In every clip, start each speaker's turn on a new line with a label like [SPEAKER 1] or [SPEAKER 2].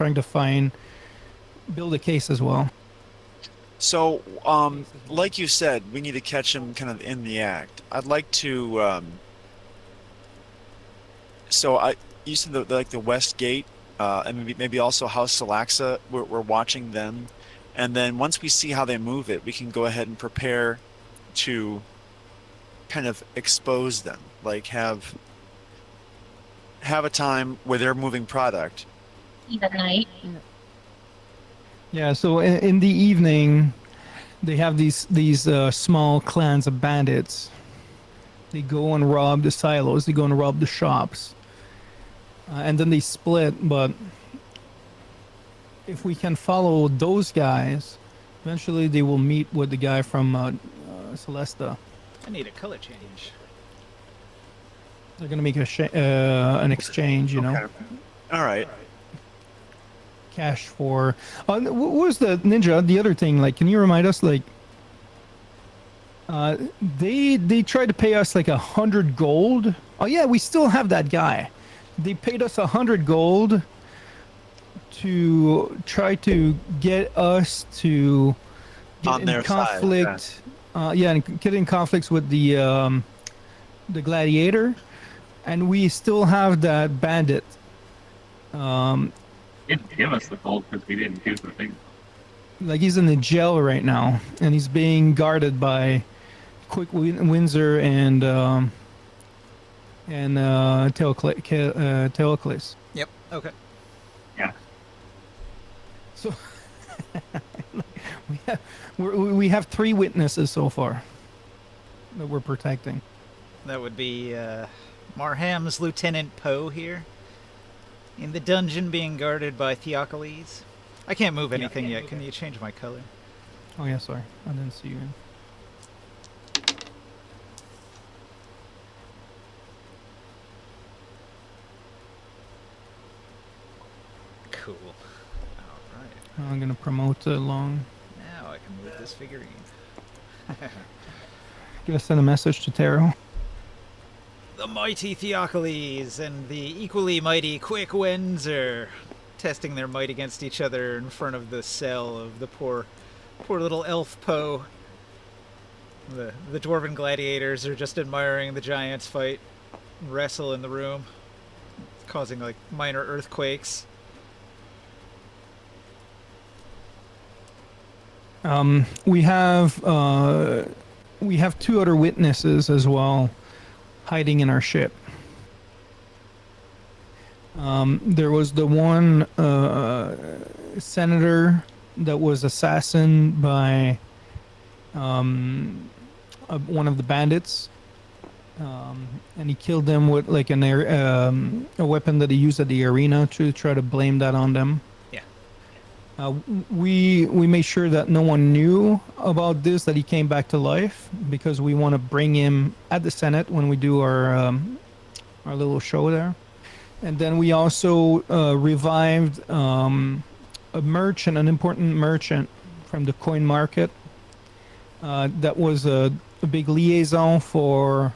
[SPEAKER 1] trying to build a case as well.
[SPEAKER 2] So, like you said, we need to catch him kind of in the act. I'd like to, so you said like the West Gate, and maybe also House Salaxa. We're watching them, and then once we see how they move it, we can go ahead and prepare to kind of expose them, like have a time where they're moving product.
[SPEAKER 3] At night.
[SPEAKER 1] Yeah. So in the evening, they have these small clans of bandits. They go and rob the silos. They go and rob the shops, and then they split. But if we can follow those guys, eventually they will meet with the guy from Celesta.
[SPEAKER 4] I need a color change.
[SPEAKER 1] They're gonna make an exchange, you know,
[SPEAKER 2] Okay. All right.
[SPEAKER 1] cash for. What was the ninja? The other thing, like, can you remind us, like, they tried to pay us like 100 gold. Oh yeah, we still have that guy. They paid us 100 gold to try to get us to get
[SPEAKER 2] On
[SPEAKER 1] in
[SPEAKER 2] their side,
[SPEAKER 1] conflict. Yeah, and get in conflicts with the gladiator, and we still have that bandit.
[SPEAKER 5] He didn't give us the gold because we didn't do the thing.
[SPEAKER 1] Like he's in the jail right now, and he's being guarded by Windsor and Teocles.
[SPEAKER 4] Yep. Okay.
[SPEAKER 5] Yeah.
[SPEAKER 1] So we have 3 witnesses so far that we're protecting.
[SPEAKER 4] That would be Marham's Lieutenant Poe here, in the dungeon being guarded by Theocles. I can't move anything yet. Can you change my color?
[SPEAKER 1] Oh yeah, sorry, I didn't see you.
[SPEAKER 4] Cool. All right.
[SPEAKER 1] I'm gonna promote along.
[SPEAKER 4] Now I can move this figurine.
[SPEAKER 1] Gonna send a message to Taro.
[SPEAKER 4] The mighty Theocles and the equally mighty Quick Windsor, testing their might against each other in front of the cell of the poor little elf Poe. The dwarven gladiators are just admiring the giants fight, wrestle in the room, causing like minor earthquakes.
[SPEAKER 1] We have 2 other witnesses as well, hiding in our ship. There was the one senator that was assassinated by one of the bandits, and he killed them with like a weapon that he used at the arena to try to blame that on them.
[SPEAKER 4] Yeah.
[SPEAKER 1] We made sure that no one knew about this, that he came back to life, because we want to bring him at the Senate when we do our little show there. And then we also revived a merchant, an important merchant from the coin market. That was a big liaison for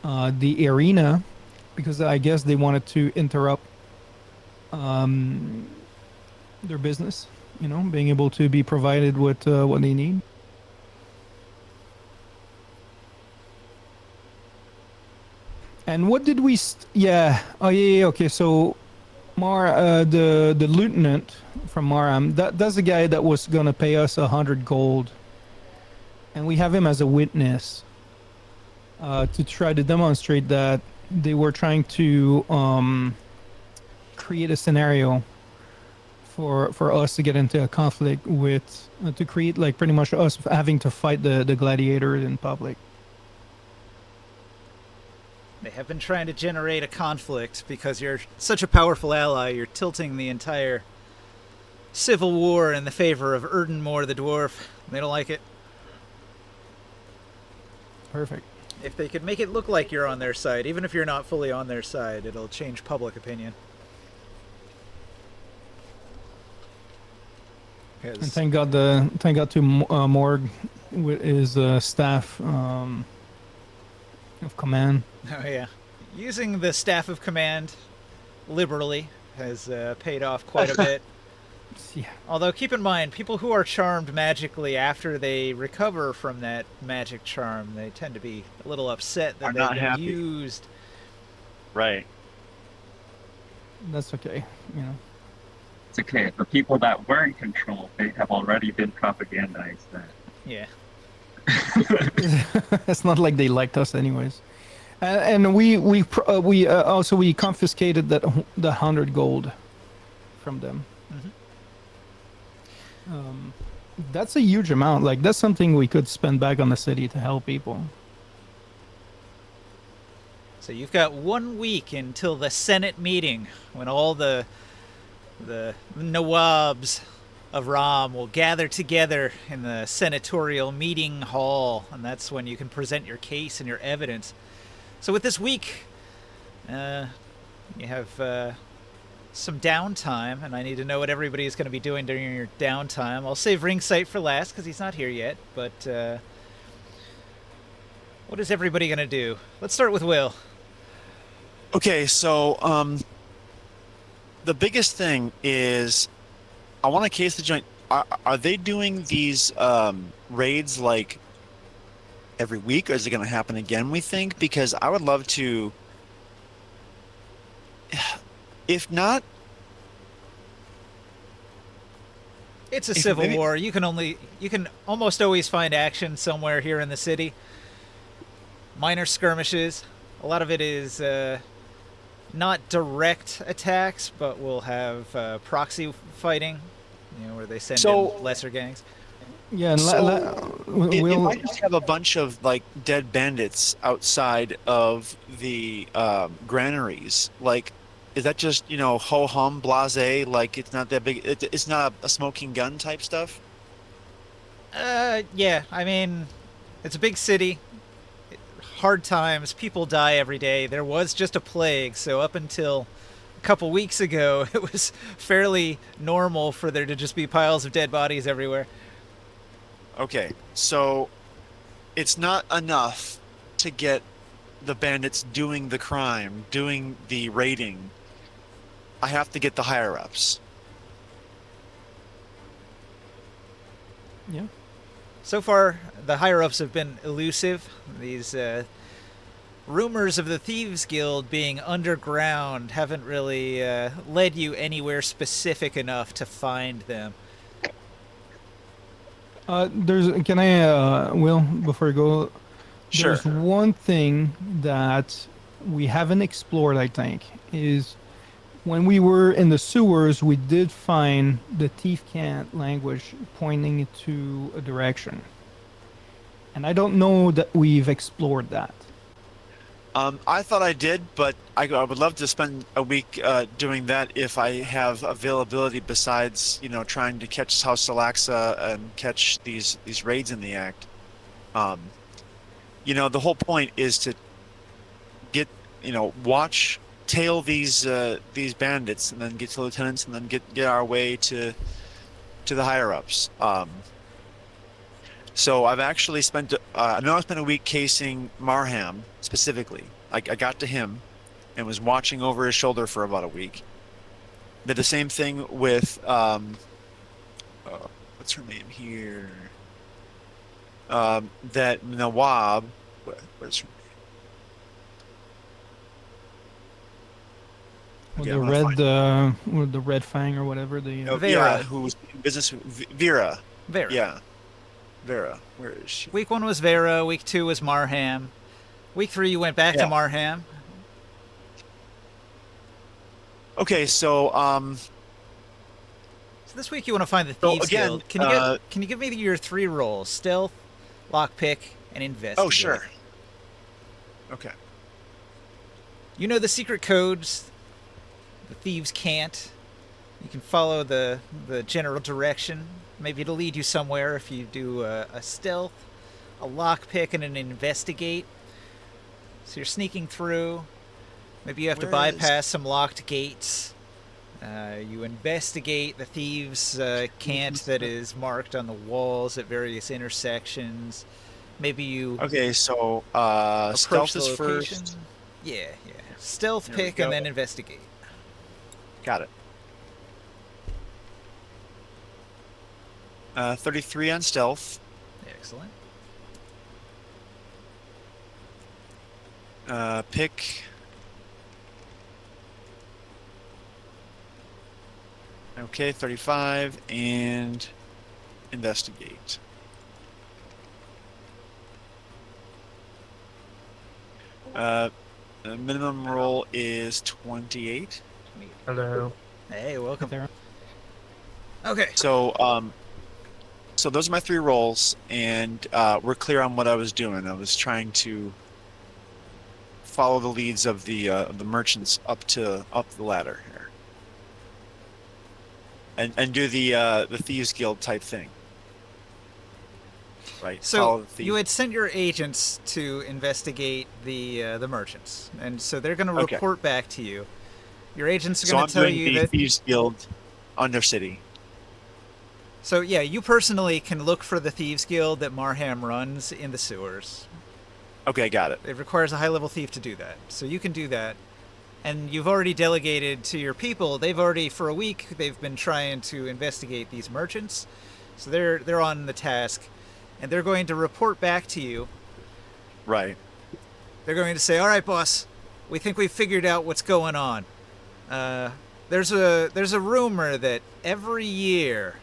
[SPEAKER 1] the arena, because I guess they wanted to interrupt their business, you know, being able to be provided with what they need. And what did we? Yeah. Oh yeah. Okay. So, the lieutenant from Maram, that's the guy that was gonna pay us 100 gold, and we have him as a witness to try to demonstrate that they were trying to create a scenario for us to get into a conflict with, to create like pretty much us having to fight the gladiator in public.
[SPEAKER 4] They have been trying to generate a conflict because you're such a powerful ally. You're tilting the entire civil war in the favor of Erdenmore the dwarf. They don't like it.
[SPEAKER 1] Perfect.
[SPEAKER 4] If they could make it look like you're on their side, even if you're not fully on their side, it'll change public opinion.
[SPEAKER 1] And thank God to Morg with his staff of command.
[SPEAKER 4] Oh yeah, using the staff of command liberally has paid off quite a bit.
[SPEAKER 1] Yeah.
[SPEAKER 4] Although keep in mind, people who are charmed magically after they recover from that magic charm, they tend to be a little upset that
[SPEAKER 2] Are
[SPEAKER 4] they've
[SPEAKER 2] not
[SPEAKER 4] been
[SPEAKER 2] happy.
[SPEAKER 4] used.
[SPEAKER 2] Right.
[SPEAKER 1] That's okay. You know.
[SPEAKER 5] It's okay. The people that were in control, they have already been propagandized. That
[SPEAKER 4] Yeah.
[SPEAKER 1] It's not like they liked us anyways. And we also we confiscated the 100 gold from them. That's a huge amount. Like that's something we could spend back on the city to help people.
[SPEAKER 4] So you've got 1 week until the Senate meeting when all the Nawabs of Ram will gather together in the senatorial meeting hall, and that's when you can present your case and your evidence. So with this week, you have some downtime, and I need to know what everybody is going to be doing during your downtime. I'll save Ringsight for last because he's not here yet, but what is everybody going to do? Let's start with Will.
[SPEAKER 2] Okay, so the biggest thing is I want to case the joint. Are they doing these raids like every week, or is it going to happen again, we think? Because I would love to, if not,
[SPEAKER 4] It's a
[SPEAKER 2] If
[SPEAKER 4] civil
[SPEAKER 2] maybe-
[SPEAKER 4] war. You can almost always find action somewhere here in the city. Minor skirmishes. A lot of it is not direct attacks, but we'll have proxy fighting, where they send
[SPEAKER 2] So-
[SPEAKER 4] in lesser gangs.
[SPEAKER 1] Yeah, and
[SPEAKER 2] if I just have a bunch of like dead bandits outside of the granaries, like, is that just ho hum blase? Like it's not that big. It's not a smoking gun type stuff.
[SPEAKER 4] Yeah, I mean, it's a big city. Hard times. People die every day. There was just a plague, so up until a couple weeks ago, it was fairly normal for there to just be piles of dead bodies everywhere.
[SPEAKER 2] Okay, so it's not enough to get the bandits doing the crime, doing the raiding. I have to get the higher ups.
[SPEAKER 1] yeah.
[SPEAKER 4] So far, the higher-ups have been elusive. These rumors of the Thieves Guild being underground haven't really led you anywhere specific enough to find them.
[SPEAKER 1] Can I Will, before you go?
[SPEAKER 2] Sure.
[SPEAKER 1] There's one thing that we haven't explored, I think, is when we were in the sewers, we did find the thief cant language pointing to a direction. And I don't know that we've explored that.
[SPEAKER 2] I thought I did, but I would love to spend a week doing that if I have availability. Besides, trying to catch House Salaxa and catch these raids in the act. The whole point is to get tail these bandits, and then get to lieutenants, and then get our way to the higher ups. So I've actually spent I spent a week casing Marham specifically. I got to him and was watching over his shoulder for about a week. Did the same thing with what's her name here? That Nawab. What's her name?
[SPEAKER 1] With
[SPEAKER 2] Yeah,
[SPEAKER 1] the
[SPEAKER 2] I'm gonna
[SPEAKER 1] red, with the red fang or whatever.
[SPEAKER 2] Oh,
[SPEAKER 4] Vera.
[SPEAKER 2] yeah, who was in business with Vera.
[SPEAKER 4] Vera.
[SPEAKER 2] Yeah. Vera. Where is she?
[SPEAKER 4] Week 1 was Vera. Week 2 was Marham. Week 3 you went back to
[SPEAKER 2] Yeah.
[SPEAKER 4] Marham.
[SPEAKER 2] Okay, so
[SPEAKER 4] So this week you want to find the
[SPEAKER 2] So
[SPEAKER 4] Thieves
[SPEAKER 2] again,
[SPEAKER 4] Guild. Can you give me your 3 rolls? Stealth, lockpick, and investigate.
[SPEAKER 2] oh sure. Okay.
[SPEAKER 4] You know the secret codes. The thieves can't. You can follow the general direction. Maybe it'll lead you somewhere if you do a stealth, a lockpick, and an investigate. So you're sneaking through. Maybe you have to
[SPEAKER 2] Where is-
[SPEAKER 4] bypass some locked gates. You investigate the thieves' cant that is marked on the walls at various intersections. Maybe you
[SPEAKER 2] Okay, so
[SPEAKER 4] approach
[SPEAKER 2] stealth
[SPEAKER 4] the
[SPEAKER 2] is
[SPEAKER 4] location.
[SPEAKER 2] first.
[SPEAKER 4] Yeah. Stealth
[SPEAKER 2] There we
[SPEAKER 4] pick and
[SPEAKER 2] go.
[SPEAKER 4] then investigate.
[SPEAKER 2] Got it. 33 on stealth.
[SPEAKER 4] Excellent.
[SPEAKER 2] Pick. Okay, 35 and investigate. The minimum roll is 28.
[SPEAKER 3] Hello.
[SPEAKER 4] Hey, welcome.
[SPEAKER 1] There.
[SPEAKER 4] Okay.
[SPEAKER 2] So those are my 3 rolls, and we're clear on what I was doing. I was trying to follow the leads of the merchants up the ladder here, and do the thieves guild type thing. Right. Follow
[SPEAKER 4] So
[SPEAKER 2] the
[SPEAKER 4] you
[SPEAKER 2] thieves.
[SPEAKER 4] had sent your agents to investigate the merchants, and so they're going to
[SPEAKER 2] Okay.
[SPEAKER 4] report back to you. Your agents are
[SPEAKER 2] So
[SPEAKER 4] going
[SPEAKER 2] I'm
[SPEAKER 4] to tell
[SPEAKER 2] doing
[SPEAKER 4] you
[SPEAKER 2] the
[SPEAKER 4] that.
[SPEAKER 2] thieves guild Undercity.
[SPEAKER 4] So yeah, you personally can look for the thieves guild that Marham runs in the sewers.
[SPEAKER 2] Okay, got it.
[SPEAKER 4] It requires a high-level thief to do that, so you can do that. And you've already delegated to your people. They've already, for a week, they've been trying to investigate these merchants. So they're on the task, and they're going to report back to you.
[SPEAKER 2] Right.
[SPEAKER 4] They're going to say, "All right, boss, we think we've figured out what's going on. There's a rumor that every year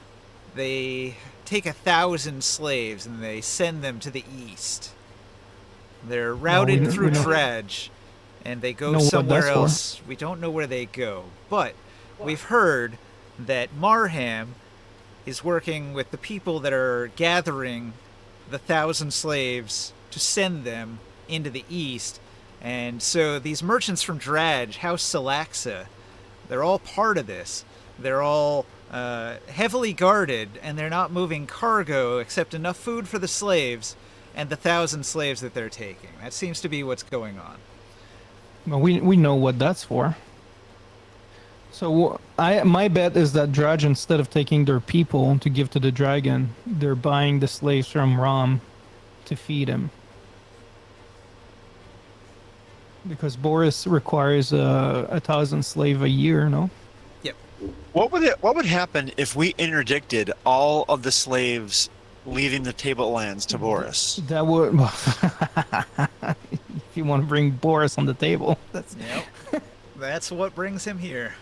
[SPEAKER 4] they take 1,000 slaves and they send them to the east. They're routed
[SPEAKER 1] we
[SPEAKER 4] through
[SPEAKER 1] know-
[SPEAKER 4] dredge, and they go
[SPEAKER 1] know what
[SPEAKER 4] somewhere
[SPEAKER 1] that's for.
[SPEAKER 4] else. We don't know where they go, but we've heard that Marham is working with the people that are gathering the 1,000 slaves to send them into the east. And so these merchants from Dradge, House Salaxa, they're all part of this. They're all heavily guarded, and they're not moving cargo except enough food for the slaves and the 1,000 slaves that they're taking. That seems to be what's going on."
[SPEAKER 1] Well, we know what that's for. So my bet is that Drudge, instead of taking their people to give to the dragon, they're buying the slaves from Ram to feed him. Because Boris requires 1,000 slave a year, no?
[SPEAKER 4] Yep.
[SPEAKER 2] What would happen if we interdicted all of the slaves leaving the tablelands to Boris?
[SPEAKER 1] That would. If you want to bring Boris on the table, that's
[SPEAKER 4] Yep. That's what brings him here.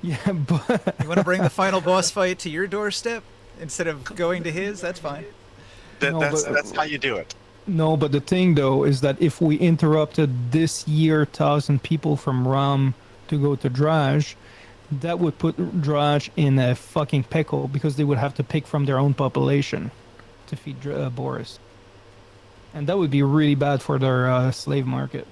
[SPEAKER 1] yeah. But
[SPEAKER 4] You want to bring the final boss fight to your doorstep instead of going to his? That's fine.
[SPEAKER 1] No,
[SPEAKER 2] That's
[SPEAKER 1] but-
[SPEAKER 2] that's how you do it.
[SPEAKER 1] no, but the thing though is that if we interrupted this year 1,000 people from Ram to go to Draj, that would put Draj in a fucking pickle because they would have to pick from their own population to feed Boris, and that would be really bad for their slave market.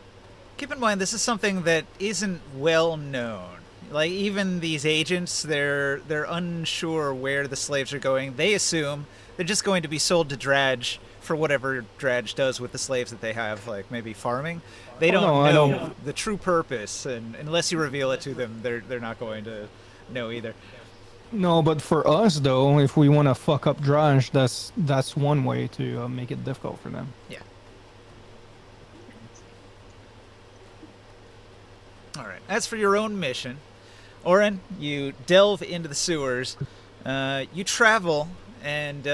[SPEAKER 4] Keep in mind, this is something that isn't well known. Like, even these agents, they're unsure where the slaves are going. They assume they're just going to be sold to Dradge for whatever Dradge does with the slaves that they have, like maybe farming. They don't
[SPEAKER 1] no, I
[SPEAKER 4] know
[SPEAKER 1] don't-
[SPEAKER 4] the true purpose, and unless you reveal it to them, they're not going to know either.
[SPEAKER 1] No, but for us though, if we want to fuck up Draj, that's one way to make it difficult for them.
[SPEAKER 4] Yeah. All right. As for your own mission, Oren, you delve into the sewers. You travel, and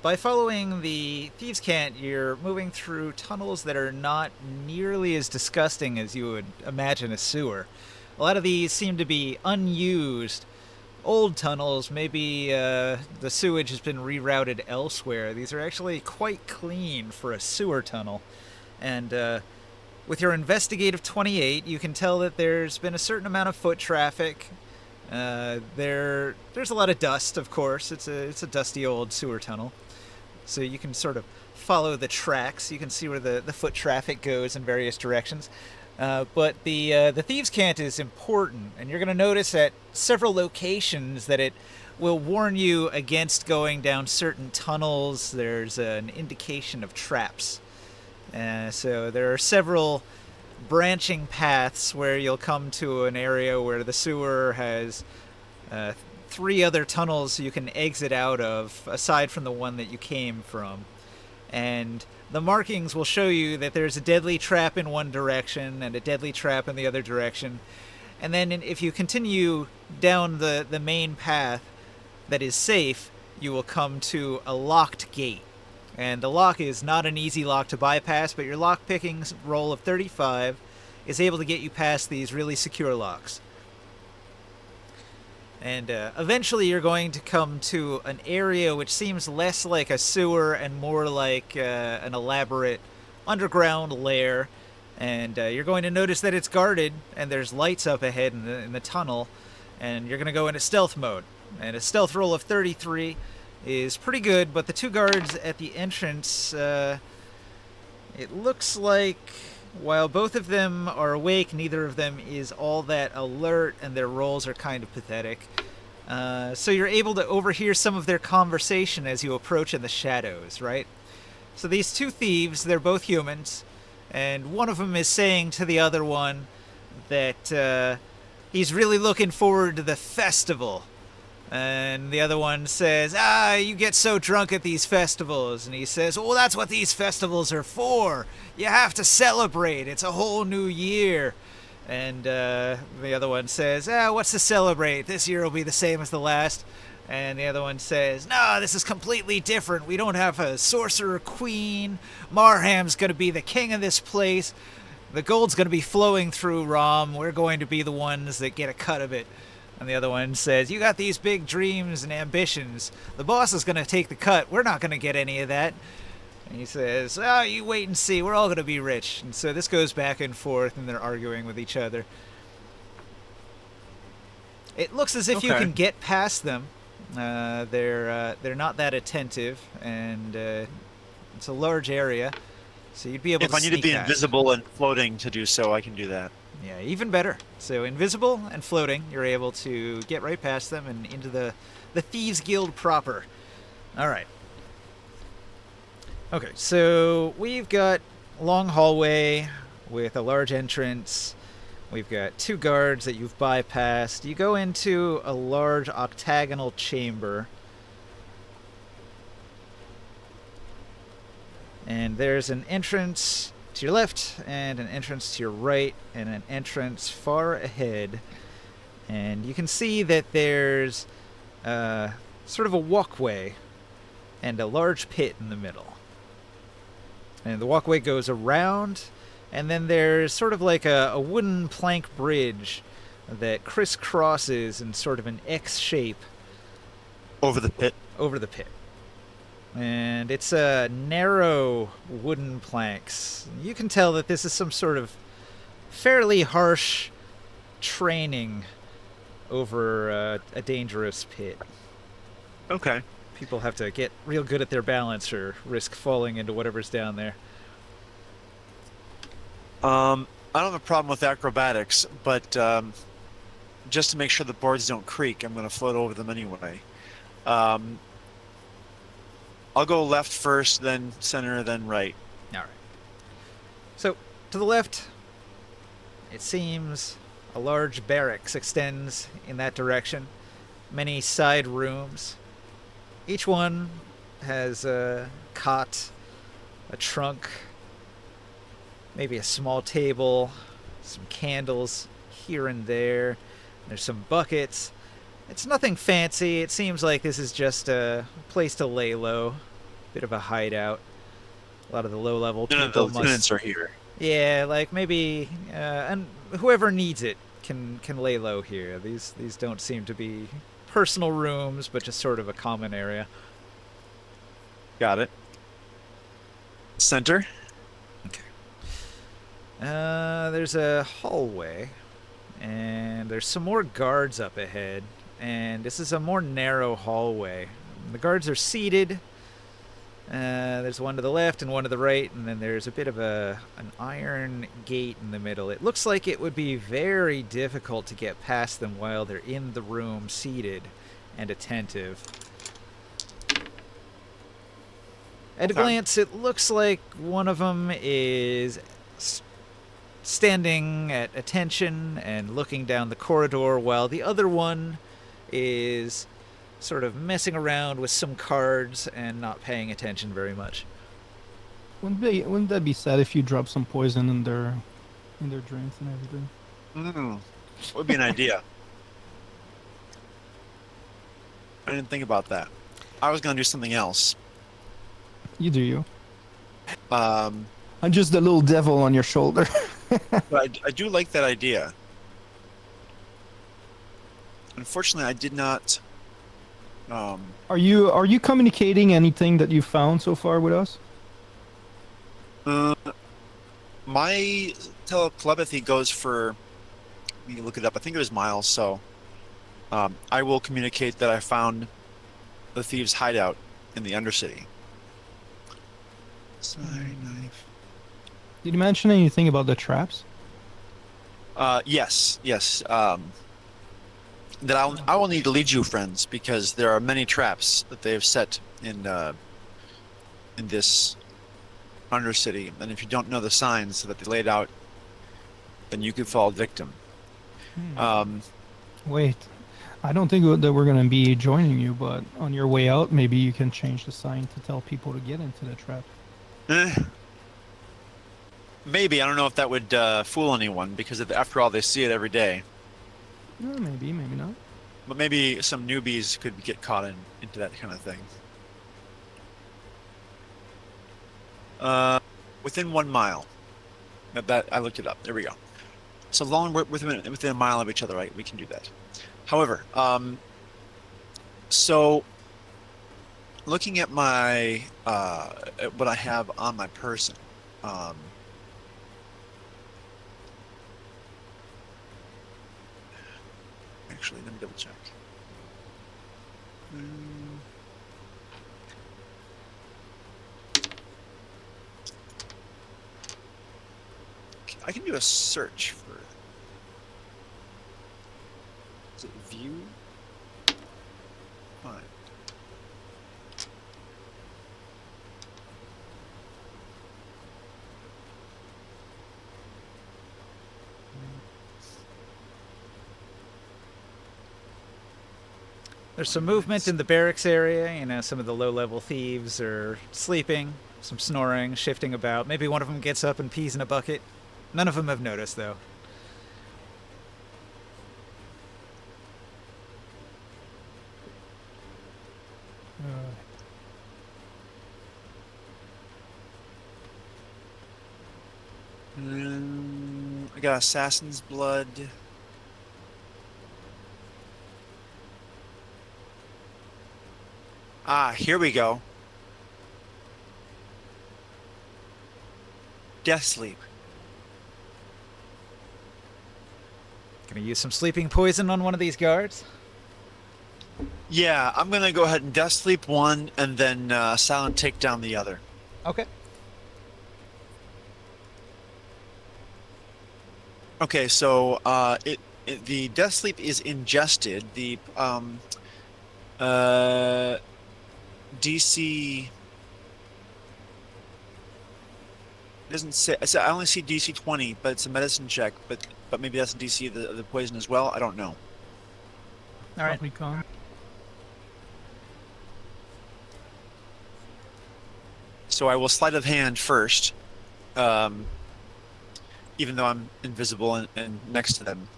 [SPEAKER 4] by following the thieves' cant, you're moving through tunnels that are not nearly as disgusting as you would imagine a sewer. A lot of these seem to be unused, old tunnels. Maybe the sewage has been rerouted elsewhere. These are actually quite clean for a sewer tunnel. And with your investigative 28, you can tell that there's been a certain amount of foot traffic. There's a lot of dust, of course. It's a dusty old sewer tunnel. So you can sort of follow the tracks. You can see where the foot traffic goes in various directions. But the thieves' cant is important, and you're going to notice at several locations that it will warn you against going down certain tunnels. There's an indication of traps. So there are several branching paths where you'll come to an area where the sewer has 3 other tunnels you can exit out of, aside from the one that you came from. And the markings will show you that there's a deadly trap in one direction and a deadly trap in the other direction. And then if you continue down the main path that is safe, you will come to a locked gate. And the lock is not an easy lock to bypass, but your lock picking roll of 35 is able to get you past these really secure locks. And eventually you're going to come to an area which seems less like a sewer and more like an elaborate underground lair. And you're going to notice that it's guarded and there's lights up ahead in the tunnel. And you're going to go into stealth mode. And a stealth roll of 33 is pretty good, but the two guards at the entrance, it looks like while both of them are awake, neither of them is all that alert, and their rolls are kind of pathetic. So you're able to overhear some of their conversation as you approach in the shadows, right? So these two thieves, they're both humans, and one of them is saying to the other one that he's really looking forward to the festival. And the other one says, you get so drunk at these festivals. And he says, well, that's what these festivals are for. You have to celebrate. It's a whole new year. And the other one says, what's to celebrate? This year will be the same as the last. And the other one says, no, this is completely different. We don't have a sorcerer queen. Marham's going to be the king of this place. The gold's going to be flowing through Rom. We're going to be the ones that get a cut of it. And the other one says, you got these big dreams and ambitions. The boss is going to take the cut. We're not going to get any of that. And he says, you wait and see. We're all going to be rich. And so this goes back and forth, and they're arguing with each other. It looks as if you can get past them. They're not that attentive, and it's a large area, so you'd be able to
[SPEAKER 2] If I need to be invisible and floating to do so, I can do that.
[SPEAKER 4] Yeah, even better. So invisible and floating, you're able to get right past them and into the Thieves Guild proper. All right. Okay, so we've got a long hallway with a large entrance. We've got two guards that you've bypassed. You go into a large octagonal chamber. And there's an entrance to your left, and an entrance to your right, and an entrance far ahead. And you can see that there's sort of a walkway and a large pit in the middle. And the walkway goes around, and then there's sort of like a wooden plank bridge that crisscrosses in sort of an X shape.
[SPEAKER 2] Over the pit?
[SPEAKER 4] Over the pit. And it's narrow wooden planks. You can tell that this is some sort of fairly harsh training over a dangerous pit.
[SPEAKER 2] Okay.
[SPEAKER 4] People have to get real good at their balance or risk falling into whatever's down there.
[SPEAKER 2] I don't have a problem with acrobatics, but just to make sure the boards don't creak, I'm going to float over them anyway. I'll go left first, then center, then right.
[SPEAKER 4] All right. So, to the left, it seems a large barracks extends in that direction. Many side rooms. Each one has a cot, a trunk, maybe a small table, some candles here and there. There's some buckets. It's nothing fancy. It seems like this is just a place to lay low. Bit of a hideout. A lot of the low-level people
[SPEAKER 2] None of the tenants are here.
[SPEAKER 4] Yeah, like maybe and whoever needs it can lay low here. These don't seem to be personal rooms, but just sort of a common area.
[SPEAKER 2] Got it. Center?
[SPEAKER 4] Okay. There's a hallway, and there's some more guards up ahead, and this is a more narrow hallway. The guards are seated. There's one to the left and one to the right, and then there's a bit of an iron gate in the middle. It looks like it would be very difficult to get past them while they're in the room, seated and attentive. At a glance, it looks like one of them is standing at attention and looking down the corridor, while the other one is sort of messing around with some cards and not paying attention very much.
[SPEAKER 1] Wouldn't that be sad if you drop some poison in their drinks and everything?
[SPEAKER 2] What would be an idea? I didn't think about that. I was gonna do something else.
[SPEAKER 1] You do you.
[SPEAKER 2] Um,
[SPEAKER 1] I'm just the little devil on your shoulder.
[SPEAKER 2] but I do like that idea. Unfortunately, I did not. Um,
[SPEAKER 1] Are you communicating anything that you found so far with us?
[SPEAKER 2] uh, my telepathy goes for. Let me look it up. I think it was miles. So, I will communicate that I found the thieves' hideout in the Undercity. Sorry, knife.
[SPEAKER 1] Did you mention anything about the traps?
[SPEAKER 2] Yes, yes. That I will need to lead you, friends, because there are many traps that they have set in this Undercity, and if you don't know the signs that they laid out, then you could fall victim. Um,
[SPEAKER 1] Wait, I don't think that we're gonna be joining you, but on your way out, maybe you can change the sign to tell people to get into the trap.
[SPEAKER 2] eh, maybe I don't know if that would fool anyone because after all, they see it every day.
[SPEAKER 1] Maybe, maybe not.
[SPEAKER 2] But maybe some newbies could get caught into that kind of thing. Uh, within 1 mile. That I looked it up. There we go. So long we're within a mile of each other, right? We can do that. However, so looking at my at what I have on my person, actually, let me double check. Mm, I can do a search for. Is it view? Fine.
[SPEAKER 4] There's some movement in the barracks area. You know, some of the low-level thieves are sleeping, some snoring, shifting about. Maybe one of them gets up and pees in a bucket. None of them have noticed, though.
[SPEAKER 2] I got assassin's blood. Ah, here we go. Death sleep.
[SPEAKER 4] Gonna use some sleeping poison on one of these guards.
[SPEAKER 2] Yeah, I'm gonna go ahead and death sleep one, and then silent take down the other.
[SPEAKER 4] Okay.
[SPEAKER 2] Okay, so the death sleep is ingested. The DC doesn't say. I only see DC 20, but it's a medicine check. But maybe that's DC the poison as well. I don't know.
[SPEAKER 4] All right.
[SPEAKER 1] Probably con.
[SPEAKER 2] So I will sleight of hand first, even though I'm invisible and next to them.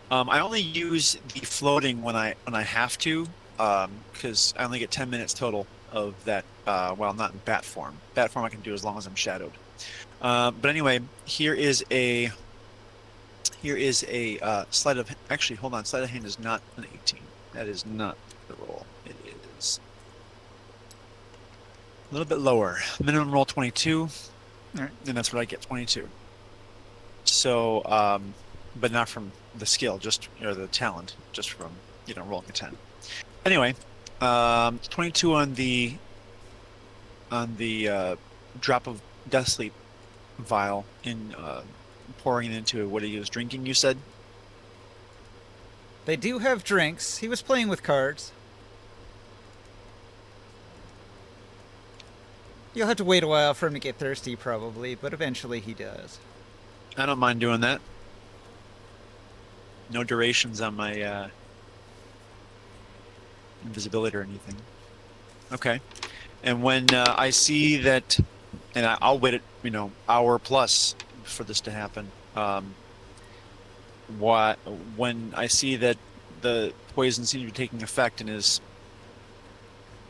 [SPEAKER 2] I only use the floating when I have to, because I only get 10 minutes total of that. Well, not in bat form. Bat form I can do as long as I'm shadowed. But anyway, here is a sleight of. Actually, hold on. Sleight of hand is not an 18. That is not the roll. It is a little bit lower. Minimum roll 22.
[SPEAKER 4] All right.
[SPEAKER 2] And that's what I get, 22. So, but not from the skill, just or the talent, just from rolling a 10. Anyway, 22 on the drop of death sleep vial in pouring it into what he was drinking. You said.
[SPEAKER 4] They do have drinks. He was playing with cards. You'll have to wait a while for him to get thirsty, probably, but eventually he does.
[SPEAKER 2] I don't mind doing that. No durations on my invisibility or anything. Okay. And when I see that, and I'll wait hour plus for this to happen. what when I see that the poison seems to be taking effect and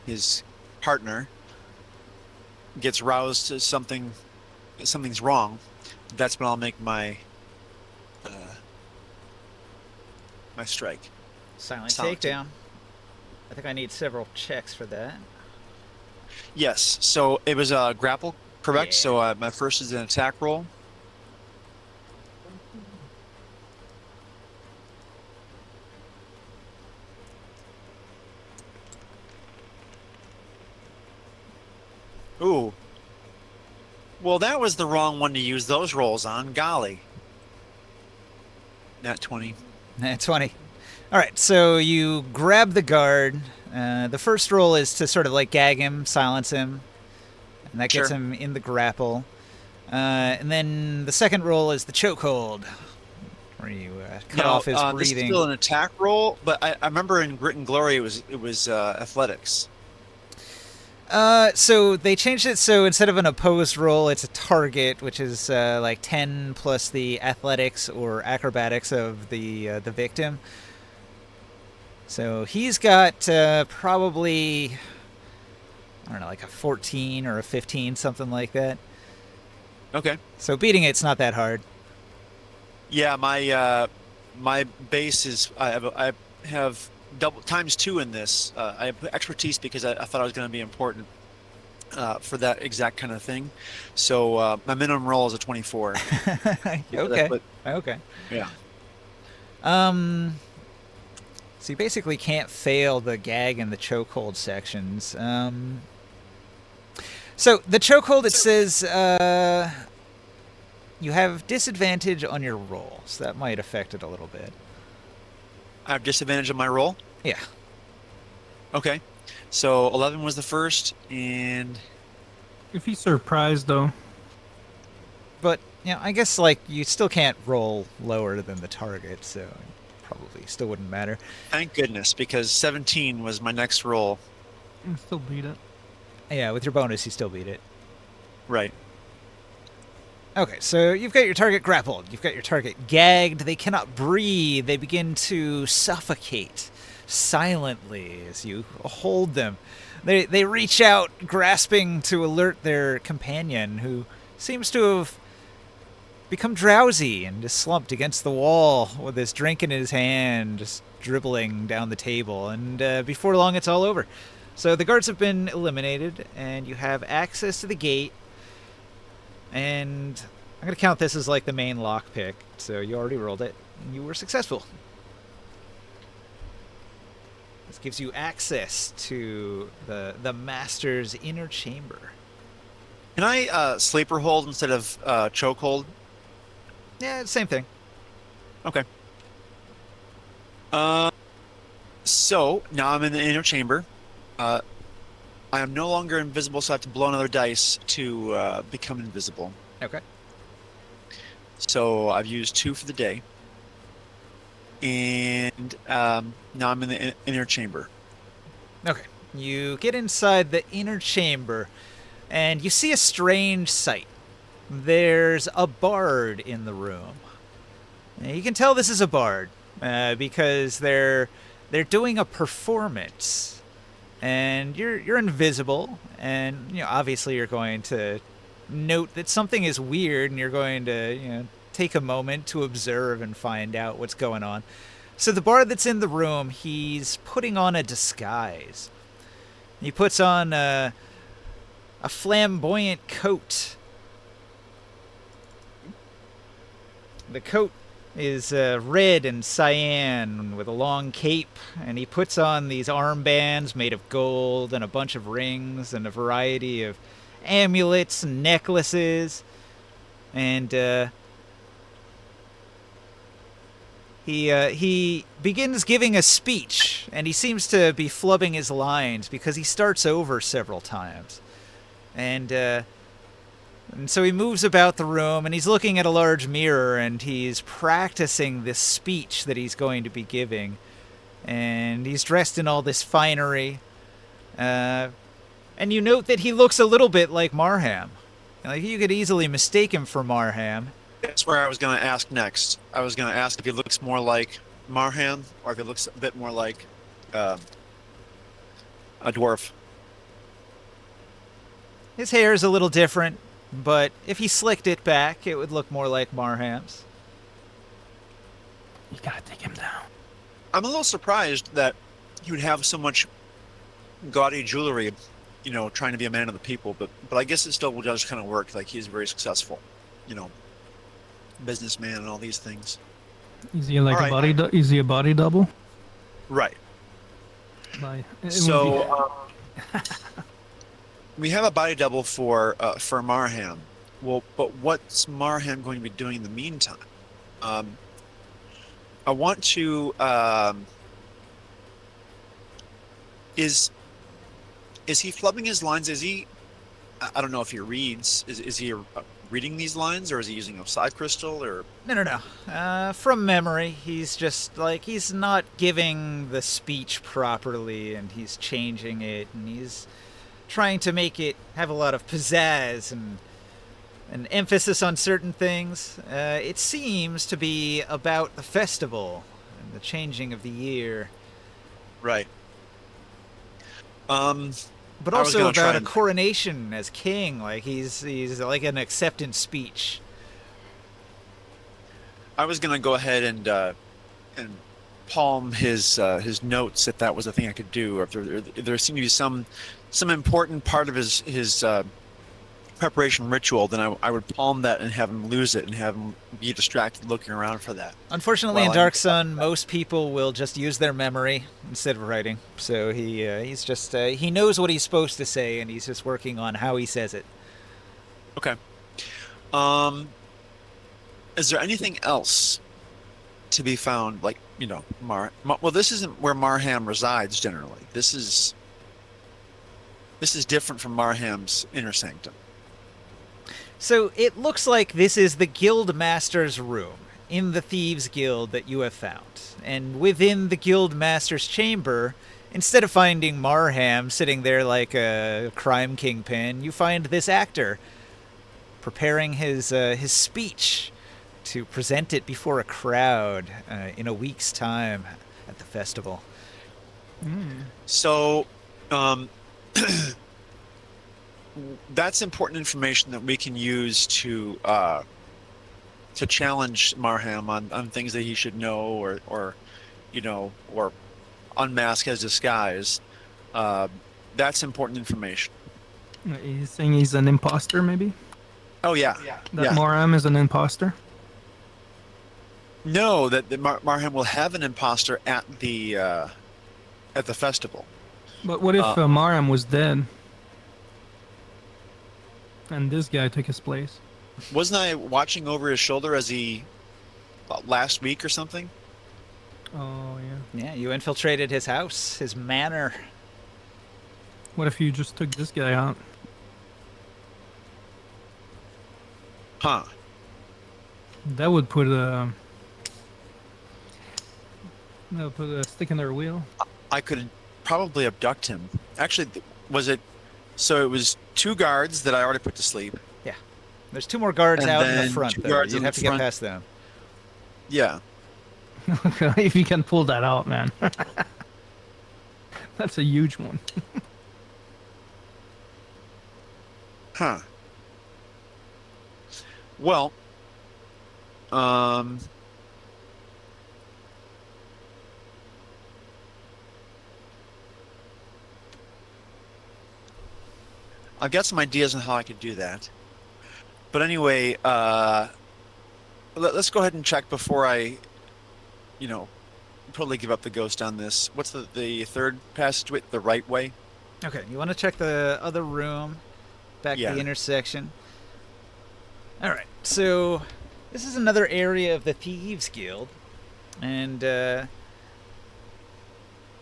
[SPEAKER 2] his partner gets roused to something's wrong, that's when I'll make uh, my strike.
[SPEAKER 4] Silent
[SPEAKER 2] Silent
[SPEAKER 4] takedown. I think I need several checks for that.
[SPEAKER 2] Yes. So it was a grapple, correct?
[SPEAKER 4] Yeah.
[SPEAKER 2] So my first is an attack roll. Ooh. Well, that was the wrong one to use those rolls on. Golly. Nat 20.
[SPEAKER 4] Nah, 20. All right, so you grab the guard. The first roll is to sort of like gag him, silence him, and that gets
[SPEAKER 2] Sure.
[SPEAKER 4] him in the grapple. And then the second roll is the chokehold, where you cut off his
[SPEAKER 2] This is
[SPEAKER 4] breathing.
[SPEAKER 2] still an attack roll, but I remember in Grit and Glory it was athletics.
[SPEAKER 4] So they changed it so instead of an opposed roll, it's a target, which is like 10 plus the athletics or acrobatics of the victim. So he's got probably, I don't know, like a 14 or a 15, something like that.
[SPEAKER 2] Okay.
[SPEAKER 4] So beating it's not that hard.
[SPEAKER 2] Yeah, my base is I have double times 2 in this. I have expertise because I thought I was going to be important for that exact kind of thing. So my minimum roll is a 24.
[SPEAKER 4] Okay.
[SPEAKER 2] But,
[SPEAKER 4] Okay.
[SPEAKER 2] yeah.
[SPEAKER 4] So you basically can't fail the gag and the chokehold sections. So the chokehold, it says you have disadvantage on your roll, so that might affect it a little bit.
[SPEAKER 2] I have disadvantage on my roll.
[SPEAKER 4] Yeah.
[SPEAKER 2] Okay. So 11 was the first, and
[SPEAKER 1] If he's surprised, though,
[SPEAKER 4] But, you know, I guess, like, you still can't roll lower than the target, so probably still wouldn't matter.
[SPEAKER 2] thank goodness, because 17 was my next roll.
[SPEAKER 1] you still beat it.
[SPEAKER 4] Yeah, with your bonus, you still beat it.
[SPEAKER 2] Right.
[SPEAKER 4] Okay, so you've got your target grappled. You've got your target gagged. They cannot breathe. They begin to suffocate silently as you hold them. They reach out, grasping to alert their companion, who seems to have become drowsy and is slumped against the wall with his drink in his hand, just dribbling down the table. And before long, it's all over. So the guards have been eliminated, and you have access to the gate. And I'm going to count this as like the main lockpick. So you already rolled it, and you were successful. This gives you access to the master's inner chamber.
[SPEAKER 2] Can I sleeper hold instead of choke hold?
[SPEAKER 4] Yeah, same thing.
[SPEAKER 2] Okay. So now I'm in the inner chamber. I am no longer invisible, so I have to blow another dice to become invisible.
[SPEAKER 4] Okay.
[SPEAKER 2] So I've used 2 for the day. And now I'm in the inner chamber.
[SPEAKER 4] Okay. You get inside the inner chamber, and you see a strange sight. There's a bard in the room. And you can tell this is a bard because they're doing a performance, and you're invisible, and you know obviously you're going to note that something is weird, and you're going to take a moment to observe and find out what's going on. So the bard that's in the room, he's putting on a disguise. He puts on a flamboyant coat. The coat is red and cyan with a long cape, and he puts on these armbands made of gold and a bunch of rings and a variety of amulets and necklaces. And he begins giving a speech, and he seems to be flubbing his lines because he starts over several times. And so he moves about the room, and he's looking at a large mirror, and he's practicing this speech that he's going to be giving. And he's dressed in all this finery. And you note that he looks a little bit like Marham. Like, you could easily mistake him for Marham.
[SPEAKER 2] That's where I was going to ask next. I was going to ask if he looks more like Marham or if he looks a bit more like uh, a dwarf.
[SPEAKER 4] His hair is a little different, but if he slicked it back, it would look more like Marham's.
[SPEAKER 1] You gotta take him down.
[SPEAKER 2] I'm a little surprised that he would have so much gaudy jewelry, trying to be a man of the people. But I guess it still does kind of work. Like he's very successful, you know, businessman and all these things.
[SPEAKER 1] Is he like
[SPEAKER 2] All
[SPEAKER 1] a
[SPEAKER 2] right.
[SPEAKER 1] body? Is he a body double?
[SPEAKER 2] Right.
[SPEAKER 1] Like, it would be-
[SPEAKER 2] So we have a body double for Marham. Well, but what's Marham going to be doing in the meantime? I want to. Is he flubbing his lines? Is he? I don't know if he reads. Is he reading these lines, or is he using a side crystal, or?
[SPEAKER 4] No. From memory, he's just like, he's not giving the speech properly, and he's changing it, and he's trying to make it have a lot of pizzazz and an emphasis on certain things. It seems to be about the festival and the changing of the year,
[SPEAKER 2] Right.
[SPEAKER 4] but
[SPEAKER 2] I was
[SPEAKER 4] also
[SPEAKER 2] gonna try
[SPEAKER 4] about a
[SPEAKER 2] and-
[SPEAKER 4] coronation as king. Like he's like an acceptance speech.
[SPEAKER 2] I was gonna go ahead and palm his notes if that was a thing I could do, or if there seemed to be some important part of his preparation ritual, then I would palm that and have him lose it and have him be distracted looking around for that.
[SPEAKER 4] Unfortunately,
[SPEAKER 2] Well,
[SPEAKER 4] in Dark Sun, most people will just use their memory instead of writing. So he's just he knows what he's supposed to say, and he's just working on how he says it.
[SPEAKER 2] Okay. Is there anything else to be found, like, well, this isn't where Marham resides generally. This is different from Marham's inner sanctum.
[SPEAKER 4] So it looks like this is the guild master's room in the Thieves Guild that you have found. And within the guild master's chamber, instead of finding Marham sitting there like a crime kingpin, you find this actor preparing his speech to present it before a crowd in a week's time at the festival.
[SPEAKER 2] So, that's important information that we can use to challenge Marham on things that he should know, or unmask his disguise. That's important information.
[SPEAKER 1] He's saying he's an imposter, maybe?
[SPEAKER 2] Oh yeah,
[SPEAKER 1] That
[SPEAKER 2] yeah.
[SPEAKER 1] Moram is an imposter?
[SPEAKER 2] No, that Marham will have an imposter at the festival.
[SPEAKER 1] But what if Moram was dead? And this guy took his place?
[SPEAKER 2] Wasn't I watching over his shoulder as he last week or something?
[SPEAKER 1] Oh, yeah.
[SPEAKER 4] Yeah, you infiltrated his house, his manor.
[SPEAKER 1] What if you just took this guy out?
[SPEAKER 2] Huh.
[SPEAKER 1] That would put a stick in their wheel.
[SPEAKER 2] I could probably abduct him. Actually, was it? So it was 2 guards that I already put to sleep.
[SPEAKER 4] Yeah. There's 2 more guards
[SPEAKER 2] And
[SPEAKER 4] out in the
[SPEAKER 2] then
[SPEAKER 4] front,
[SPEAKER 2] 2
[SPEAKER 4] though.
[SPEAKER 2] guards
[SPEAKER 4] You'd
[SPEAKER 2] in
[SPEAKER 4] have
[SPEAKER 2] the
[SPEAKER 4] to get
[SPEAKER 2] front.
[SPEAKER 4] past them.
[SPEAKER 2] Yeah.
[SPEAKER 1] If you can pull that out, man. That's a huge one.
[SPEAKER 2] Huh. Well, I've got some ideas on how I could do that. But anyway, let's go ahead and check before I, totally give up the ghost on this. What's the third passageway? The right way?
[SPEAKER 4] Okay, you want to check the other room back
[SPEAKER 2] Yeah.
[SPEAKER 4] at the intersection? Alright, so this is another area of the Thieves Guild, and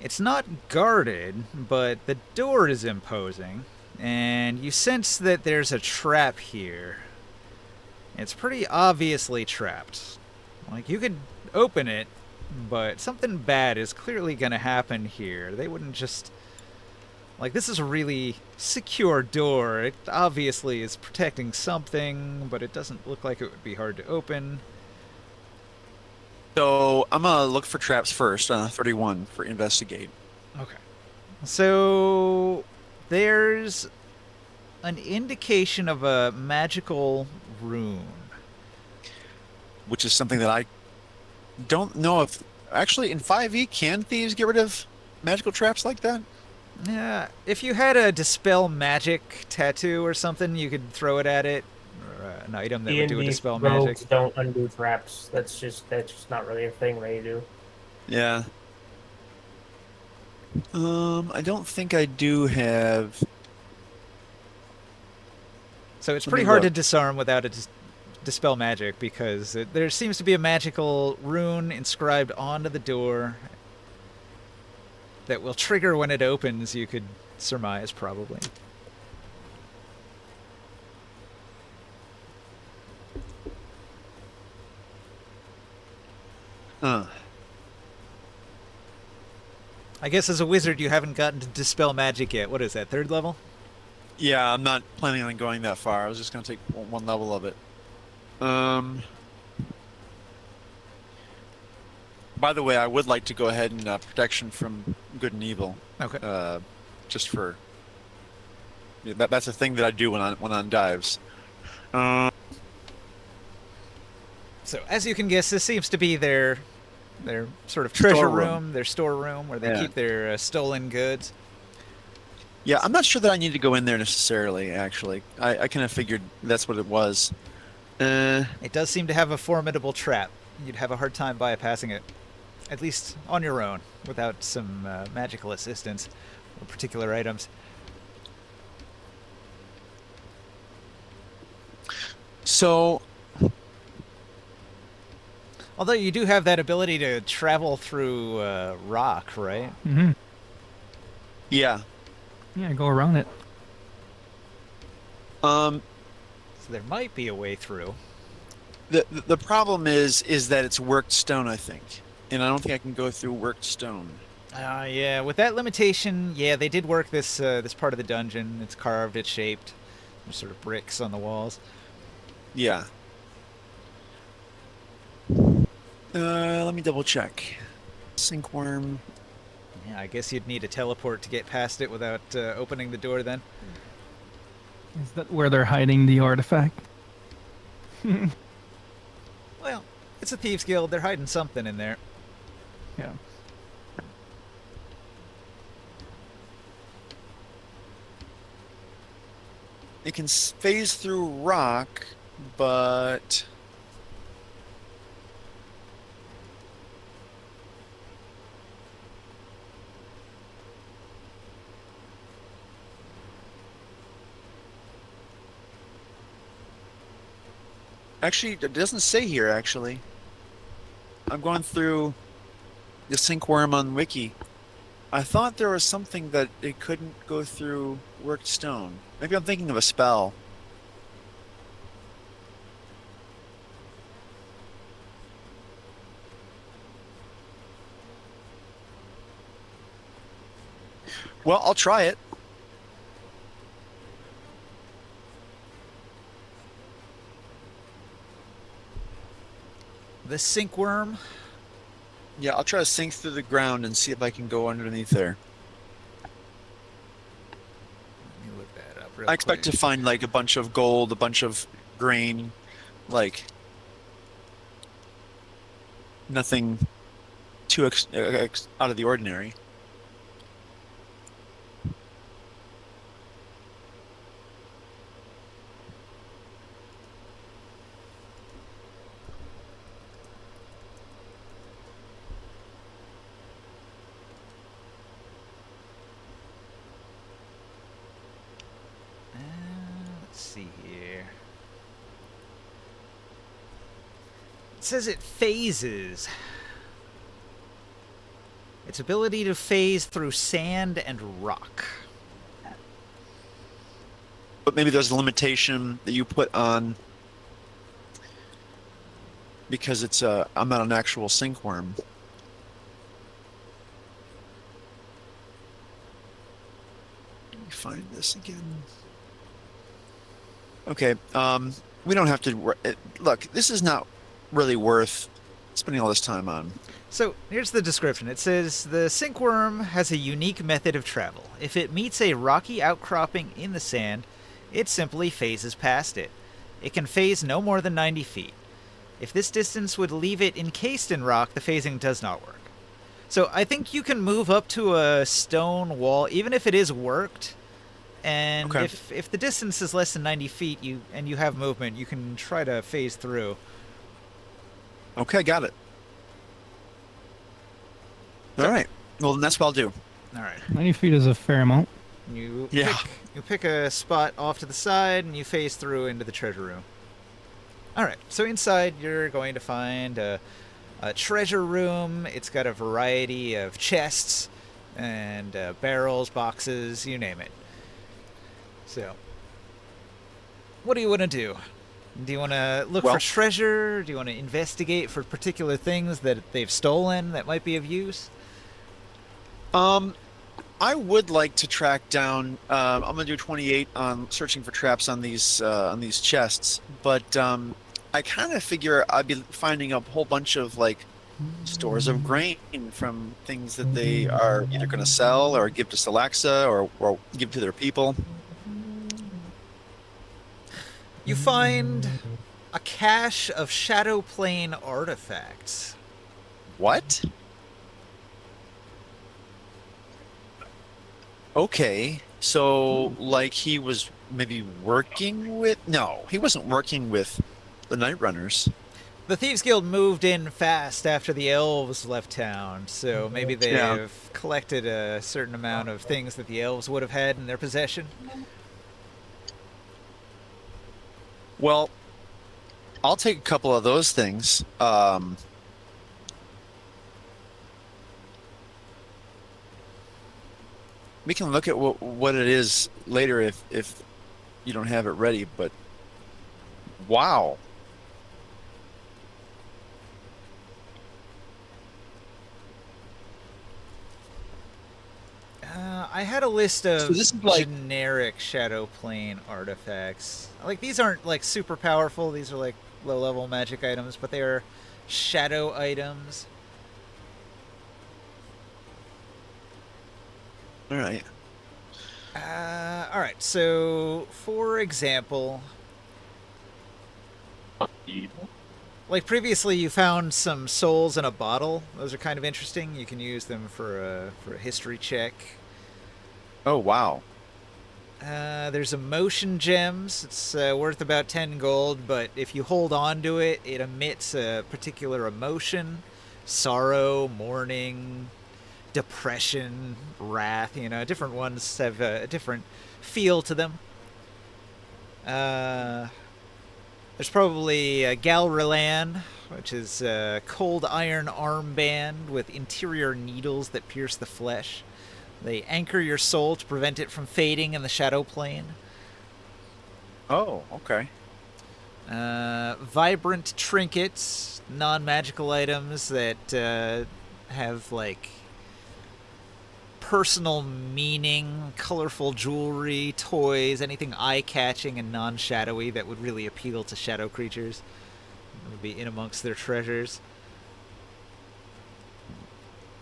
[SPEAKER 4] it's not guarded, but the door is imposing, and you sense that there's a trap here. It's pretty obviously trapped. Like, you could open it, but something bad is clearly going to happen here. They wouldn't just Like, this is a really secure door. It obviously is protecting something, but it doesn't look like it would be hard to open.
[SPEAKER 2] So I'm gonna look for traps first on 31 for investigate.
[SPEAKER 4] Okay. So there's an indication of a magical rune.
[SPEAKER 2] Which is something that I don't know if actually in 5e can thieves get rid of magical traps like that?
[SPEAKER 4] Yeah, if you had a dispel magic tattoo or something, you could throw it at it, or an item that would do a
[SPEAKER 3] D&D
[SPEAKER 4] dispel magic.
[SPEAKER 3] rogues don't undo traps. That's just not really a thing they do.
[SPEAKER 2] Yeah. I don't think I do have.
[SPEAKER 4] So it's
[SPEAKER 2] Let
[SPEAKER 4] pretty
[SPEAKER 2] me
[SPEAKER 4] hard to
[SPEAKER 2] look.
[SPEAKER 4] disarm without a dispel magic because there seems to be a magical rune inscribed onto the door that will trigger when it opens, you could surmise, probably.
[SPEAKER 2] Huh.
[SPEAKER 4] I guess as a wizard, you haven't gotten to dispel magic yet. What is that, 3rd level?
[SPEAKER 2] Yeah, I'm not planning on going that far. I was just gonna take one level of it. By the way, I would like to go ahead and protection from good and evil.
[SPEAKER 4] Okay.
[SPEAKER 2] Just for yeah, that's a thing that I do when on dives. Uh,
[SPEAKER 4] So as you can guess, this seems to be their sort of treasure
[SPEAKER 2] Storeroom.
[SPEAKER 4] room, their storeroom, where they
[SPEAKER 2] Yeah.
[SPEAKER 4] keep their stolen goods.
[SPEAKER 2] yeah, I'm not sure that I need to go in there necessarily. Actually, I kind of figured that's what it was.
[SPEAKER 4] It does seem to have a formidable trap. You'd have a hard time bypassing it, at least on your own, without some magical assistance or particular items.
[SPEAKER 2] So
[SPEAKER 4] Although you do have that ability to travel through rock, right?
[SPEAKER 1] Mm-hmm.
[SPEAKER 2] yeah,
[SPEAKER 1] Yeah, go around it.
[SPEAKER 2] um,
[SPEAKER 4] So there might be a way through.
[SPEAKER 2] the problem is that it's worked stone, I think, and I don't think I can go through worked stone.
[SPEAKER 4] Yeah, with that limitation, yeah, they did work this this part of the dungeon. It's carved, it's shaped. There's sort of bricks on the walls.
[SPEAKER 2] Yeah. Let me double check. Sinkworm.
[SPEAKER 4] Yeah, I guess you'd need a teleport to get past it without opening the door then.
[SPEAKER 1] Is that where they're hiding the artifact?
[SPEAKER 4] Well, it's a thieves guild. They're hiding something in there.
[SPEAKER 1] Yeah.
[SPEAKER 2] It can phase through rock, but actually, it doesn't say here. Actually, I'm going through the sinkworm on Wiki. I thought there was something that it couldn't go through worked stone. Maybe I'm thinking of a spell. Well, I'll try it.
[SPEAKER 4] The sinkworm.
[SPEAKER 2] Yeah, I'll try to sink through the ground and see if I can go underneath there.
[SPEAKER 4] Let me look that up real
[SPEAKER 2] I expect
[SPEAKER 4] quick.
[SPEAKER 2] to find like a bunch of gold, a bunch of grain, like nothing too out of the ordinary.
[SPEAKER 4] Let's see here. It says it phases. Its ability to phase through sand and rock.
[SPEAKER 2] But maybe there's a limitation that you put on because it's I'm not an actual sinkworm. Let me find this again. Okay. We don't have to look. This is not really worth spending all this time on.
[SPEAKER 4] So here's the description. It says the sinkworm has a unique method of travel. If it meets a rocky outcropping in the sand, it simply phases past it. It can phase no more than 90 feet. If this distance would leave it encased in rock, the phasing does not work. So I think you can move up to a stone wall, even if it is worked. And
[SPEAKER 2] Okay.
[SPEAKER 4] if the distance is less than 90 feet, you have movement, you can try to phase through.
[SPEAKER 2] Okay, got it. All right. Well, then that's what I'll do.
[SPEAKER 4] All right.
[SPEAKER 1] 90 feet is a fair amount.
[SPEAKER 2] Yeah.
[SPEAKER 4] You pick a spot off to the side and you phase through into the treasure room. All right. So inside you're going to find a treasure room. It's got a variety of chests and barrels, boxes, you name it. So, what do you want to do? Do you want to look for treasure? Do you want to investigate for particular things that they've stolen that might be of use?
[SPEAKER 2] I would like to track down. I'm gonna do 28 on searching for traps on these chests, but I kind of figure I'd be finding a whole bunch of like stores of grain from things that they are either going to sell or give to Salaxa or give to their people.
[SPEAKER 4] You find a cache of Shadow Plane artifacts.
[SPEAKER 2] What? Okay, so like he was maybe working with? No, he wasn't working with the Night Runners.
[SPEAKER 4] The Thieves Guild moved in fast after the elves left town, so maybe they've collected a certain amount of things that the elves would have had in their possession.
[SPEAKER 2] Well, I'll take a couple of those things. We can look at what it is later if you don't have it ready, but wow.
[SPEAKER 4] I had a list of
[SPEAKER 2] So this is like
[SPEAKER 4] generic Shadow Plane artifacts. Like, these aren't like super powerful, these are like low-level magic items, but they are shadow items.
[SPEAKER 2] all right.
[SPEAKER 4] Alright, so for example, like previously you found some souls in a bottle. Those are kind of interesting. You can use them for a history check.
[SPEAKER 2] Oh wow.
[SPEAKER 4] There's emotion gems. It's worth about 10 gold, but if you hold on to it, it emits a particular emotion. Sorrow, mourning, depression, wrath, you know, different ones have a different feel to them. There's probably a Galrilan, which is a cold iron armband with interior needles that pierce the flesh. They anchor your soul to prevent it from fading in the shadow plane.
[SPEAKER 2] Oh, okay.
[SPEAKER 4] Vibrant trinkets, non-magical items that have, like, personal meaning, colorful jewelry, toys, anything eye-catching and non-shadowy that would really appeal to shadow creatures. That would be in amongst their treasures.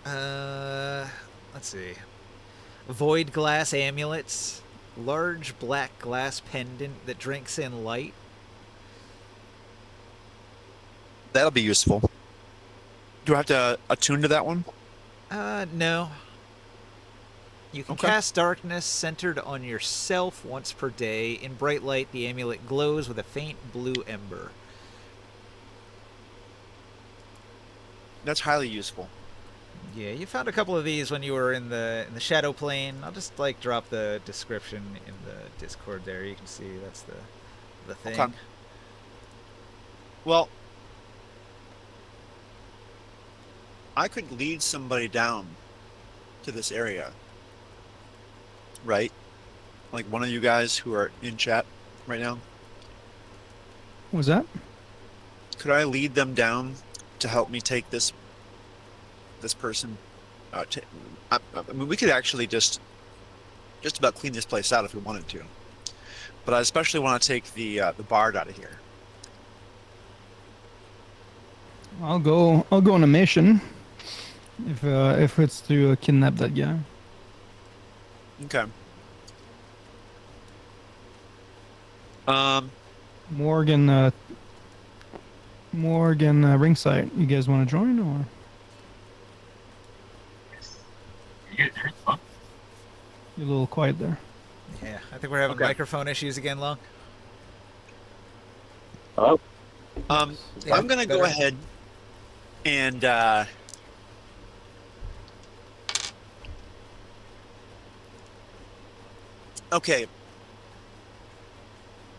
[SPEAKER 4] Let's see. Void glass amulets. Large black glass pendant that drinks in light.
[SPEAKER 2] That'll be useful. Do I have to attune to that one?
[SPEAKER 4] No. You can cast darkness centered on yourself once per day. In bright light, the amulet glows with a faint blue ember.
[SPEAKER 2] That's highly useful.
[SPEAKER 4] Yeah, you found a couple of these when you were in the shadow plane. I'll just like drop the description in the Discord there. You can see that's the thing.
[SPEAKER 2] Okay. Well, I could lead somebody down to this area, right? Like one of you guys who are in chat right now.
[SPEAKER 1] What was that?
[SPEAKER 2] Could I lead them down to help me take this person? I mean, we could actually just just about clean this place out if we wanted to. But I especially want to take the bard out of here.
[SPEAKER 1] I'll go on a mission if it's to kidnap that guy.
[SPEAKER 2] Okay. Um,
[SPEAKER 1] Morgan ringside. You guys want to join or?
[SPEAKER 5] You get there, huh?
[SPEAKER 1] You're a little quiet there.
[SPEAKER 4] Yeah, I think we're having
[SPEAKER 2] Okay.
[SPEAKER 4] microphone issues again, Long.
[SPEAKER 5] Oh,
[SPEAKER 4] Yeah,
[SPEAKER 2] I'm gonna go
[SPEAKER 4] better.
[SPEAKER 2] ahead and okay.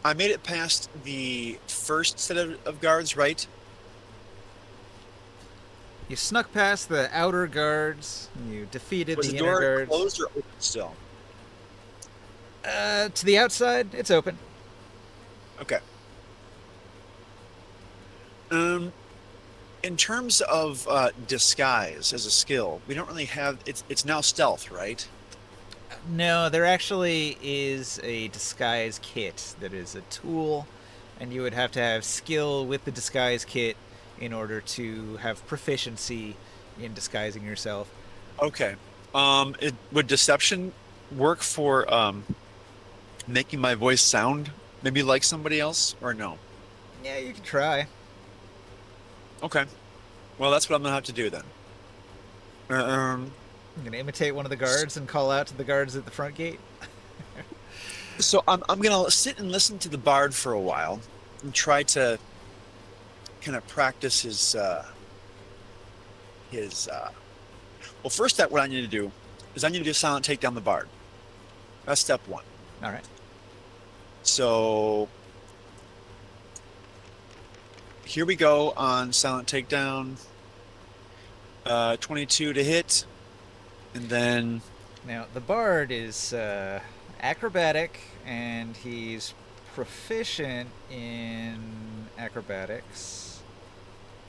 [SPEAKER 2] I made it past the first set of guards, right?
[SPEAKER 4] You snuck past the outer guards. And you defeated
[SPEAKER 2] Was
[SPEAKER 4] the
[SPEAKER 2] the
[SPEAKER 4] inner
[SPEAKER 2] door
[SPEAKER 4] guards.
[SPEAKER 2] closed or open still?
[SPEAKER 4] To the outside, it's open.
[SPEAKER 2] Okay. In terms of disguise as a skill, we don't really have. It's now stealth, right?
[SPEAKER 4] No, there actually is a disguise kit that is a tool, and you would have to have skill with the disguise kit in order to have proficiency in disguising yourself.
[SPEAKER 2] Okay. Would deception work for making my voice sound maybe like somebody else, or no?
[SPEAKER 4] Yeah, you can try.
[SPEAKER 2] Okay. Well, that's what I'm gonna have to do then.
[SPEAKER 4] I'm gonna imitate one of the guards and call out to the guards at the front gate.
[SPEAKER 2] So I'm gonna sit and listen to the bard for a while and try to kind of practice his well, first step, what I need to do is I need to do silent take down the bard. That's step one.
[SPEAKER 4] All right.
[SPEAKER 2] So here we go on silent takedown. 22 to hit, and then
[SPEAKER 4] Now the bard is acrobatic, and he's proficient in acrobatics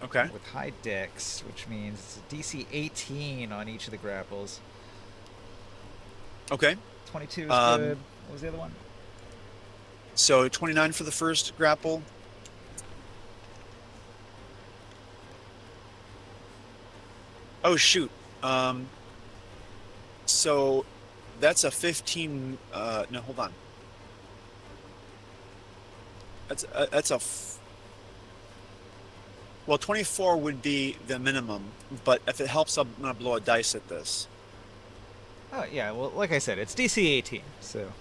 [SPEAKER 2] okay.
[SPEAKER 4] with high dex, which means it's a DC 18 on each of the grapples.
[SPEAKER 2] Okay.
[SPEAKER 4] 22 is
[SPEAKER 2] Um,
[SPEAKER 4] good. What was the other one?
[SPEAKER 2] So 29 for the first grapple. Oh shoot. So that's a 15. No, hold on. Well, 24 would be the minimum, but if it helps, I'm gonna blow a dice at this.
[SPEAKER 4] Oh yeah, well, like I said, it's DC 18, so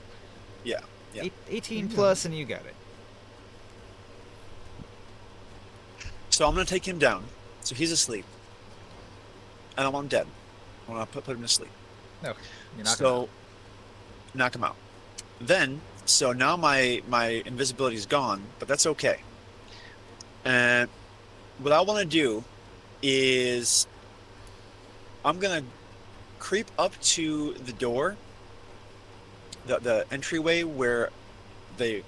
[SPEAKER 2] Yeah. Yeah.
[SPEAKER 4] 18 plus, and you got it.
[SPEAKER 2] So I'm gonna take him down. So he's asleep. I don't want him dead. I want to put him to sleep.
[SPEAKER 4] No, you're not
[SPEAKER 2] So
[SPEAKER 4] gonna.
[SPEAKER 2] knock him out. Then, so now my invisibility is gone, but that's okay. And what I want to do is I'm gonna creep up to the door, the entryway where the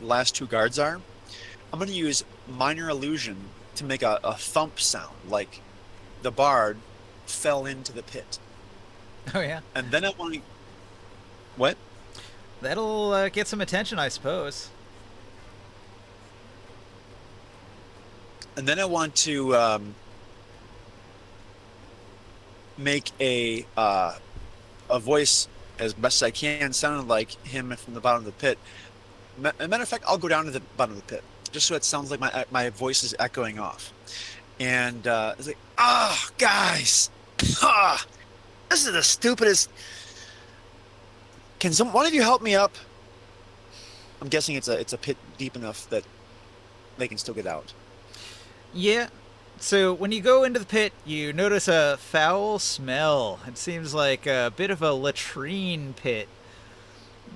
[SPEAKER 2] last two guards are. I'm gonna use minor illusion to make a thump sound, like the bard fell into the pit.
[SPEAKER 4] Oh yeah,
[SPEAKER 2] And then I want to. What?
[SPEAKER 4] that'll get some attention, I suppose.
[SPEAKER 2] And then I want to make a voice as best as I can, sounding like him from the bottom of the pit. As a matter of fact, I'll go down to the bottom of the pit just so it sounds like my voice is echoing off. And it's like, guys, this is the stupidest. Can one of you help me up? I'm guessing it's a pit deep enough that they can still get out.
[SPEAKER 4] Yeah. So when you go into the pit, you notice a foul smell. It seems like a bit of a latrine pit.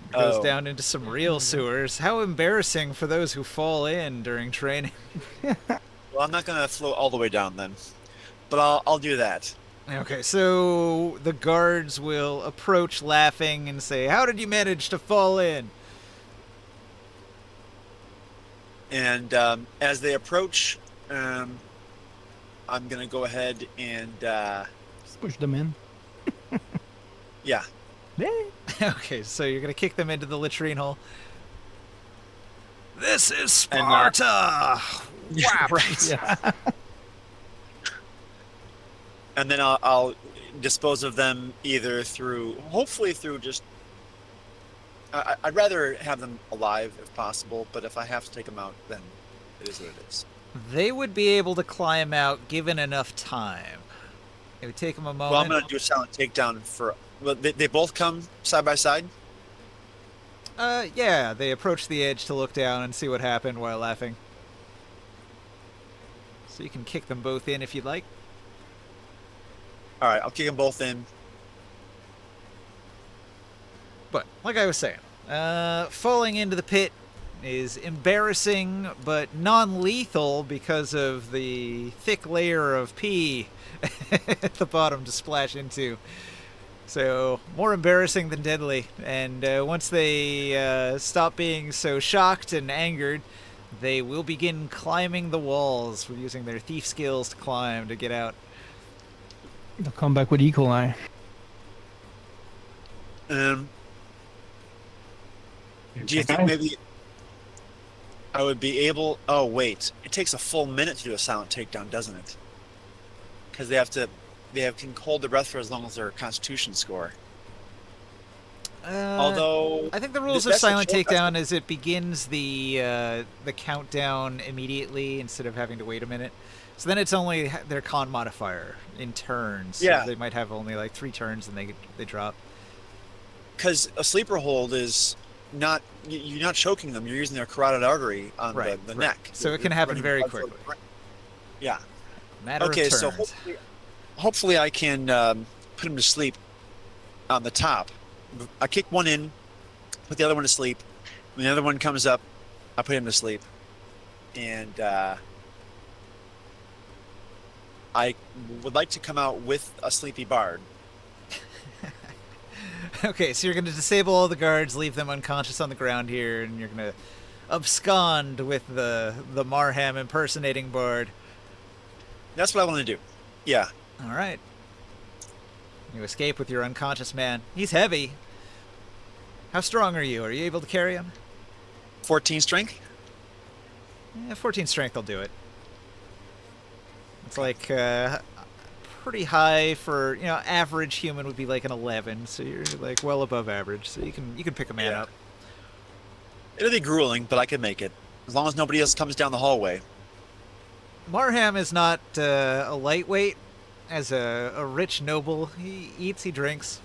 [SPEAKER 4] It goes
[SPEAKER 2] Oh.
[SPEAKER 4] down into some real sewers. How embarrassing for those who fall in during training.
[SPEAKER 2] Well, I'm not gonna float all the way down then, but I'll do that.
[SPEAKER 4] Okay, so the guards will approach laughing and say, "How did you manage to fall in?"
[SPEAKER 2] And as they approach, I'm gonna go ahead and
[SPEAKER 1] Just push them in.
[SPEAKER 2] yeah,
[SPEAKER 4] Okay, so you're gonna kick them into the latrine hole. This is
[SPEAKER 2] And,
[SPEAKER 4] Sparta! Whap!
[SPEAKER 2] Right.
[SPEAKER 1] Yeah.
[SPEAKER 2] And then I'll dispose of them either hopefully through just. I'd rather have them alive if possible, but if I have to take them out, then it is what it is.
[SPEAKER 4] They would be able to climb out given enough time. It would take them a moment.
[SPEAKER 2] Well, I'm going to do a silent takedown for. Well, they both come side by side.
[SPEAKER 4] Yeah, they approach the edge to look down and see what happened while laughing. So you can kick them both in if you'd like.
[SPEAKER 2] All right, I'll kick them both in.
[SPEAKER 4] But, like I was saying, falling into the pit is embarrassing but non-lethal because of the thick layer of pee at the bottom to splash into. So, more embarrassing than deadly. And once they stop being so shocked and angered, they will begin climbing the walls, using their thief skills to climb to get out.
[SPEAKER 1] They'll come back with equal eye.
[SPEAKER 2] Do you think maybe I would be able? Oh wait, it takes a full minute to do a silent takedown, doesn't it? Because can hold their breath for as long as their Constitution score. Although
[SPEAKER 4] I think the rules of silent takedown is it begins the countdown immediately instead of having to wait a minute. So then it's only their con modifier in turns.
[SPEAKER 2] Yeah.
[SPEAKER 4] So they might have only like 3 turns and they drop.
[SPEAKER 2] Because a sleeper hold is not you're not choking them. You're using their carotid artery on the neck.
[SPEAKER 4] So it can happen very quickly.
[SPEAKER 2] Yeah.
[SPEAKER 4] Matter of
[SPEAKER 2] Okay,
[SPEAKER 4] turns.
[SPEAKER 2] so hopefully I can put him to sleep on the top. I kick one in, put the other one to sleep. When the other one comes up, I put him to sleep. And I would like to come out with a sleepy bard.
[SPEAKER 4] Okay, so you're going to disable all the guards, leave them unconscious on the ground here, and you're going to abscond with the Marham impersonating bard.
[SPEAKER 2] That's what I want to do. Yeah.
[SPEAKER 4] All right. You escape with your unconscious man. He's heavy. How strong are you? Are you able to carry him?
[SPEAKER 2] 14 strength?
[SPEAKER 4] Yeah, 14 strength will do it. It's like pretty high for, average human would be like an 11, so you're like well above average, so you can pick a man up.
[SPEAKER 2] It'll be grueling, but I can make it. As long as nobody else comes down the hallway.
[SPEAKER 4] Marham is not a lightweight. As a rich noble, he eats, he drinks.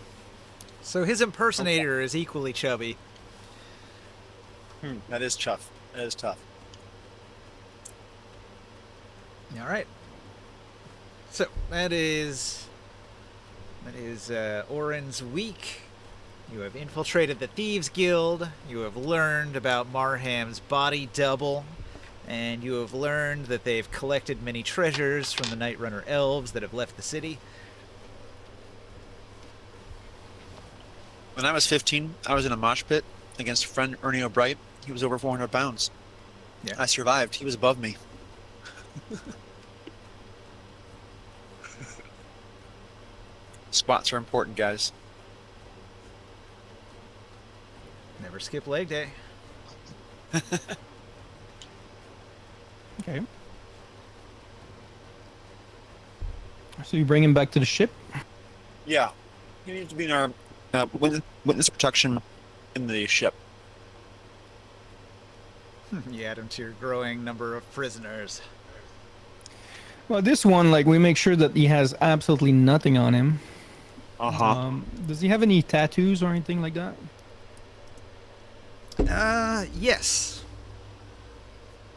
[SPEAKER 4] So his impersonator is equally chubby.
[SPEAKER 2] That is tough. That is tough.
[SPEAKER 4] All right. So that is Oren's week. You have infiltrated the Thieves Guild. You have learned about Marham's body double. And you have learned that they've collected many treasures from the Night Runner elves that have left the city.
[SPEAKER 2] When I was 15, I was in a mosh pit against a friend, Ernie O'Bright. He was over 400 pounds.
[SPEAKER 4] Yeah.
[SPEAKER 2] I survived. He was above me. Squats are important, guys.
[SPEAKER 4] Never skip leg day.
[SPEAKER 1] Okay. So you bring him back to the ship?
[SPEAKER 2] Yeah. He needs to be in our witness protection in the ship.
[SPEAKER 4] You add him to your growing number of prisoners.
[SPEAKER 1] Well, this one, like, we make sure that he has absolutely nothing on him. Does he have any tattoos or anything like that?
[SPEAKER 4] Yes.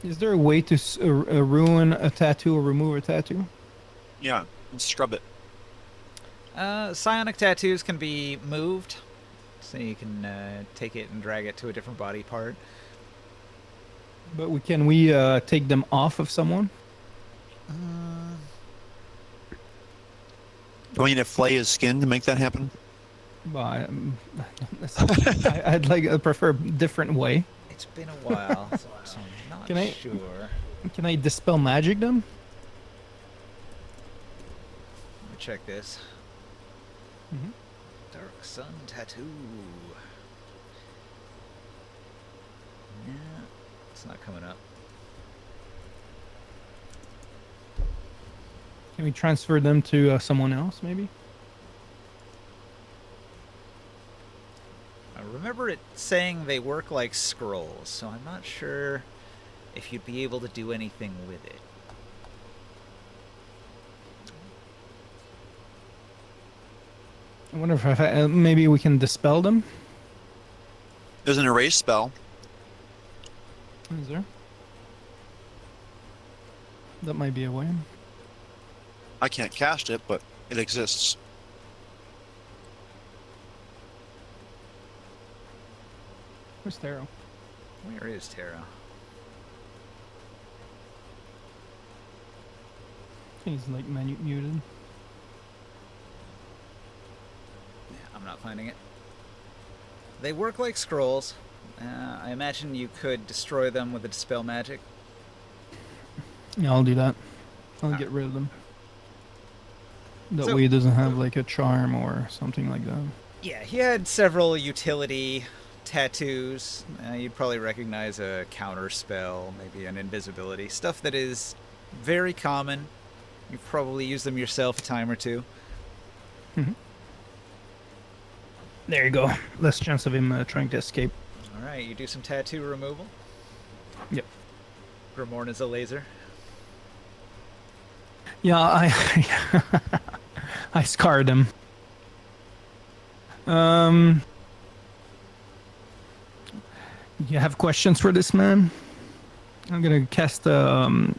[SPEAKER 1] Is there a way to ruin a tattoo or remove a tattoo?
[SPEAKER 2] Yeah. And scrub it.
[SPEAKER 4] Psionic tattoos can be moved, so you can take it and drag it to a different body part.
[SPEAKER 1] But can we take them off of someone?
[SPEAKER 2] Do we need to flay his skin to make that happen?
[SPEAKER 1] Well, I'd prefer a different way.
[SPEAKER 4] It's been a while, so I'm not
[SPEAKER 1] Can I-
[SPEAKER 4] sure.
[SPEAKER 1] Can I dispel magic them?
[SPEAKER 4] Let me check this.
[SPEAKER 1] Mhm.
[SPEAKER 4] Dark Sun tattoo. Yeah, it's not coming up.
[SPEAKER 1] Can we transfer them to someone else, maybe?
[SPEAKER 4] I remember it saying they work like scrolls, so I'm not sure if you'd be able to do anything with it.
[SPEAKER 1] I wonder if maybe we can dispel them.
[SPEAKER 2] There's an erase spell.
[SPEAKER 1] Is there? That might be a way.
[SPEAKER 2] I can't cast it, but it exists.
[SPEAKER 1] Where's Taro?
[SPEAKER 4] Where is Tara?
[SPEAKER 1] He's like muted.
[SPEAKER 4] Yeah, I'm not finding it. They work like scrolls. I imagine you could destroy them with a dispel magic.
[SPEAKER 1] Yeah, I'll do that. I'll get rid of them. That
[SPEAKER 4] So-
[SPEAKER 1] way it doesn't have like a charm or something like that.
[SPEAKER 4] Yeah, he had several utility tattoos. You'd probably recognize a counter spell, maybe an invisibility. Stuff that is very common. You've probably used them yourself a time or two.
[SPEAKER 1] There you go. Less chance of him trying to escape.
[SPEAKER 4] Alright, you do some tattoo removal.
[SPEAKER 1] Yep.
[SPEAKER 4] Grimorn is a laser.
[SPEAKER 1] Yeah, I scarred him. You have questions for this man? I'm gonna cast Zone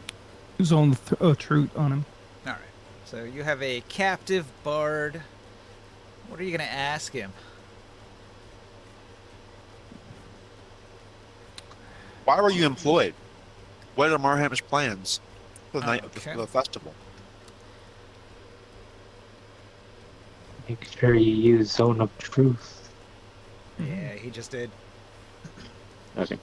[SPEAKER 1] Truth on him.
[SPEAKER 4] Alright, so you have a captive bard. What are you going to ask him?
[SPEAKER 2] Why were you employed? What are Marham's plans for the night of
[SPEAKER 4] Okay.
[SPEAKER 2] the festival?
[SPEAKER 6] Make sure you use Zone of Truth.
[SPEAKER 4] Yeah, he just did.
[SPEAKER 6] Okay.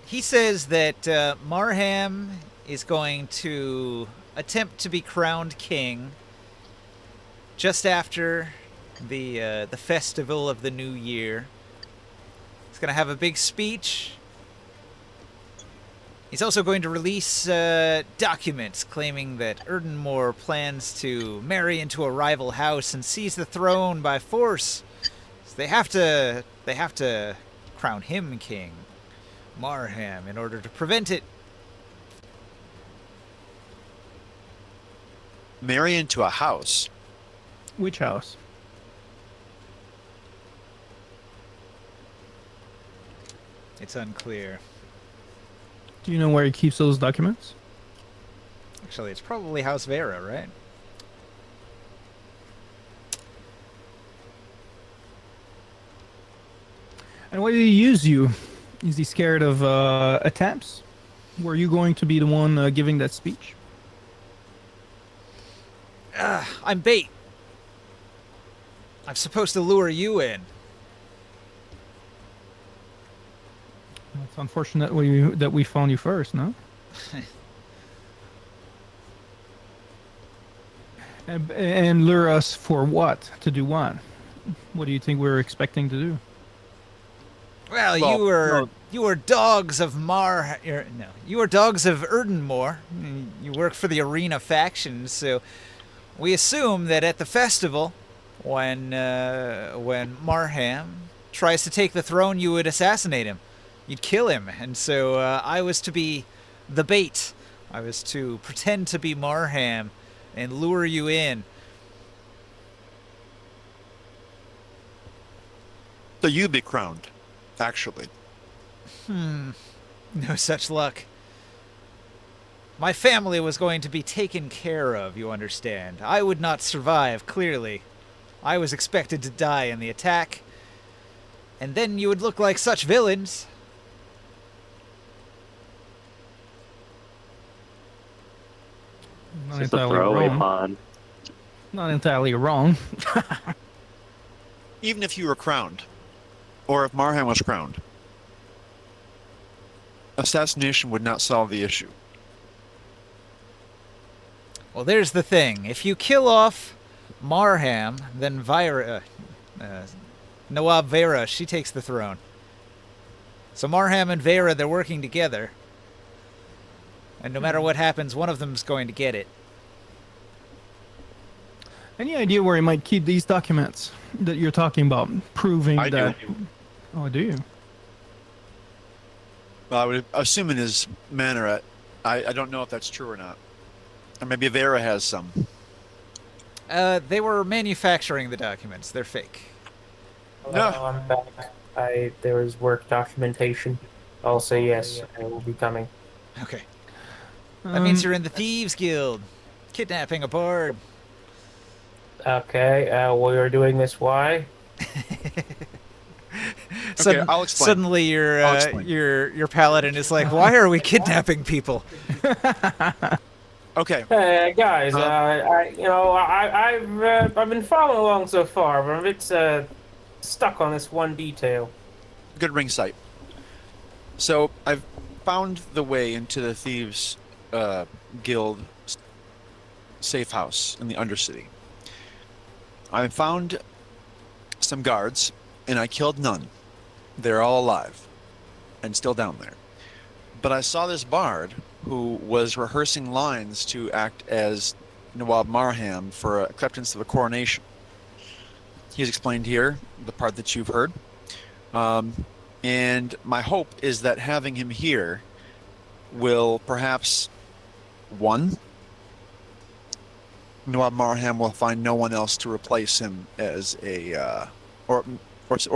[SPEAKER 4] He says that Marham is going to attempt to be crowned king just after the festival of the new year. He's going to have a big speech. He's also going to release documents claiming that Erdenmore plans to marry into a rival house and seize the throne by force. So they have to crown him king, Marham, in order to prevent it.
[SPEAKER 2] Marry into a house.
[SPEAKER 1] Which house?
[SPEAKER 4] It's unclear.
[SPEAKER 1] Do you know where he keeps those documents?
[SPEAKER 4] Actually, it's probably House Vera, right?
[SPEAKER 1] And why did he use you? Is he scared of attempts? Were you going to be the one giving that speech?
[SPEAKER 4] I'm bait. I'm supposed to lure you in.
[SPEAKER 1] It's unfortunate that we found you first, no? And lure us for what? To do what? What do you think we're expecting to do?
[SPEAKER 4] Well,
[SPEAKER 2] Well,
[SPEAKER 4] you were dogs of you were dogs of Erdenmore. You work for the Arena faction, so we assume that at the festival, when Marham tries to take the throne, you would assassinate him. You'd kill him, and so I was to be the bait. I was to pretend to be Marham and lure you in.
[SPEAKER 2] So you'd be crowned, actually.
[SPEAKER 4] No such luck. My family was going to be taken care of, you understand. I would not survive, clearly. I was expected to die in the attack. And then you would look like such villains.
[SPEAKER 1] Not
[SPEAKER 6] Just a
[SPEAKER 1] entirely
[SPEAKER 6] throwaway
[SPEAKER 1] wrong.
[SPEAKER 6] pawn.
[SPEAKER 1] Not entirely wrong.
[SPEAKER 2] Even if you were crowned, or if Marham was crowned. assassination would not solve the issue.
[SPEAKER 4] Well, there's the thing. If you kill off Marham, then Nawab Vera, she takes the throne. So Marham and Vera, they're working together. And no matter what happens, one of them's going to get it.
[SPEAKER 1] Any idea where he might keep these documents that you're talking about, proving
[SPEAKER 2] I
[SPEAKER 1] that?
[SPEAKER 2] do.
[SPEAKER 1] Oh, do you?
[SPEAKER 2] Well, I would assume in his manor. I don't know if that's true or not. Or maybe Vera has some.
[SPEAKER 4] They were manufacturing the documents. They're fake.
[SPEAKER 2] No.
[SPEAKER 3] Hello, I'm back. There was work documentation. I'll say yes, I will be coming.
[SPEAKER 4] Okay. That means
[SPEAKER 1] Um,
[SPEAKER 4] you're in the Thieves Guild. Kidnapping a bard.
[SPEAKER 3] Okay, we are doing this. Why?
[SPEAKER 2] I'll explain.
[SPEAKER 4] Suddenly
[SPEAKER 2] I'll explain.
[SPEAKER 4] your paladin is like, why are we kidnapping people?
[SPEAKER 2] Okay.
[SPEAKER 3] Hey guys, I've been following along so far, but I'm a bit stuck on this one detail.
[SPEAKER 2] Good ring sight. So I've found the way into the Thieves Guild safe house in the Undercity. I found some guards, and I killed none. They're all alive and still down there. But I saw this bard who was rehearsing lines to act as Nawab Marham for acceptance of the coronation. He's explained here, the part that you've heard. And my hope is that having him here will perhaps, one, Nawab Marham will find no one else to replace him as a, or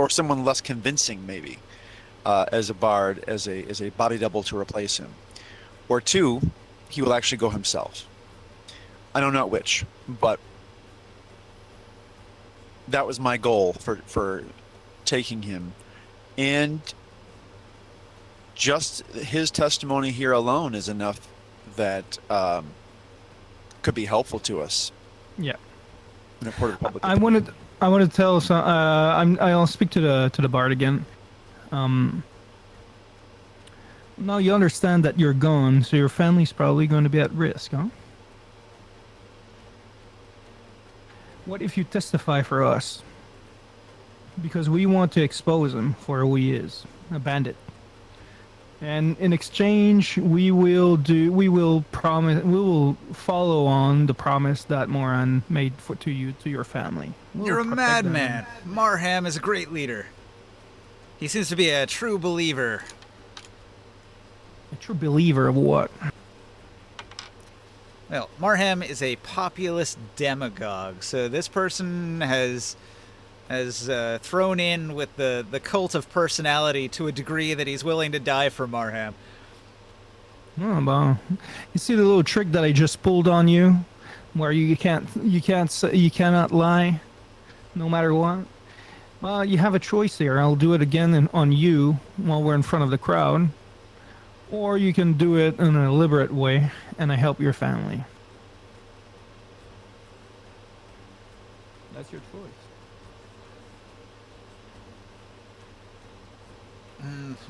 [SPEAKER 2] someone less convincing maybe, as a bard, as a body double to replace him. Or two, he will actually go himself. I don't know which, but that was my goal for taking him. And just his testimony here alone is enough that could be helpful to us.
[SPEAKER 1] Yeah.
[SPEAKER 2] In a court of public.
[SPEAKER 1] I wanted to tell some. I'll speak to the bard again. Now you understand that you're gone, so your family's probably going to be at risk, huh? What if you testify for us? Because we want to expose him for who he is, a bandit. And in exchange, we will follow on the promise that Moran made to your family.
[SPEAKER 4] You're a madman. Marham is a great leader. He seems to be a true believer.
[SPEAKER 1] A true believer of what?
[SPEAKER 4] Well, Marham is a populist demagogue, so this person has thrown in with the cult of personality to a degree that he's willing to die for Marham.
[SPEAKER 1] Oh, well, you see the little trick that I just pulled on you, where you cannot lie, no matter what. Well, you have a choice here. I'll do it again on you while we're in front of the crowd, or you can do it in a deliberate way, and I help your family. That's your choice.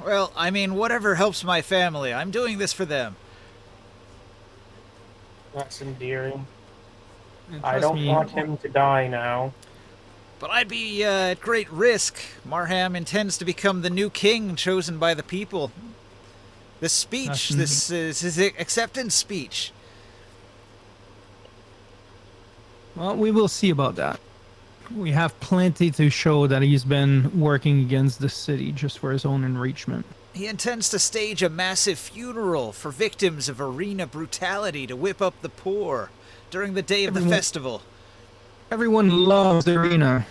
[SPEAKER 4] Well, I mean, whatever helps my family. I'm doing this for them.
[SPEAKER 3] That's endearing.
[SPEAKER 1] And
[SPEAKER 3] I
[SPEAKER 1] trust
[SPEAKER 3] don't
[SPEAKER 1] me,
[SPEAKER 3] want him to die now.
[SPEAKER 4] But I'd be at great risk. Marham intends to become the new king chosen by the people. This speech, this is his acceptance speech.
[SPEAKER 1] Well, we will see about that. We have plenty to show that he's been working against the city just for his own enrichment.
[SPEAKER 4] He intends to stage a massive funeral for victims of arena brutality to whip up the poor during the day of the festival.
[SPEAKER 1] Everyone loves the arena.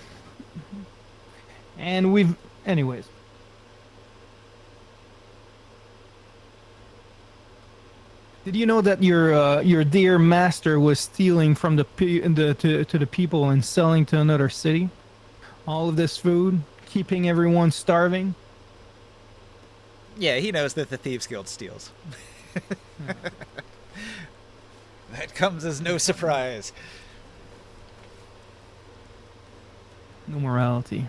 [SPEAKER 1] And anyways. Did you know that your dear master was stealing from to the people and selling to another city? All of this food, keeping everyone starving?
[SPEAKER 4] Yeah, he knows that the Thieves Guild steals. That comes as no surprise.
[SPEAKER 1] No morality.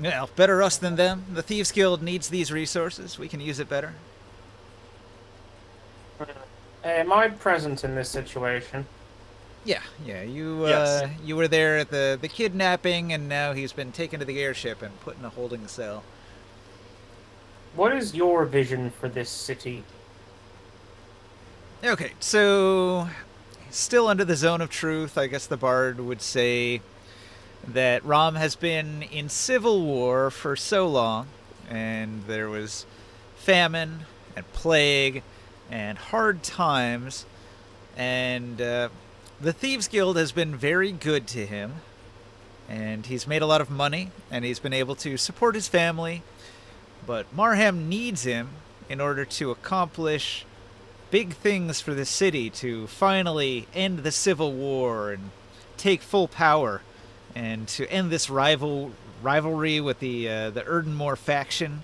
[SPEAKER 4] Well, better us than them. The Thieves Guild needs these resources. We can use it better.
[SPEAKER 3] Am I present in this situation?
[SPEAKER 4] Yeah, you
[SPEAKER 2] Yes.
[SPEAKER 4] you were there at the kidnapping, and now he's been taken to the airship and put in a holding cell.
[SPEAKER 3] What is your vision for this city?
[SPEAKER 4] Okay, so still under the zone of truth, I guess the bard would say that Rom has been in civil war for so long, and there was famine and plague and hard times, and the Thieves Guild has been very good to him, and he's made a lot of money, and he's been able to support his family, but Marham needs him in order to accomplish big things for the city, to finally end the civil war and take full power, and to end this rivalry with the Erdenmore faction.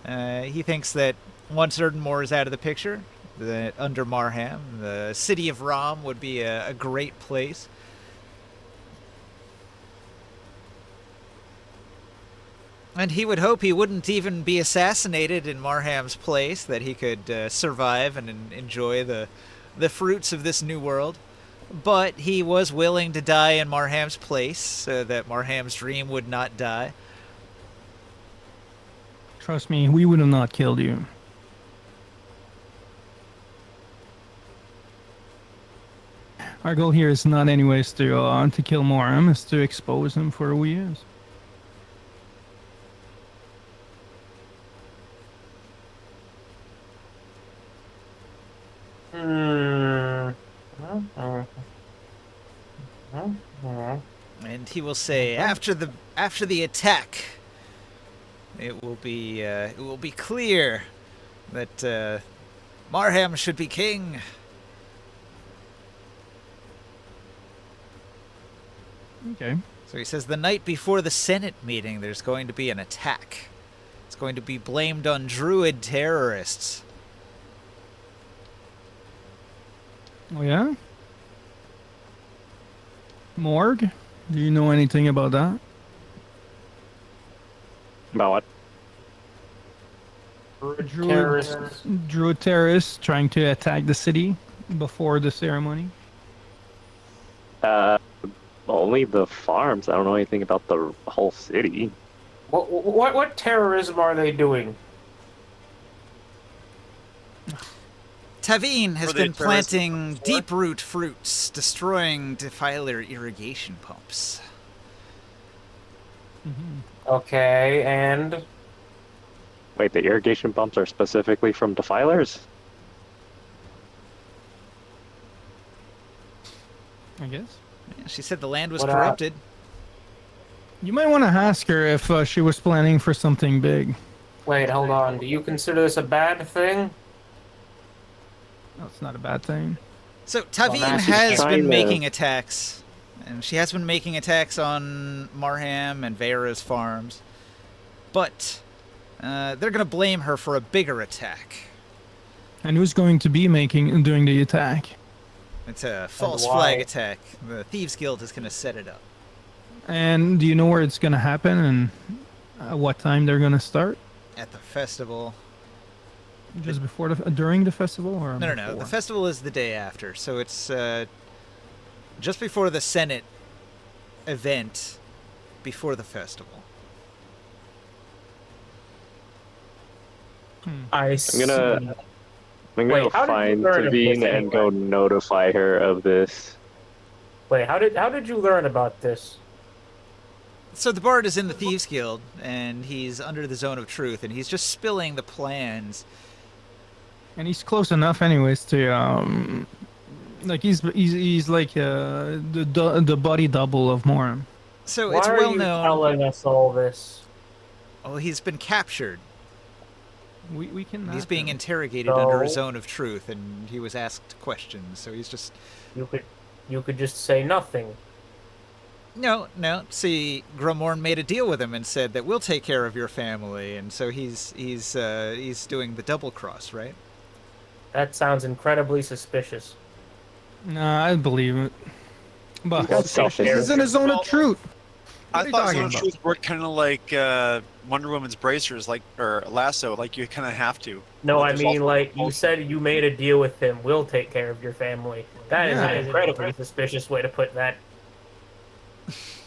[SPEAKER 4] He thinks that once Erdenmore is out of the picture, that under Marham, the city of Rom would be a great place. And he would hope he wouldn't even be assassinated in Marham's place, that he could survive and enjoy the fruits of this new world. But he was willing to die in Marham's place so that Marham's dream would not die.
[SPEAKER 1] Trust me, we would have not killed you. Our goal here is not anyways to kill Moram, it's to expose him for who he is.
[SPEAKER 4] And he will say, after the attack, it will be clear that Marham should be king.
[SPEAKER 1] Okay.
[SPEAKER 4] So he says the night before the Senate meeting, there's going to be an attack. It's going to be blamed on Druid terrorists.
[SPEAKER 1] Oh yeah? Morgue? Do you know anything about that?
[SPEAKER 6] About what?
[SPEAKER 3] Terrorists.
[SPEAKER 1] Druid terrorists trying to attack the city before the ceremony.
[SPEAKER 6] Only the farms. I don't know anything about the whole city.
[SPEAKER 3] What terrorism are they doing?
[SPEAKER 4] Tavine has
[SPEAKER 2] Were they
[SPEAKER 4] been
[SPEAKER 2] terrorists
[SPEAKER 4] planting
[SPEAKER 2] before?
[SPEAKER 4] deep-root fruits, destroying defiler irrigation pumps.
[SPEAKER 3] Okay, and
[SPEAKER 6] Wait, the irrigation pumps are specifically from defilers?
[SPEAKER 1] I guess.
[SPEAKER 4] Yeah, she said the land was
[SPEAKER 3] What,
[SPEAKER 4] corrupted.
[SPEAKER 1] You might want to ask her if she was planning for something big.
[SPEAKER 3] wait, hold on. Do you consider this a bad thing?
[SPEAKER 1] That's not a bad thing.
[SPEAKER 4] So Tavine
[SPEAKER 3] that's
[SPEAKER 4] has
[SPEAKER 6] just
[SPEAKER 4] been
[SPEAKER 6] trying
[SPEAKER 4] making attacks, and she has been making attacks on Marham and Vera's farms, but they're going to blame her for a bigger attack.
[SPEAKER 1] And who's going to be doing the attack?
[SPEAKER 4] It's a false
[SPEAKER 3] why?
[SPEAKER 4] flag attack. The Thieves Guild is going to set it up.
[SPEAKER 1] And do you know where it's going to happen and at what time they're going to start?
[SPEAKER 4] At the festival.
[SPEAKER 1] Just before during the festival or
[SPEAKER 4] No.
[SPEAKER 1] before?
[SPEAKER 4] The festival is the day after, so it's just before the Senate event, before the festival.
[SPEAKER 3] I see.
[SPEAKER 6] I'm gonna
[SPEAKER 3] Wait,
[SPEAKER 6] go
[SPEAKER 3] how did you
[SPEAKER 6] find
[SPEAKER 3] learn of this
[SPEAKER 6] Tavine and go
[SPEAKER 3] anyway?
[SPEAKER 6] notify her of this.
[SPEAKER 3] Wait, how did you learn about this?
[SPEAKER 4] So the Bard is in the Thieves Guild, and he's under the zone of truth, and he's just spilling the plans.
[SPEAKER 1] And he's close enough, anyways, to like he's like the body double of Moram.
[SPEAKER 4] So
[SPEAKER 3] Why
[SPEAKER 4] it's
[SPEAKER 3] are
[SPEAKER 4] well
[SPEAKER 3] you
[SPEAKER 4] known.
[SPEAKER 3] telling us all this?
[SPEAKER 4] Well, he's been captured.
[SPEAKER 1] We can.
[SPEAKER 4] He's
[SPEAKER 1] ask
[SPEAKER 4] being
[SPEAKER 1] him.
[SPEAKER 4] interrogated under a
[SPEAKER 3] So-
[SPEAKER 4] zone of truth, and he was asked questions. So he's just
[SPEAKER 3] You could just say nothing.
[SPEAKER 4] no. See, Gromorn made a deal with him and said that we'll take care of your family, and so he's doing the double cross, right?
[SPEAKER 3] That sounds incredibly suspicious.
[SPEAKER 1] Nah, I believe it. But
[SPEAKER 6] That's selfish.
[SPEAKER 1] he's in a zone of truth.
[SPEAKER 2] I
[SPEAKER 1] are you
[SPEAKER 2] thought
[SPEAKER 1] talking
[SPEAKER 2] Zone of
[SPEAKER 1] about?
[SPEAKER 2] Truth worked kind of like Wonder Woman's bracers, like or lasso, like you kind of have to.
[SPEAKER 3] No,
[SPEAKER 2] But
[SPEAKER 3] I
[SPEAKER 2] there's
[SPEAKER 3] mean,
[SPEAKER 2] also
[SPEAKER 3] like, you
[SPEAKER 2] compulsion.
[SPEAKER 3] said you made a deal with him. We'll take care of your family. That is an
[SPEAKER 1] Yeah.
[SPEAKER 3] incredibly suspicious way to put that.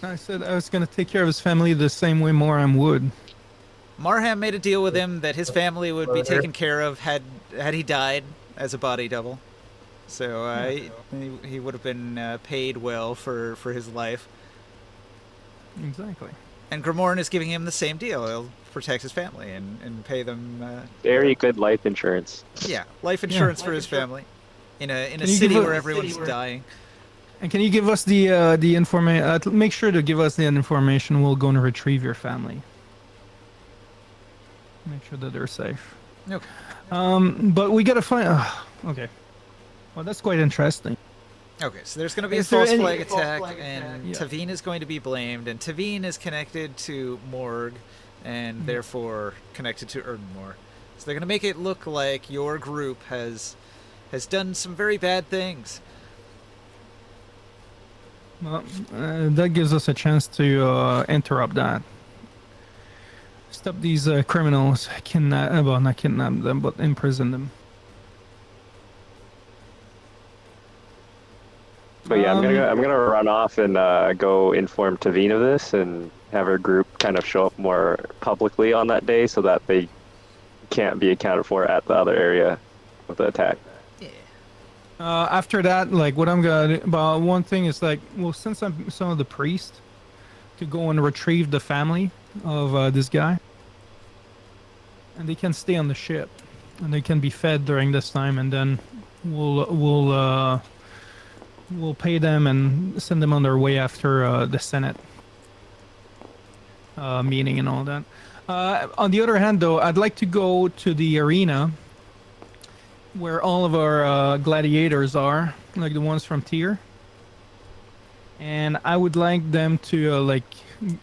[SPEAKER 1] I said I was gonna take care of his family the same way Moram would.
[SPEAKER 4] Marham made a deal with him that his family would be
[SPEAKER 3] Murder.
[SPEAKER 4] taken care of had he died as a body double. So he would have been paid well for his life.
[SPEAKER 1] Exactly.
[SPEAKER 4] And Grimorn is giving him the same deal. He'll protect his family and pay them.
[SPEAKER 6] Very good life insurance.
[SPEAKER 4] Yeah, life insurance for his family in a
[SPEAKER 1] Can you
[SPEAKER 4] city
[SPEAKER 1] give
[SPEAKER 4] where
[SPEAKER 1] us-
[SPEAKER 4] everyone's dying.
[SPEAKER 1] And can you give us the information? Make sure to give us the information. We'll go and retrieve your family. Make sure that they're safe.
[SPEAKER 4] Okay.
[SPEAKER 1] But we gotta find. Okay. Well, that's quite interesting.
[SPEAKER 4] Okay, so there's going to be a
[SPEAKER 1] Is there
[SPEAKER 4] false
[SPEAKER 1] any-
[SPEAKER 4] flag attack, and
[SPEAKER 1] Yeah.
[SPEAKER 4] Tavine is going to be blamed, and Tavine is connected to Morg, and therefore connected to Erdenmore. So they're going to make it look like your group has done some very bad things.
[SPEAKER 1] Well, that gives us a chance to interrupt that. Stop these criminals. Well, not kidnap them, but imprison them.
[SPEAKER 6] But yeah, I'm gonna run off and go inform Tavine of this and have her group kind of show up more publicly on that day so that they can't be accounted for at the other area of the attack.
[SPEAKER 4] Yeah.
[SPEAKER 1] After that, like what I'm gonna. But one thing is like, we'll send some of the priests to go and retrieve the family of this guy, and they can stay on the ship, and they can be fed during this time, and then we'll pay them and send them on their way after the Senate meeting and all that. On the other hand, though, I'd like to go to the arena where all of our gladiators are, like the ones from Tyr. And I would like them to like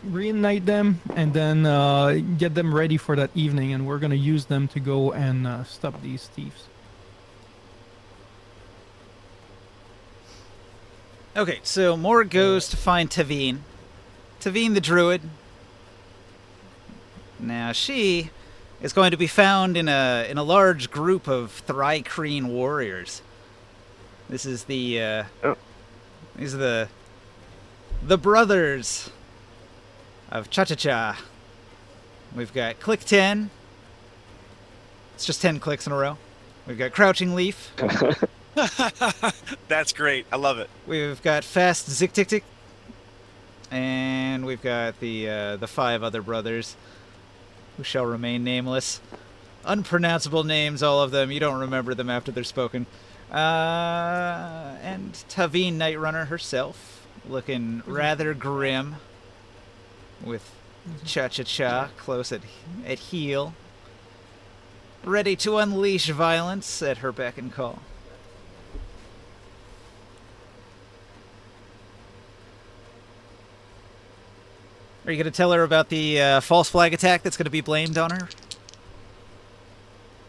[SPEAKER 1] reunite them and then get them ready for that evening. And we're gonna use them to go and stop these thieves.
[SPEAKER 4] Okay, so Morg goes to find Tavine. Tavine the druid. Now she is going to be found in a large group of Thrycreen warriors. This is the these are the brothers of Cha-Cha-Cha. We've got Click 10. It's just 10 clicks in a row. We've got Crouching Leaf.
[SPEAKER 2] That's great. I love it.
[SPEAKER 4] We've got Fast Zick Tick Tick. And we've got the 5 other brothers who shall remain nameless. Unpronounceable names, all of them. You don't remember them after they're spoken. And Tavine Nightrunner herself, looking rather grim, with Cha-Cha-Cha close at heel, ready to unleash violence at her beck and call. Are you going to tell her about the false flag attack that's going to be blamed on her?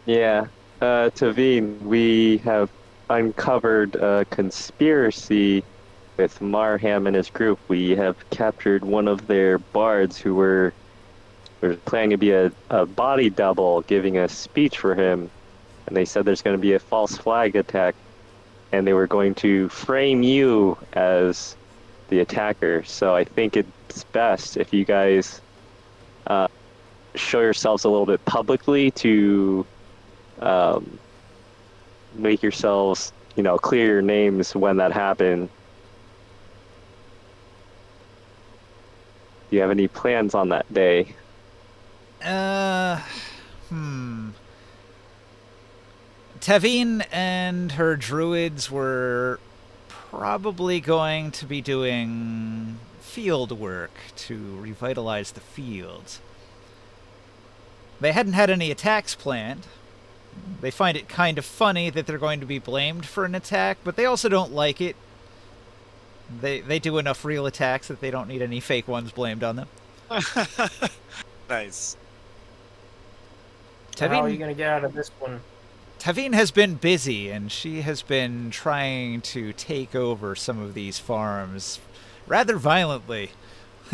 [SPEAKER 6] Yeah, Tavine, we have uncovered a conspiracy with Marham and his group. We have captured one of their bards who were planning to be a body double, giving a speech for him. And they said there's going to be a false flag attack, and they were going to frame you as the attacker. So I think it's best if you guys show yourselves a little bit publicly to make yourselves, clear your names when that happened. Do you have any plans on that day?
[SPEAKER 4] Tavine and her druids were probably going to be doing field work to revitalize the fields. They hadn't had any attacks planned. They find it kind of funny that they're going to be blamed for an attack, but they also don't like it. They do enough real attacks that they don't need any fake ones blamed on them.
[SPEAKER 2] Nice.
[SPEAKER 3] So how are you going to get out of this one?
[SPEAKER 4] Tavine has been busy, and she has been trying to take over some of these farms rather violently.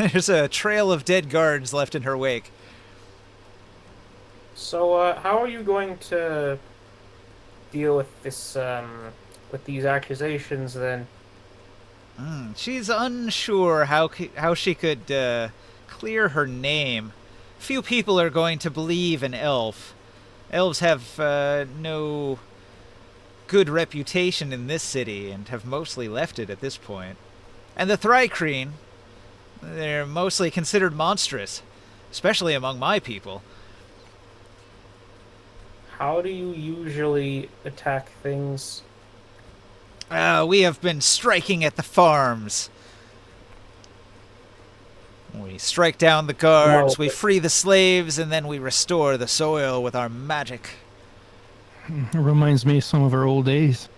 [SPEAKER 4] There's a trail of dead guards left in her wake.
[SPEAKER 3] So, how are you going to deal with this, with these accusations then?
[SPEAKER 4] She's unsure how she could clear her name. Few people are going to believe an elf. Elves have no good reputation in this city and have mostly left it at this point. And the Thrycreen, they're mostly considered monstrous, especially among my people.
[SPEAKER 3] How do you usually attack things?
[SPEAKER 4] We have been striking at the farms. We strike down the guards, we free the slaves, and then we restore the soil with our magic.
[SPEAKER 1] It reminds me of some of our old days.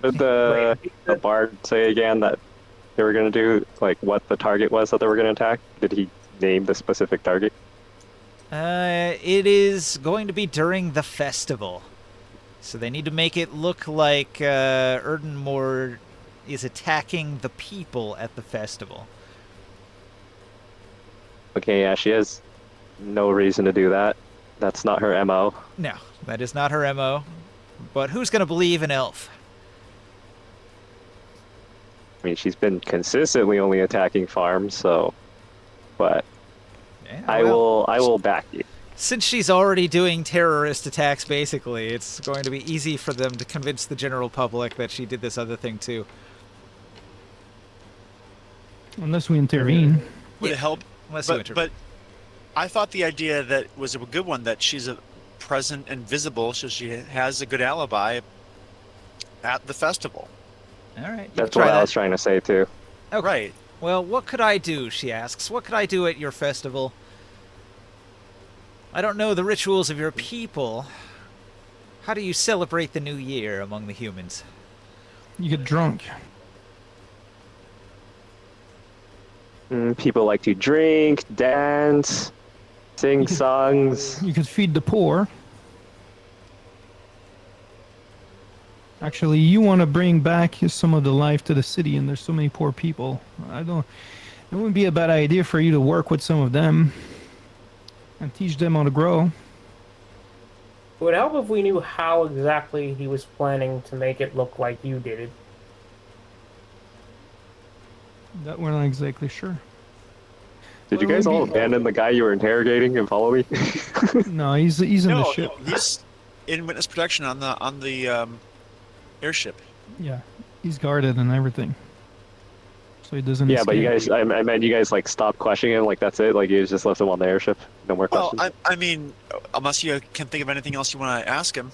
[SPEAKER 6] Did the bard say again that they were going to do, like, what the target was that they were going to attack? Did he name the specific target?
[SPEAKER 4] It is going to be during the festival. So they need to make it look like Erdenmore is attacking the people at the festival.
[SPEAKER 6] Okay, yeah, she has no reason to do that. That's not her MO.
[SPEAKER 4] No, that is not her MO. But who's going to believe an elf?
[SPEAKER 6] I mean, she's been consistently only attacking farms, so... But
[SPEAKER 4] Yeah,
[SPEAKER 6] I will back you.
[SPEAKER 4] Since she's already doing terrorist attacks, basically, it's going to be easy for them to convince the general public that she did this other thing too.
[SPEAKER 1] Unless we intervene.
[SPEAKER 2] Would it help?
[SPEAKER 4] Unless you intervene.
[SPEAKER 2] But I thought the idea that was a good one, that she's present and visible, so she has a good alibi at the festival.
[SPEAKER 4] All right.
[SPEAKER 6] That's what I was trying to say, too.
[SPEAKER 4] Okay.
[SPEAKER 2] Right.
[SPEAKER 4] Well, what could I do, she asks. What could I do at your festival? I don't know the rituals of your people. How do you celebrate the new year among the humans?
[SPEAKER 1] You get drunk.
[SPEAKER 6] People like to drink, dance, sing songs.
[SPEAKER 1] You could feed the poor. Actually, you want to bring back some of the life to the city, and there's so many poor people. It wouldn't be a bad idea for you to work with some of them and teach them how to grow.
[SPEAKER 3] It would help if we knew how exactly he was planning to make it look like you did it.
[SPEAKER 1] That we're not exactly sure.
[SPEAKER 6] Did you
[SPEAKER 1] Well, it
[SPEAKER 6] guys
[SPEAKER 1] would
[SPEAKER 6] all
[SPEAKER 1] be-
[SPEAKER 6] abandon the guy you were interrogating and follow me?
[SPEAKER 1] No, he's in the
[SPEAKER 2] No,
[SPEAKER 1] ship.
[SPEAKER 2] he's in witness protection on the airship.
[SPEAKER 1] Yeah, he's guarded and everything, so he doesn't.
[SPEAKER 6] Yeah, but you
[SPEAKER 1] escape.
[SPEAKER 6] guys, I meant you guys like stopped questioning him, like that's it, like you just left him on the airship, no more
[SPEAKER 2] Well,
[SPEAKER 6] questions.
[SPEAKER 2] I mean, unless you can think of anything else you want to ask him.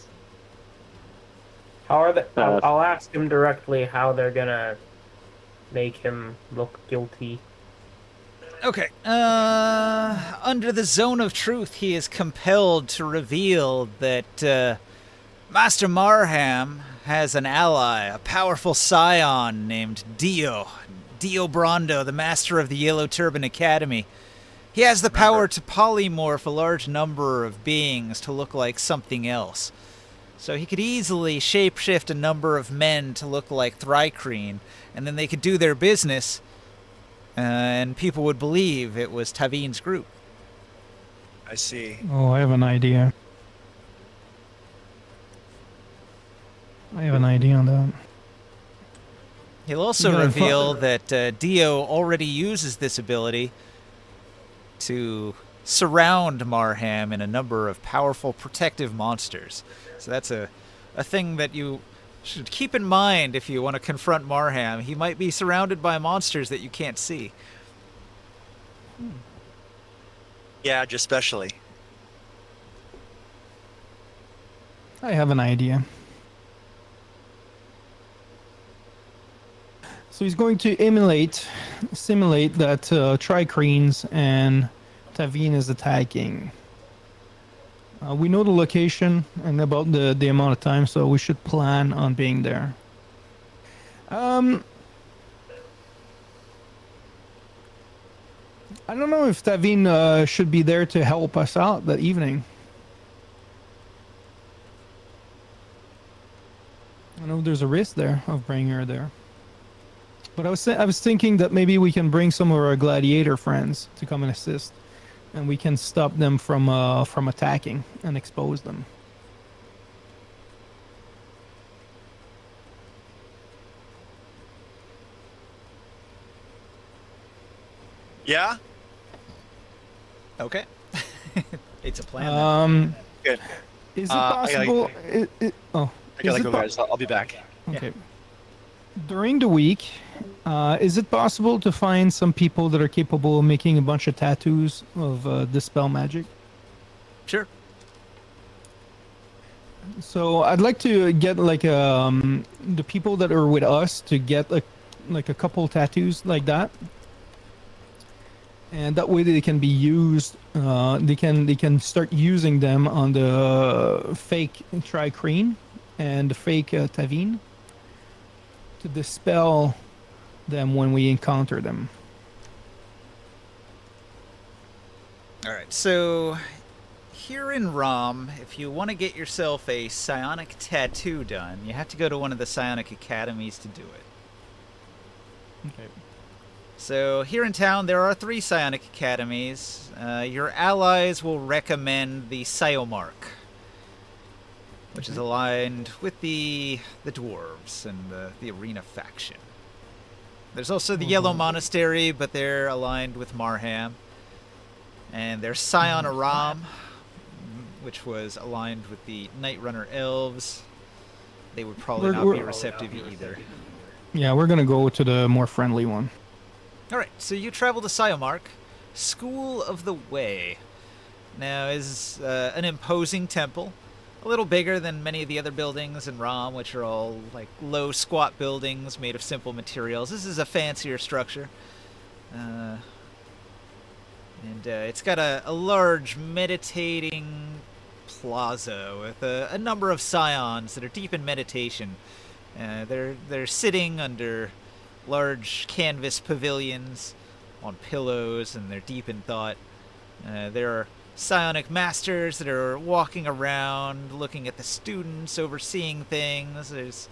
[SPEAKER 3] How are they?
[SPEAKER 6] Uh,
[SPEAKER 3] I'll ask him directly how they're gonna make him look guilty.
[SPEAKER 4] Okay. Under the zone of truth, he is compelled to reveal that Master Marham has an ally, a powerful scion named Dio Brando, the master of the Yellow Turban Academy. He has the power to polymorph a large number of beings to look like something else. So he could easily shapeshift a number of men to look like Thrycreen, and then they could do their business, and people would believe it was Tavin's group.
[SPEAKER 2] I see.
[SPEAKER 1] Oh, I have an idea. I have an idea on that.
[SPEAKER 4] He'll also
[SPEAKER 1] You gotta
[SPEAKER 4] reveal that Dio already uses this ability to surround Marham in a number of powerful protective monsters. So that's a thing that you should keep in mind if you want to confront Marham. He might be surrounded by monsters that you can't see.
[SPEAKER 2] Yeah, just especially.
[SPEAKER 1] I have an idea. So he's going to simulate that Tricreens and Tavine is attacking. We know the location and about the amount of time, so we should plan on being there. I don't know if Tavine should be there to help us out that evening. I know there's a risk there of bringing her there. But I was thinking that maybe we can bring some of our gladiator friends to come and assist, and we can stop them from attacking and expose them.
[SPEAKER 2] Yeah.
[SPEAKER 4] Okay. It's a plan. Then.
[SPEAKER 2] Good.
[SPEAKER 1] Is it
[SPEAKER 2] I gotta-
[SPEAKER 1] possible? Oh,
[SPEAKER 2] I gotta
[SPEAKER 1] is
[SPEAKER 2] go,
[SPEAKER 1] it po-
[SPEAKER 2] guys. I'll be back.
[SPEAKER 1] Okay. During the week, is it possible to find some people that are capable of making a bunch of tattoos of dispel magic?
[SPEAKER 4] Sure.
[SPEAKER 1] So I'd like to get like the people that are with us to get like a couple tattoos like that, and that way they can be used. They can start using them on the fake Tricreen and the fake Tavine to dispel them when we encounter them.
[SPEAKER 4] All right. So here in Rom, if you want to get yourself a psionic tattoo done, you have to go to one of the psionic academies to do it.
[SPEAKER 1] Okay.
[SPEAKER 4] So here in town, there are 3 psionic academies. Your allies will recommend the Psiomark, which is aligned with the dwarves and the arena faction. There's also the Yellow Monastery, but they're aligned with Marham. And there's Scion Aram, which was aligned with the Night Runner Elves. They would probably not be receptive either.
[SPEAKER 1] Yeah, we're gonna go to the more friendly one.
[SPEAKER 4] Alright, so you travel to Psiomark, School of the Way. Now, is an imposing temple. A little bigger than many of the other buildings in Rom, which are all like low, squat buildings made of simple materials. This is a fancier structure. And it's got a large meditating plaza with a number of scions that are deep in meditation. They're sitting under large canvas pavilions on pillows, and they're deep in thought. There are psionic masters that are walking around, looking at the students, overseeing things. There's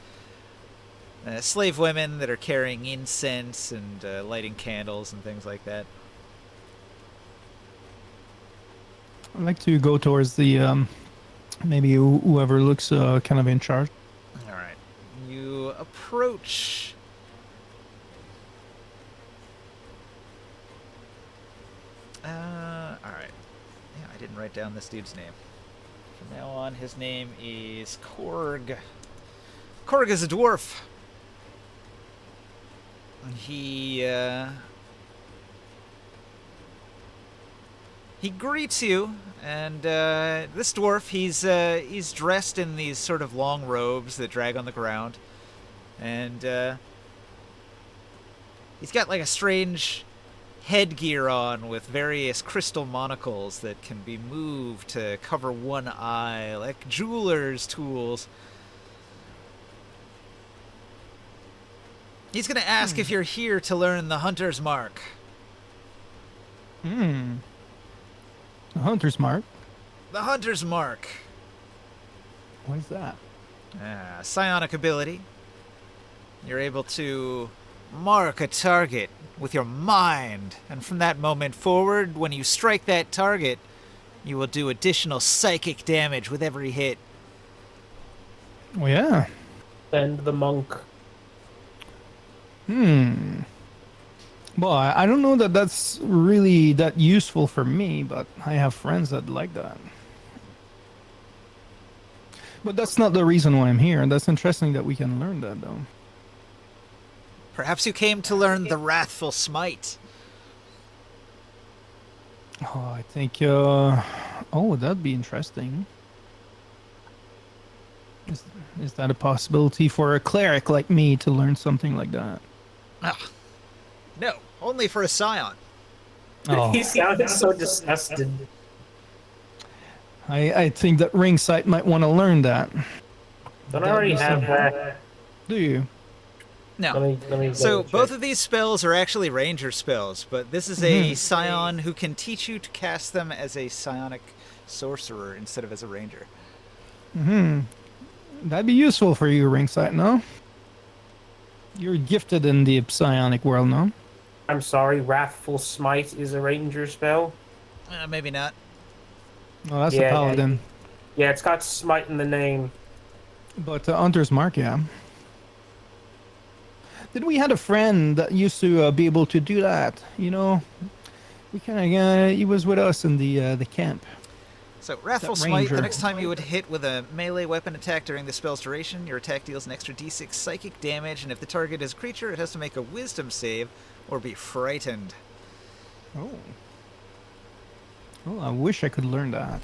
[SPEAKER 4] slave women that are carrying incense and lighting candles and things like that.
[SPEAKER 1] I'd like to go towards the maybe whoever looks kind of in charge.
[SPEAKER 4] All right. You approach. All right. Yeah, I didn't write down this dude's name. From now on, his name is Korg. Korg is a dwarf. He greets you, and this dwarf, he's dressed in these sort of long robes that drag on the ground, and he's got like a strange headgear on with various crystal monocles that can be moved to cover one eye, like jeweler's tools. He's gonna ask if you're here to learn the Hunter's Mark.
[SPEAKER 1] The Hunter's Mark.
[SPEAKER 4] The Hunter's Mark.
[SPEAKER 1] What is that?
[SPEAKER 4] Psionic ability. You're able to mark a target with your mind, and from that moment forward, when you strike that target, you will do additional psychic damage with every hit.
[SPEAKER 1] Oh yeah.
[SPEAKER 3] And the monk.
[SPEAKER 1] Well, I don't know that that's really that useful for me, but I have friends that like that. But that's not the reason why I'm here. That's interesting that we can learn that, though.
[SPEAKER 4] Perhaps you came to learn the Wrathful Smite.
[SPEAKER 1] Oh, I think. Oh, that'd be interesting. Is that a possibility for a cleric like me to learn something like that?
[SPEAKER 4] No, only for a scion.
[SPEAKER 1] Oh,
[SPEAKER 3] He sounded so disgusted.
[SPEAKER 1] I think that Ringside might want to learn that.
[SPEAKER 3] Don't I already have that?
[SPEAKER 1] Do you?
[SPEAKER 4] No.
[SPEAKER 3] Let me
[SPEAKER 4] So
[SPEAKER 3] check.
[SPEAKER 4] both of these spells are actually ranger spells, but this is a scion who can teach you to cast them as a psionic sorcerer instead of as a ranger.
[SPEAKER 1] That'd be useful for you, Ringside, no? You're gifted in the psionic world, no?
[SPEAKER 3] I'm sorry, Wrathful Smite is a ranger spell.
[SPEAKER 4] Maybe not.
[SPEAKER 1] Oh, that's a
[SPEAKER 3] Yeah,
[SPEAKER 1] paladin.
[SPEAKER 3] yeah, it's got Smite in the name.
[SPEAKER 1] But Hunter's Mark, yeah. Then we had a friend that used to be able to do that. You know, we kind of he was with us in the camp.
[SPEAKER 4] So, Wrathful
[SPEAKER 1] That
[SPEAKER 4] Smite, the
[SPEAKER 1] ranger.
[SPEAKER 4] next time you would hit with a melee weapon attack during the spell's duration, your attack deals an extra d6 psychic damage, and if the target is a creature, it has to make a wisdom save or be frightened.
[SPEAKER 1] Oh. Oh, I wish I could learn that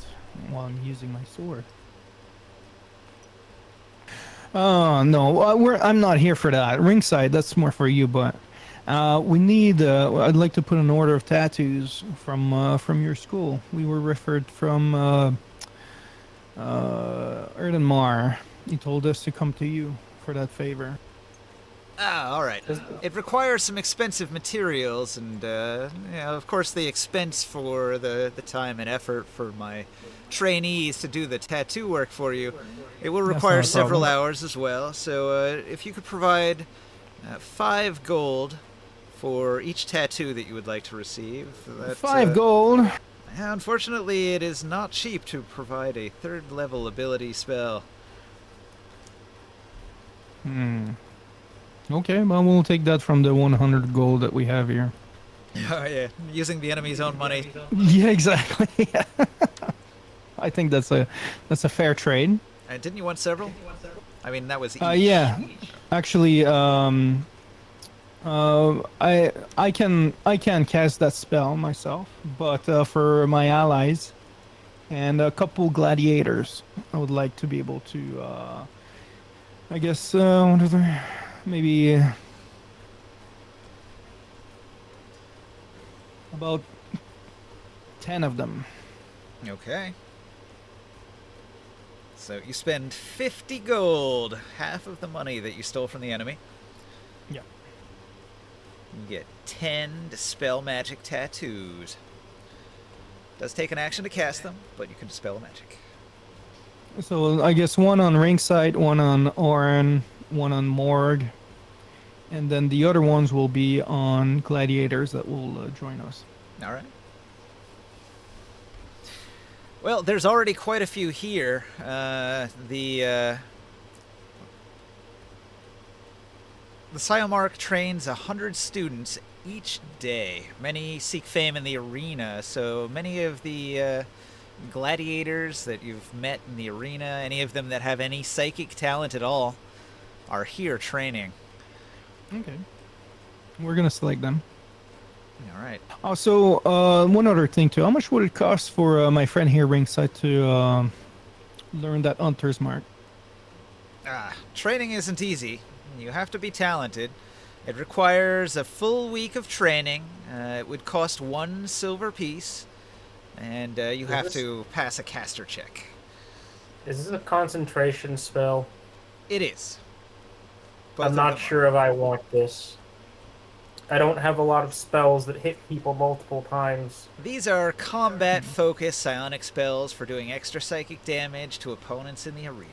[SPEAKER 1] while I'm using my sword. Oh no, I'm not here for that. Ringside, that's more for you. But we need. I'd like to put an order of tattoos from your school. We were referred from Erdenmar. He told us to come to you for that favor.
[SPEAKER 4] Ah, alright. It requires some expensive materials, and, of course the expense for the time and effort for my trainees to do the tattoo work for you. It will
[SPEAKER 1] That's
[SPEAKER 4] require
[SPEAKER 1] not a
[SPEAKER 4] several
[SPEAKER 1] problem.
[SPEAKER 4] hours as well, so if you could provide 5 gold for each tattoo that you would like to receive. That,
[SPEAKER 1] 5 gold.
[SPEAKER 4] Unfortunately, it is not cheap to provide a 3rd level ability spell.
[SPEAKER 1] Hmm. Okay, well we'll take that from the 100 gold that we have here.
[SPEAKER 4] Oh yeah, using the enemy's own money.
[SPEAKER 1] Yeah, exactly. I think that's a fair trade.
[SPEAKER 4] And didn't you want several? I mean, that was each.
[SPEAKER 1] Yeah, actually, I can cast that spell myself, but for my allies and a couple gladiators, I would like to be able to. I guess what is there? Maybe about 10 of them.
[SPEAKER 4] Okay. So you spend 50 gold, half of the money that you stole from the enemy.
[SPEAKER 1] Yeah.
[SPEAKER 4] You get 10 dispel magic tattoos. Does take an action to cast them, but you can dispel magic.
[SPEAKER 1] So I guess one on Ringside, one on Oren, one on Morg, and then the other ones will be on gladiators that will join us.
[SPEAKER 4] All right. Well, there's already quite a few here. The Sciomark trains 100 students each day. Many seek fame in the arena, so many of the gladiators that you've met in the arena, any of them that have any psychic talent at all, are here training.
[SPEAKER 1] Okay. We're gonna select them.
[SPEAKER 4] All right.
[SPEAKER 1] Also, one other thing too. How much would it cost for my friend here ringside to learn that Hunter's Mark?
[SPEAKER 4] Training isn't easy. You have to be talented. It requires a full week of training. It would cost 1 silver piece, and you have to pass a caster check.
[SPEAKER 3] Is this a concentration spell?
[SPEAKER 4] It is.
[SPEAKER 3] I'm not sure if I want this. I don't have a lot of spells that hit people multiple times.
[SPEAKER 4] These are combat-focused psionic spells for doing extra psychic damage to opponents in the arena.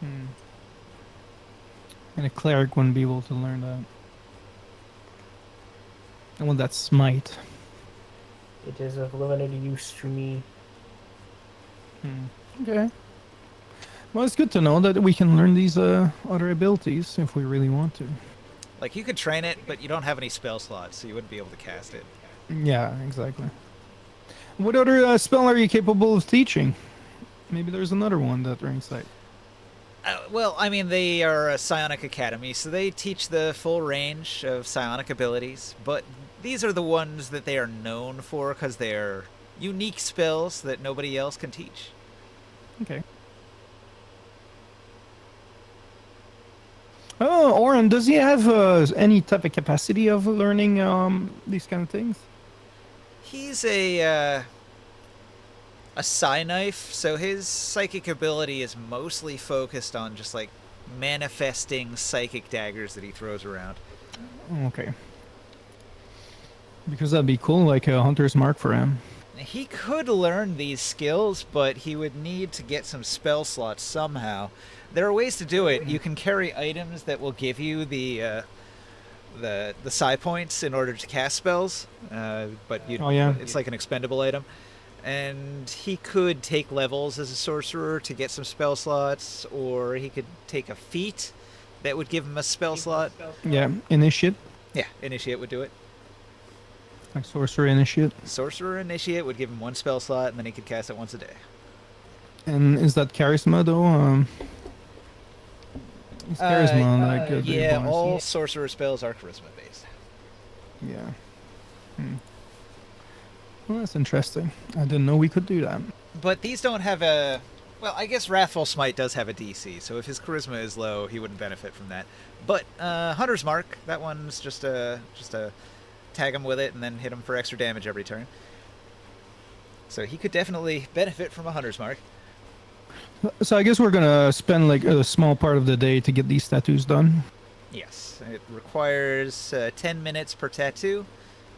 [SPEAKER 1] Hmm. And a cleric wouldn't be able to learn that. I want that smite.
[SPEAKER 3] It is of limited use to me.
[SPEAKER 1] Okay. Well, it's good to know that we can learn these other abilities if we really want to.
[SPEAKER 4] Like, you could train it, but you don't have any spell slots, so you wouldn't be able to cast it.
[SPEAKER 1] Yeah, exactly. What other spell are you capable of teaching? Maybe there's another one that ringside.
[SPEAKER 4] Well, I mean, they are a psionic academy, so they teach the full range of psionic abilities, but these are the ones that they are known for because they're unique spells that nobody else can teach.
[SPEAKER 1] Okay. Oh, Oren, does he have any type of capacity of learning these kind of things?
[SPEAKER 4] He's a psi knife, so his psychic ability is mostly focused on just like manifesting psychic daggers that he throws around.
[SPEAKER 1] Okay. Because that'd be cool, like a Hunter's Mark for him.
[SPEAKER 4] He could learn these skills, but he would need to get some spell slots somehow. There are ways to do it. You can carry items that will give you the psi points in order to cast spells, but it's like an expendable item. And he could take levels as a sorcerer to get some spell slots, or he could take a feat that would give him a spell slot.
[SPEAKER 1] Yeah, initiate.
[SPEAKER 4] Yeah, initiate would do it.
[SPEAKER 1] Like sorcerer initiate.
[SPEAKER 4] Sorcerer initiate would give him one spell slot, and then he could cast it once a day.
[SPEAKER 1] And is that charisma though? Is charisma like a big bonus?
[SPEAKER 4] All sorcerer spells are charisma based.
[SPEAKER 1] Yeah. Well, that's interesting. I didn't know we could do that.
[SPEAKER 4] But these don't have a... Well, I guess Wrathful Smite does have a DC, so if his charisma is low, he wouldn't benefit from that. But Hunter's Mark, that one's just a tag him with it and then hit him for extra damage every turn. So he could definitely benefit from a Hunter's Mark.
[SPEAKER 1] So I guess we're gonna spend like a small part of the day to get these tattoos done.
[SPEAKER 4] Yes, it requires 10 minutes per tattoo.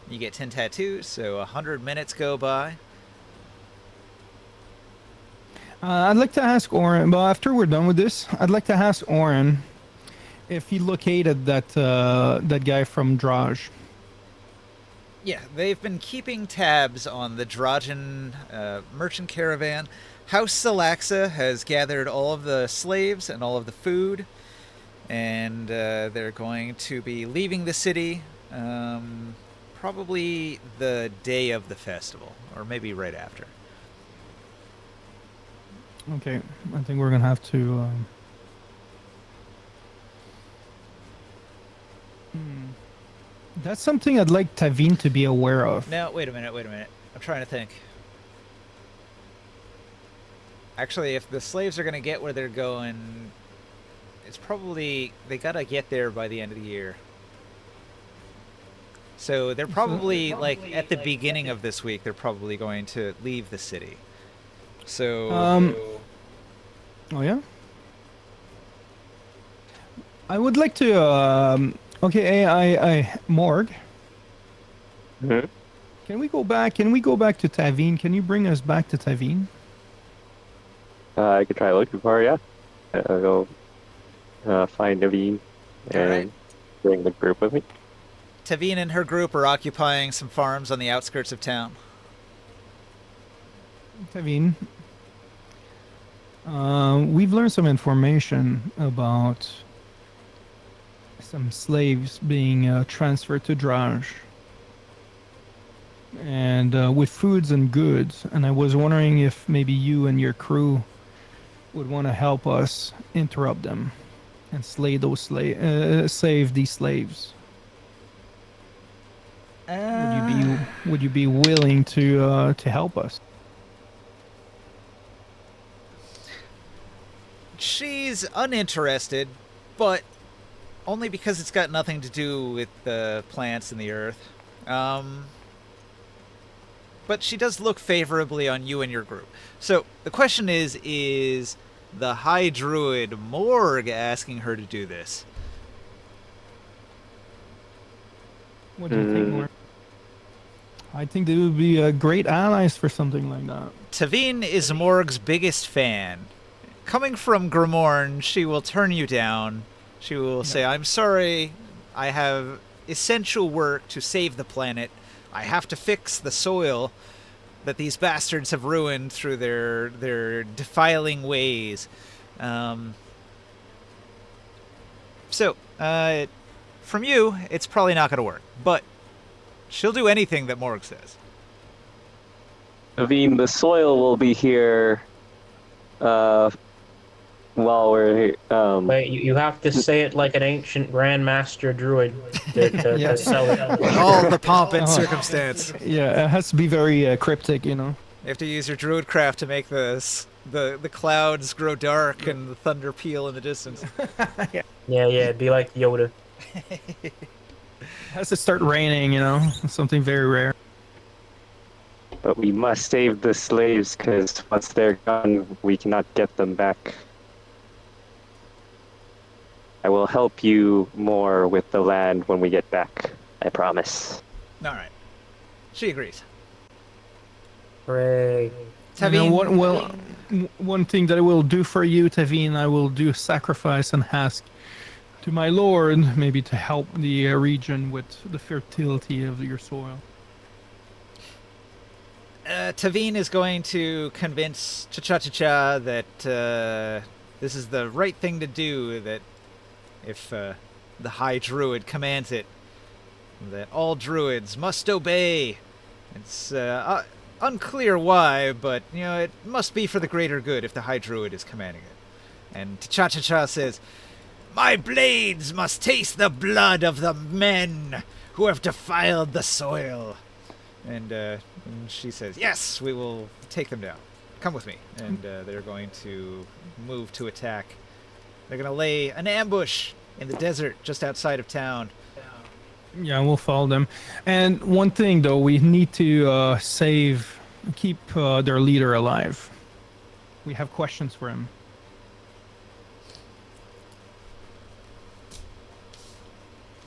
[SPEAKER 4] You get 10 tattoos, so 100 minutes go by.
[SPEAKER 1] I'd like to ask Oren, but after we're done with this, I'd like to ask Oren if he located that guy from Draj.
[SPEAKER 4] Yeah, they've been keeping tabs on the Drajan merchant caravan. House Salaxa has gathered all of the slaves and all of the food, and they're going to be leaving the city probably the day of the festival, or maybe right after.
[SPEAKER 1] Okay, I think we're gonna have to. That's something I'd like Tavine to be aware of.
[SPEAKER 4] Now, wait a minute. I'm trying to think. Actually, if the slaves are going to get where they're going, it's probably... They got to get there by the end of the year. So they're probably, at the beginning of this week, they're probably going to leave the city. So...
[SPEAKER 1] Oh, yeah? I would like to... Okay, I Morg.
[SPEAKER 6] Mm-hmm.
[SPEAKER 1] Can we go back to Tavine? Can you bring us back to Tavine?
[SPEAKER 6] I could try looking for her, yeah. I'll go find Naveen and bring the group with me.
[SPEAKER 4] Tavine and her group are occupying some farms on the outskirts of town.
[SPEAKER 1] Tavine, we've learned some information about some slaves being transferred to Draj, and with foods and goods, and I was wondering if maybe you and your crew would want to help us interrupt them and slay those save these slaves. Would you be willing to help us?
[SPEAKER 4] She's uninterested, but only because it's got nothing to do with the plants and the earth. But she does look favorably on you and your group. So the question is the High Druid Morg asking her to do this?
[SPEAKER 1] What do you think, Morg? I think they would be great allies for something like that.
[SPEAKER 4] Tavine is Morg's biggest fan. Coming from Grimorn, she will turn you down. She will say, I'm sorry, I have essential work to save the planet. I have to fix the soil that these bastards have ruined through their defiling ways. So, from you, it's probably not going to work. But she'll do anything that Morg says.
[SPEAKER 6] Naveen, the soil will be here while we're
[SPEAKER 3] Wait, you have to say it like an ancient Grandmaster Druid to sell it.
[SPEAKER 4] All the pomp and circumstance.
[SPEAKER 1] Yeah, it has to be very cryptic, you know.
[SPEAKER 4] You have to use your druidcraft to make the clouds grow dark and the thunder peal in the distance.
[SPEAKER 3] Yeah, it'd be like Yoda.
[SPEAKER 1] It has to start raining, you know, something very rare.
[SPEAKER 6] But we must save the slaves, because once they're gone, we cannot get them back. I will help you more with the land when we get back. I promise.
[SPEAKER 4] All right. She agrees.
[SPEAKER 3] Hooray.
[SPEAKER 1] And then
[SPEAKER 4] Tavine,
[SPEAKER 1] one thing that I will do for you, Tavine, I will do a sacrifice and ask to my lord, maybe to help the region with the fertility of your soil.
[SPEAKER 4] Tavine is going to convince Cha-Cha-Cha-Cha that this is the right thing to do, that if the High Druid commands it, that all druids must obey. It's unclear why, but, you know, it must be for the greater good if the High Druid is commanding it. And Cha-Cha-Cha says, "My blades must taste the blood of the men who have defiled the soil." And she says, "Yes, we will take them down. Come with me." And they're going to move to attack. They're going to lay an ambush in the desert just outside of town.
[SPEAKER 1] Yeah, we'll follow them. And one thing, though, we need to keep their leader alive. We have questions for him.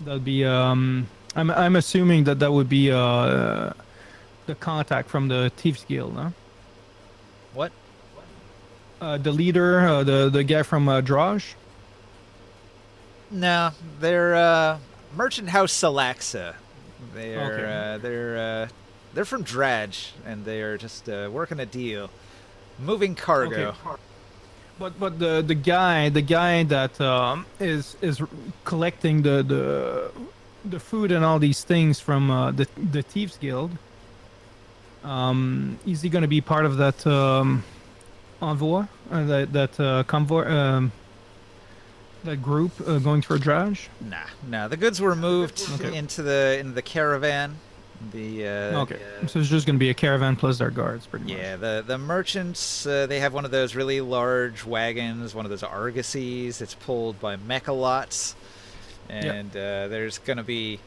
[SPEAKER 1] That'd be, I'm assuming that would be the contact from the Thieves Guild, huh?
[SPEAKER 4] What?
[SPEAKER 1] The leader, the guy from Draj?
[SPEAKER 4] No, they're Merchant House Salaxa. They're from Draj, and they're just working a deal, moving cargo.
[SPEAKER 1] Okay. But the guy that is collecting the food and all these things from the Thieves Guild, is he going to be part of that envoy, that convoy, that group going for Draj?
[SPEAKER 4] Nah. The goods were moved
[SPEAKER 1] Okay.
[SPEAKER 4] into the caravan.
[SPEAKER 1] Okay, so it's just going to be a caravan plus their guards, pretty much.
[SPEAKER 4] Yeah, the merchants, they have one of those really large wagons, one of those argosies. It's pulled by mechalots, and there's going to be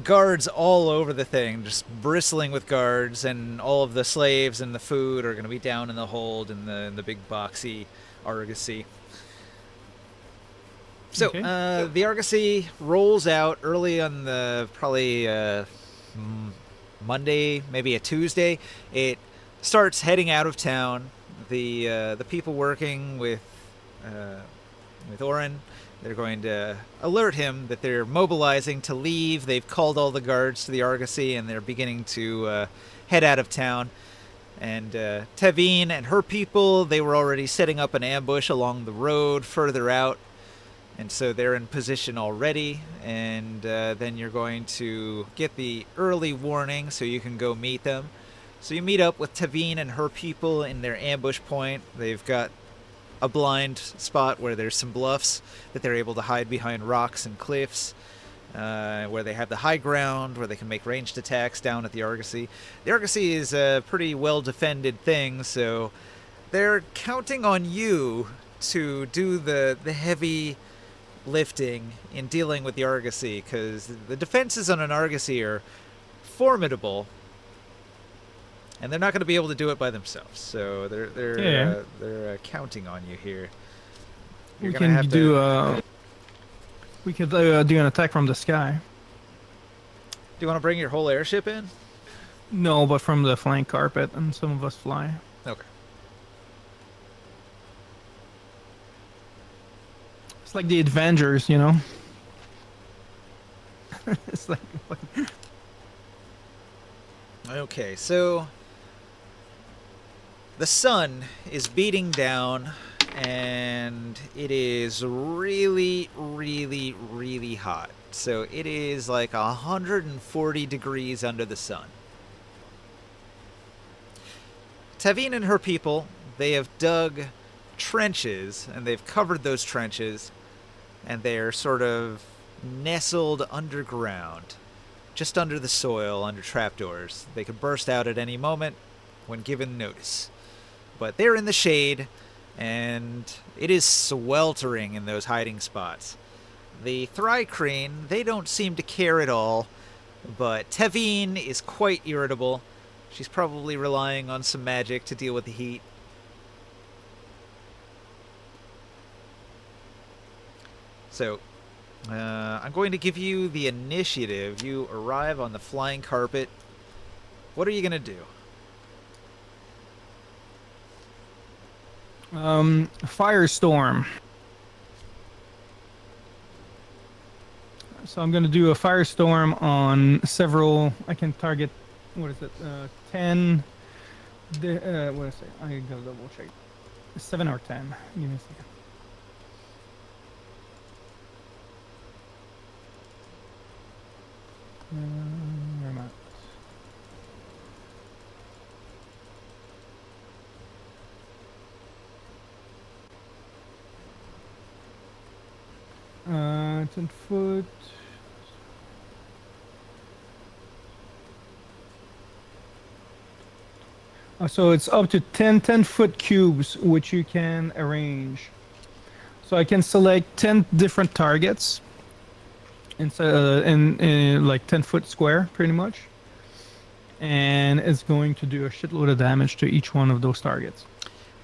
[SPEAKER 4] guards all over the thing, just bristling with guards, and all of the slaves and the food are going to be down in the hold in the big boxy argosy. So
[SPEAKER 1] Okay.
[SPEAKER 4] the argosy rolls out early on the probably Monday, maybe a Tuesday. It starts heading out of town. The people working with Orin, they're going to alert him that they're mobilizing to leave. They've called all the guards to the argosy, and they're beginning to head out of town. And Tavine and her people, they were already setting up an ambush along the road further out. And so they're in position already, and then you're going to get the early warning so you can go meet them. So you meet up with Tavine and her people in their ambush point. They've got a blind spot where there's some bluffs that they're able to hide behind rocks and cliffs, where they have the high ground, where they can make ranged attacks down at the argosy. The argosy is a pretty well-defended thing, so they're counting on you to do the heavy lifting in dealing with the argosy, because the defenses on an argosy are formidable, and they're not going to be able to do it by themselves. So they're counting on you here. You're
[SPEAKER 1] We
[SPEAKER 4] gonna
[SPEAKER 1] can
[SPEAKER 4] have
[SPEAKER 1] do
[SPEAKER 4] to.
[SPEAKER 1] we could do an attack from the sky.
[SPEAKER 4] Do you want to bring your whole airship in?
[SPEAKER 1] No, but from the flank carpet, and some of us fly.
[SPEAKER 4] Okay.
[SPEAKER 1] It's like the Avengers, you know. It's like
[SPEAKER 4] Okay, so the sun is beating down, and it is really, really, really hot. So it is like 140 degrees under the sun. Tavine and her people, they have dug trenches, and they've covered those trenches, and they're sort of nestled underground, just under the soil, under trapdoors. They could burst out at any moment when given notice. But they're in the shade, and it is sweltering in those hiding spots. The Thrycreen, they don't seem to care at all, but Tavine is quite irritable. She's probably relying on some magic to deal with the heat. So, I'm going to give you the initiative. You arrive on the flying carpet. What are you going to do?
[SPEAKER 1] Firestorm. So I'm going to do a firestorm on several. I can target. What is it? 10. What is it? I gotta double check. 7 or 10. Give me a second. Where am I? Uh, 10 foot. So it's up to 10 foot cubes, which you can arrange. So I can select 10 different targets in like 10 foot square, pretty much. And it's going to do a shitload of damage to each one of those targets.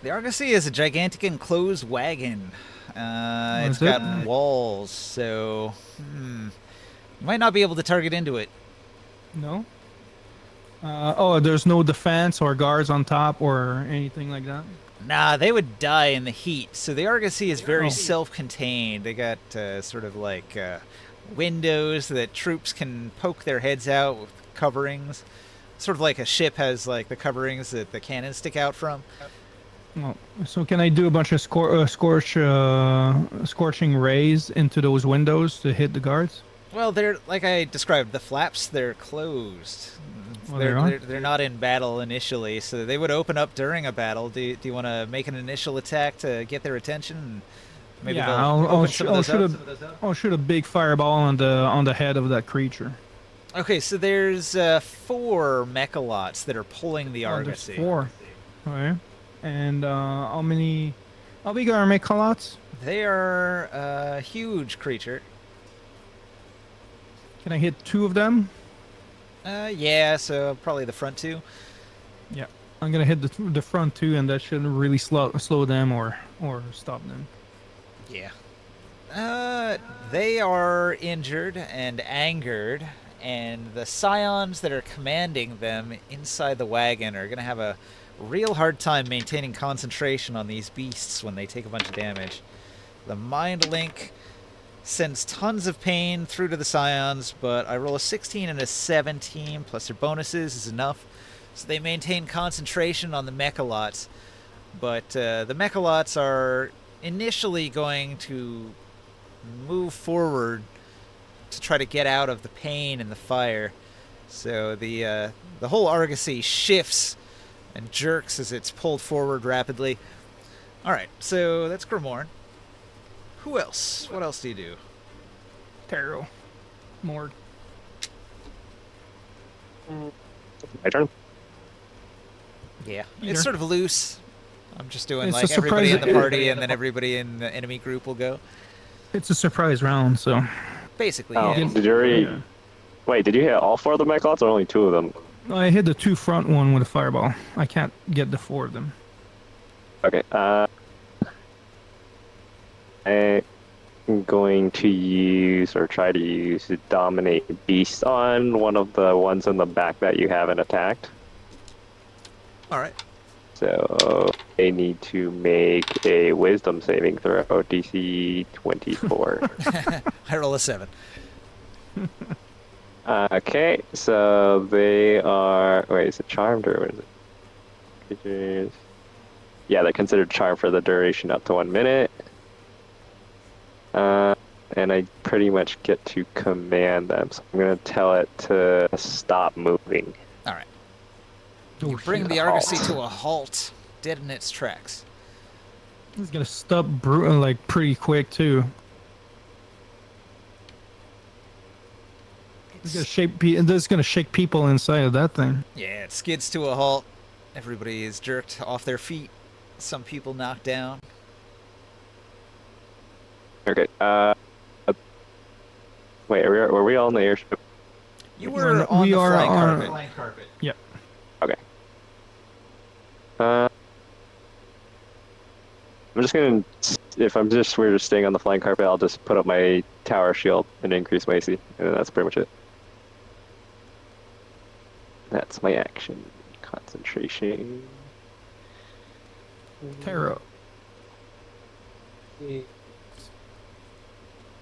[SPEAKER 4] The Argosy is a gigantic enclosed wagon. It's
[SPEAKER 1] Is it?
[SPEAKER 4] got walls, so you might not be able to target into it.
[SPEAKER 1] No? Oh, there's no defense or guards on top or anything like that?
[SPEAKER 4] Nah, they would die in the heat. So the Argosy is very
[SPEAKER 1] Oh.
[SPEAKER 4] self-contained. They got sort of like windows that troops can poke their heads out with coverings. Sort of like a ship has like the coverings that the cannons stick out from.
[SPEAKER 1] Oh, so can I do a bunch of scorching rays into those windows to hit the guards?
[SPEAKER 4] Well, they're like I described. The flaps, they're closed.
[SPEAKER 1] Oh, they are?
[SPEAKER 4] They're not in battle initially, so they would open up during a battle. Do you want to make an initial attack to get their attention? Maybe
[SPEAKER 1] Yeah,
[SPEAKER 4] they'll
[SPEAKER 1] I'll
[SPEAKER 4] open some of those up.
[SPEAKER 1] I'll shoot a big fireball on the head of that creature.
[SPEAKER 4] Okay, so there's 4 mechalots that are pulling the
[SPEAKER 1] Oh,
[SPEAKER 4] Argosy.
[SPEAKER 1] there's 4. Okay. And how big are mechalots?
[SPEAKER 4] They are a huge creature.
[SPEAKER 1] Can I hit 2 of them?
[SPEAKER 4] Yeah, so probably the front 2.
[SPEAKER 1] Yeah. I'm gonna hit the front 2, and that should really slow them or stop them.
[SPEAKER 4] Yeah. They are injured and angered, and the scions that are commanding them inside the wagon are going to have a real hard time maintaining concentration on these beasts when they take a bunch of damage. The Mind Link sends tons of pain through to the scions, but I roll a 16 and a 17, plus their bonuses is enough. So they maintain concentration on the mechalots, but the mechalots are initially going to move forward to try to get out of the pain and the fire. So the whole Argosy shifts and jerks as it's pulled forward rapidly. All right, so that's Grimoire. Who else? What else do you do?
[SPEAKER 1] Taro. Mord.
[SPEAKER 6] My turn.
[SPEAKER 4] Yeah,
[SPEAKER 1] Peter.
[SPEAKER 4] it's sort of loose. I'm just doing
[SPEAKER 1] It's
[SPEAKER 4] like
[SPEAKER 1] a
[SPEAKER 4] everybody in the
[SPEAKER 1] surprise-
[SPEAKER 4] party and then everybody in the enemy group will go.
[SPEAKER 1] It's a surprise round, so.
[SPEAKER 4] Basically,
[SPEAKER 6] Oh,
[SPEAKER 4] yeah.
[SPEAKER 6] did you already...
[SPEAKER 1] Yeah.
[SPEAKER 6] Wait, did you hit all 4 of the mechalots or only 2 of them?
[SPEAKER 1] I hit the 2 front one with a fireball. I can't get the 4 of them.
[SPEAKER 6] Okay, I'm going to use, or try to use, Dominate Beast on one of the ones in the back that you haven't attacked.
[SPEAKER 4] All right.
[SPEAKER 6] So they need to make a Wisdom saving throw, DC 24.
[SPEAKER 4] I roll a 7.
[SPEAKER 6] Okay, so they are... Wait, is it charmed or what is it? Creatures... Yeah, they're considered charmed for the duration up to 1 minute. And I pretty much get to command them, so I'm going to tell it to stop moving.
[SPEAKER 4] All right.
[SPEAKER 1] Oh,
[SPEAKER 4] You bring
[SPEAKER 1] shit.
[SPEAKER 4] the Argosy to a halt, dead in its tracks.
[SPEAKER 1] It's gonna stop like pretty quick too. It's gonna shake people inside of that thing.
[SPEAKER 4] Yeah, it skids to a halt. Everybody is jerked off their feet. Some people knocked down.
[SPEAKER 6] Okay, wait, were we all in the airship?
[SPEAKER 4] You were on
[SPEAKER 1] we
[SPEAKER 4] the
[SPEAKER 1] are
[SPEAKER 4] flying
[SPEAKER 1] on-
[SPEAKER 4] carpet.
[SPEAKER 1] Yep.
[SPEAKER 6] Okay. I'm just gonna, we're just staying on the flying carpet, I'll just put up my tower shield and increase my AC, and that's pretty much it. That's my action. Concentration.
[SPEAKER 1] Taro.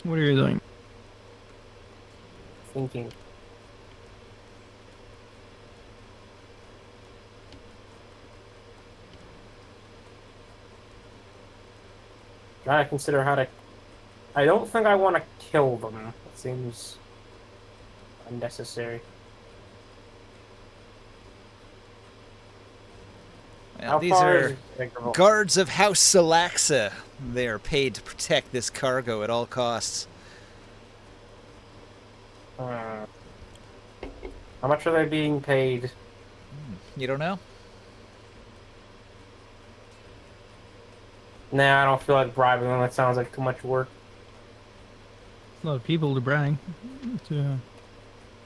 [SPEAKER 1] What are you doing?
[SPEAKER 3] Thinking. Gotta consider how to. I don't think I want to kill them. It seems unnecessary.
[SPEAKER 4] Well,
[SPEAKER 3] How
[SPEAKER 4] these
[SPEAKER 3] far
[SPEAKER 4] are
[SPEAKER 3] is it?
[SPEAKER 4] guards of House Salaxa. They are paid to protect this cargo at all costs.
[SPEAKER 3] How much are they being paid?
[SPEAKER 4] You don't know?
[SPEAKER 3] Nah, I don't feel like bribing them. That sounds like too much work.
[SPEAKER 1] A lot of people to brag.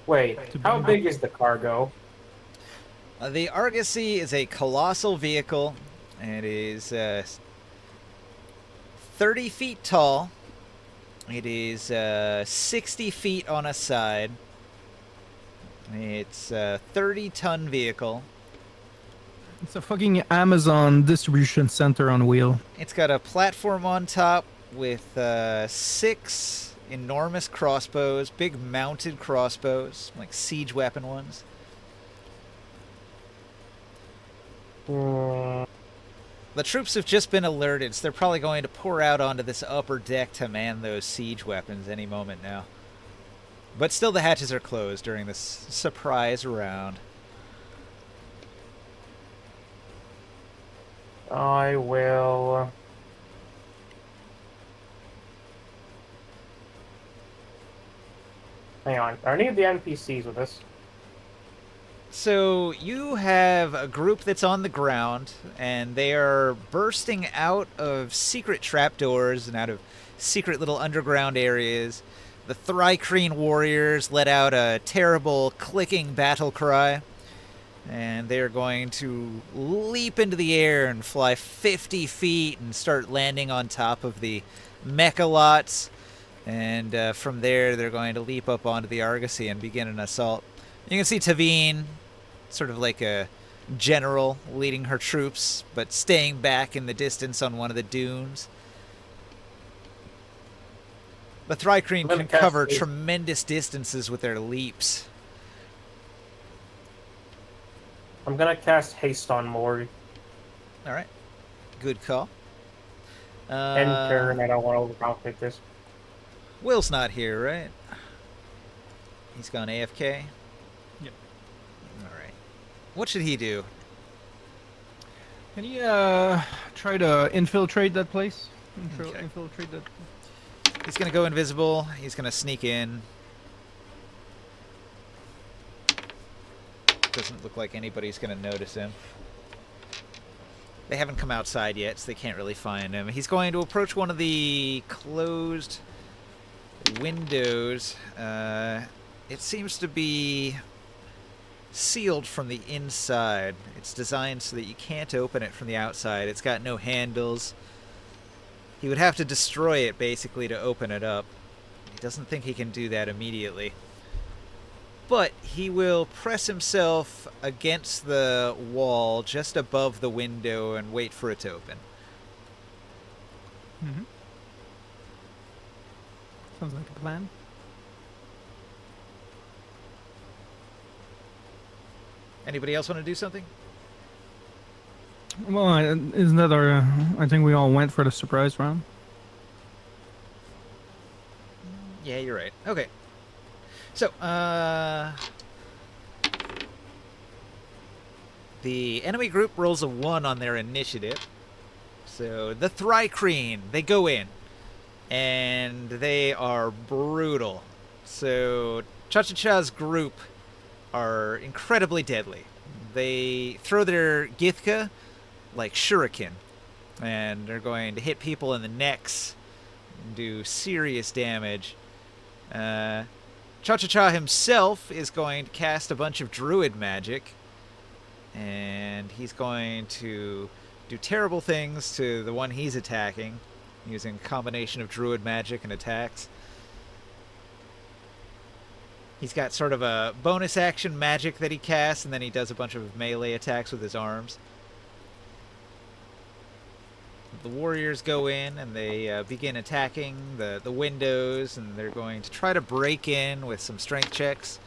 [SPEAKER 3] Wait,
[SPEAKER 1] To
[SPEAKER 3] how
[SPEAKER 1] bribe.
[SPEAKER 3] big is the cargo?
[SPEAKER 4] The Argosy is a colossal vehicle. It is 30 feet tall. It is 60 feet on a side. It's a 30-ton vehicle.
[SPEAKER 1] It's a fucking Amazon distribution center on wheel.
[SPEAKER 4] It's got a platform on top with 6 enormous crossbows, big mounted crossbows, like siege weapon ones. The troops have just been alerted, so they're probably going to pour out onto this upper deck to man those siege weapons any moment now. But still the hatches are closed during this surprise round.
[SPEAKER 3] I will. Hang on. Are any of the NPCs with us?
[SPEAKER 4] So you have a group that's on the ground, and they are bursting out of secret trapdoors and out of secret little underground areas. The Thrycreen warriors let out a terrible clicking battle cry, and they're going to leap into the air and fly 50 feet and start landing on top of the mechalots. And from there, they're going to leap up onto the Argosy and begin an assault. You can see Tavine, sort of like a general, leading her troops, but staying back in the distance on one of the dunes. The Thrycreen can cover tremendous distances with their leaps.
[SPEAKER 3] I'm gonna cast Haste on Mori.
[SPEAKER 4] All right. Good call.
[SPEAKER 3] End turn, I don't want to overcomplicate this.
[SPEAKER 4] Will's not here, right? He's gone AFK?
[SPEAKER 1] Yep.
[SPEAKER 4] Alright. What should he do?
[SPEAKER 1] Can you try to infiltrate that place?
[SPEAKER 4] Okay.
[SPEAKER 1] Infiltrate that.
[SPEAKER 4] He's gonna go invisible. He's gonna sneak in. Doesn't look like anybody's gonna notice him. They haven't come outside yet, so they can't really find him. He's going to approach one of the closed windows. It seems to be sealed from the inside. It's designed so that you can't open it from the outside. It's got no handles. He would have to destroy it, basically, to open it up. He doesn't think he can do that immediately. But he will press himself against the wall just above the window and wait for it to open.
[SPEAKER 1] Mm-hmm. Sounds like a plan.
[SPEAKER 4] Anybody else want to do something?
[SPEAKER 1] Well, isn't that our? I think we all went for the surprise round.
[SPEAKER 4] Yeah, you're right. Okay. So, the enemy group rolls a 1 on their initiative. So, the Thrycreen, they go in. And they are brutal. So, Cha-Cha-Cha's group are incredibly deadly. They throw their Githka like shuriken. And they're going to hit people in the necks and do serious damage. Cha-Cha-Cha himself is going to cast a bunch of druid magic, and he's going to do terrible things to the one he's attacking, using a combination of druid magic and attacks. He's got sort of a bonus action magic that he casts, and then he does a bunch of melee attacks with his arms. The warriors go in and they begin attacking the windows, and they're going to try to break in with some strength checks.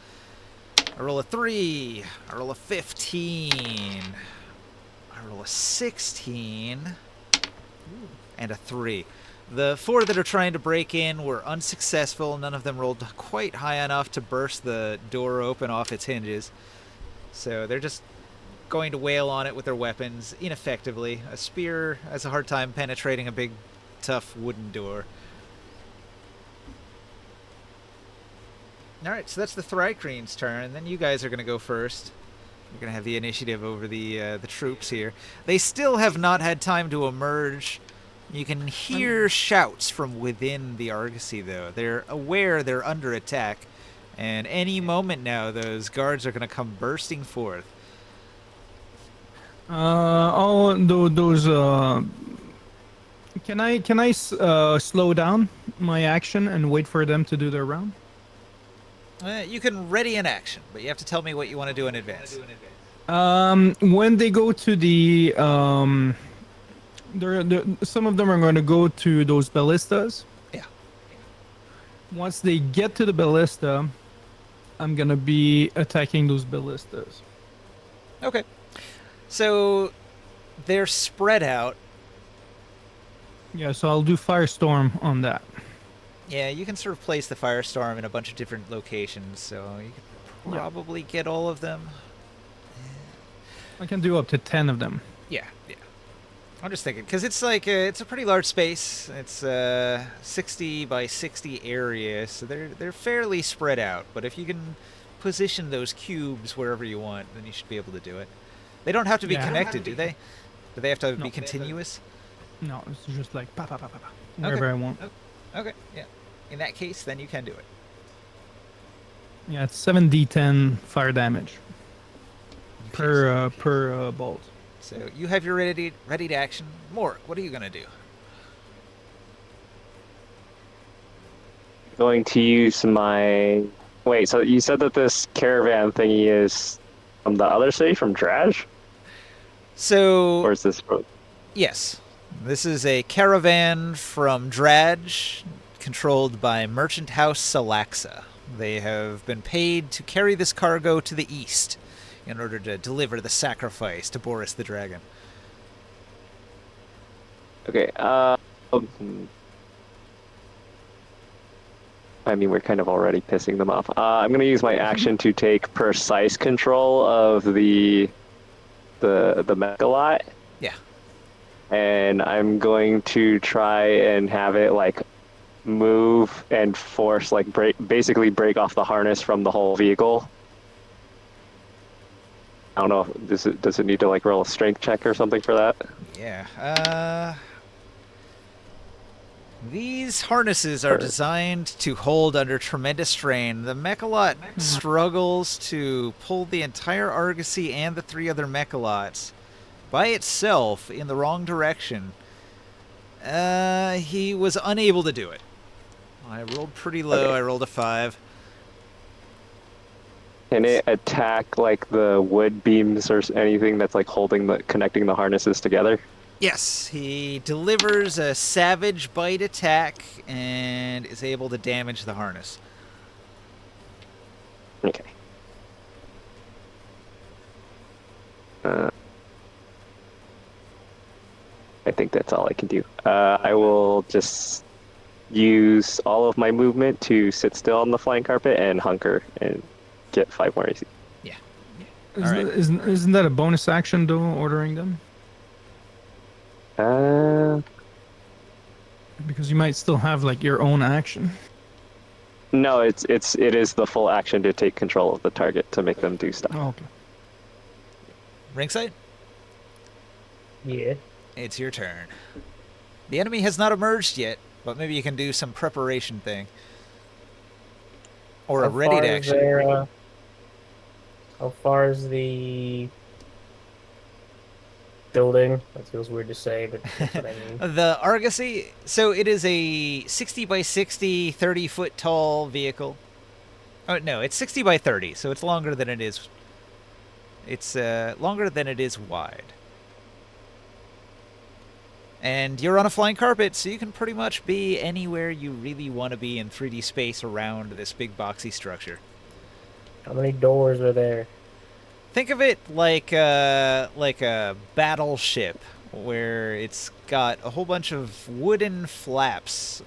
[SPEAKER 4] I roll a 3. I roll a 15. I roll a 16. And a 3. The 4 that are trying to break in were unsuccessful. None of them rolled quite high enough to burst the door open off its hinges. So they're just going to wail on it with their weapons ineffectively. A spear has a hard time penetrating a big, tough wooden door. Alright, so that's the Thrycrene's turn, and then you guys are going to go first. You're going to have the initiative over the troops here. They still have not had time to emerge. You can hear shouts from within the Argosy, though. They're aware they're under attack, and any moment now, those guards are going to come bursting forth.
[SPEAKER 1] Those. Can I slow down my action and wait for them to do their round?
[SPEAKER 4] You can ready an action, but you have to tell me what you want to do in advance.
[SPEAKER 1] When they go to the some of them are going to go to those ballistas.
[SPEAKER 4] Yeah.
[SPEAKER 1] Once they get to the ballista, I'm gonna be attacking those ballistas.
[SPEAKER 4] Okay. So they're spread out.
[SPEAKER 1] Yeah, so I'll do firestorm on that.
[SPEAKER 4] Yeah, you can sort of place the firestorm in a bunch of different locations, so you can probably get all of them.
[SPEAKER 1] I can do up to 10 of them.
[SPEAKER 4] Yeah. I'm just thinking, because it's like it's a pretty large space. It's 60 by 60 area, so they're fairly spread out. But if you can position those cubes wherever you want, then you should be able to do it. They don't have to be connected, do they? Do they have to be continuous?
[SPEAKER 1] No, it's just like pa pa pa pa pa, wherever I want.
[SPEAKER 4] Okay, yeah. In that case, then you can do it.
[SPEAKER 1] Yeah, it's 7d10 fire damage per bolt.
[SPEAKER 4] So you have your ready to action. Mork, what are you gonna do?
[SPEAKER 6] Going to use my... Wait, so you said that this caravan thingy is from the other city, from Draj?
[SPEAKER 4] So...
[SPEAKER 6] Or is this...
[SPEAKER 4] Yes. This is a caravan from Draj, controlled by Merchant House Salaxa. They have been paid to carry this cargo to the east in order to deliver the sacrifice to Boris the Dragon.
[SPEAKER 6] Okay, I mean, we're kind of already pissing them off. I'm going to use my action to take precise control of the Mechalot.
[SPEAKER 4] Yeah.
[SPEAKER 6] And I'm going to try and have it, like, move and force, like, basically break off the harness from the whole vehicle. I don't know, does it need to, like, roll a strength check or something for that?
[SPEAKER 4] Yeah, these harnesses are designed to hold under tremendous strain. The Mechalot struggles to pull the entire Argosy and the 3 other Mechalots by itself in the wrong direction. He was unable to do it. I rolled pretty low.
[SPEAKER 6] Okay.
[SPEAKER 4] I rolled a 5.
[SPEAKER 6] Can it attack, like, the wood beams or anything that's, like, connecting the harnesses together?
[SPEAKER 4] Yes, he delivers a savage bite attack and is able to damage the harness.
[SPEAKER 6] Okay. I think that's all I can do. I will just use all of my movement to sit still on the flying carpet and hunker and get 5 more AC.
[SPEAKER 4] Yeah.
[SPEAKER 1] Isn't that a bonus action though, ordering them? Because you might still have like your own action.
[SPEAKER 6] No, it is the full action to take control of the target to make them do stuff.
[SPEAKER 1] Oh, okay.
[SPEAKER 4] Ringside?
[SPEAKER 3] Yeah.
[SPEAKER 4] It's your turn. The enemy has not emerged yet, but maybe you can do some preparation thing. Or a ready to action.
[SPEAKER 3] How far is the building? That feels weird to say, but that's what I mean.
[SPEAKER 4] The Argosy, so it is a 60 by 60, 30-foot tall vehicle. Oh, no, it's 60 by 30, so it's longer than it is. It's longer than it is wide. And you're on a flying carpet, so you can pretty much be anywhere you really want to be in 3D space around this big boxy structure.
[SPEAKER 3] How many doors are there?
[SPEAKER 4] Think of it like a battleship, where it's got a whole bunch of wooden flaps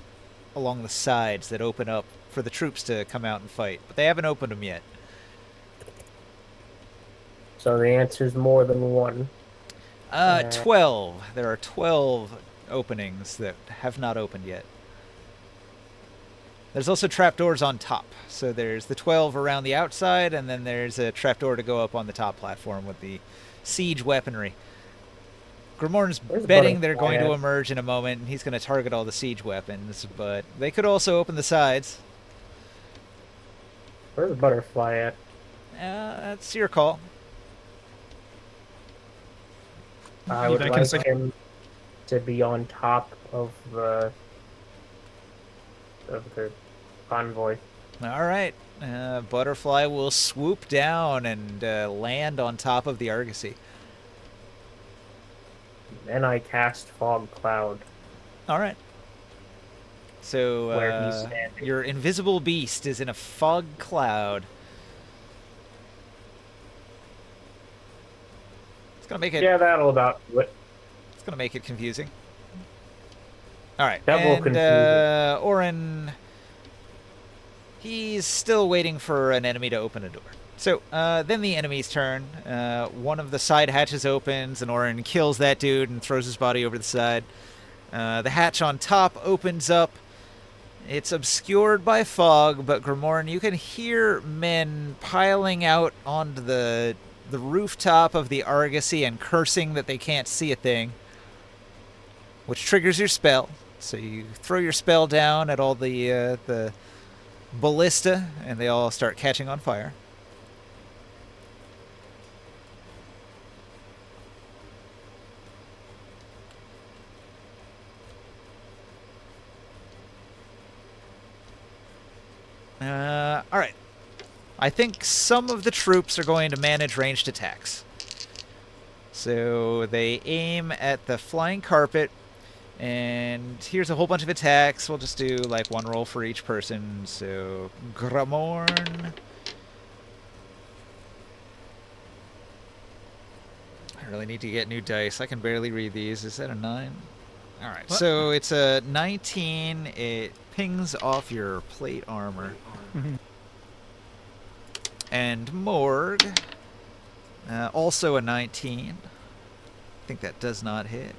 [SPEAKER 4] along the sides that open up for the troops to come out and fight, but they haven't opened them yet.
[SPEAKER 3] So the answer's more than one.
[SPEAKER 4] 12. There are 12 openings that have not opened yet. There's also trapdoors on top. So there's the 12 around the outside, and then there's a trapdoor to go up on the top platform with the siege weaponry. Grimorn's
[SPEAKER 3] Where's the
[SPEAKER 4] betting they're
[SPEAKER 3] butterfly
[SPEAKER 4] going to
[SPEAKER 3] at?
[SPEAKER 4] emerge in a moment, and he's going to target all the siege weapons, but they could also open the sides.
[SPEAKER 3] Where's the butterfly at?
[SPEAKER 4] That's your call.
[SPEAKER 3] I
[SPEAKER 1] Be
[SPEAKER 3] would
[SPEAKER 1] back in a
[SPEAKER 3] like
[SPEAKER 1] second.
[SPEAKER 3] him to be on top of the convoy.
[SPEAKER 4] All right. Butterfly will swoop down and land on top of the Argosy.
[SPEAKER 3] Then I cast fog cloud.
[SPEAKER 4] All right. So
[SPEAKER 3] Where he's standing.
[SPEAKER 4] your invisible beast is in a fog cloud. It's gonna make it.
[SPEAKER 3] Yeah, that'll about do it.
[SPEAKER 4] It's gonna make it confusing. All right.
[SPEAKER 3] Double
[SPEAKER 4] and
[SPEAKER 3] confusing.
[SPEAKER 4] Orin, he's still waiting for an enemy to open a door. So then the enemy's turn. One of the side hatches opens, and Orin kills that dude and throws his body over the side. The hatch on top opens up. It's obscured by fog, but Grimoren, you can hear men piling out onto the rooftop of the Argosy and cursing that they can't see a thing, which triggers your spell. So you throw your spell down at all the ballista, and they all start catching on fire. All right. I think some of the troops are going to manage ranged attacks. So they aim at the flying carpet, and here's a whole bunch of attacks. We'll just do like one roll for each person. So Gramorn. I really need to get new dice. I can barely read these. Is that a 9? All right.
[SPEAKER 1] What?
[SPEAKER 4] So it's a 19. It pings off your plate armor.
[SPEAKER 1] Mhm.
[SPEAKER 4] And Morg, also a 19. I think that does not hit.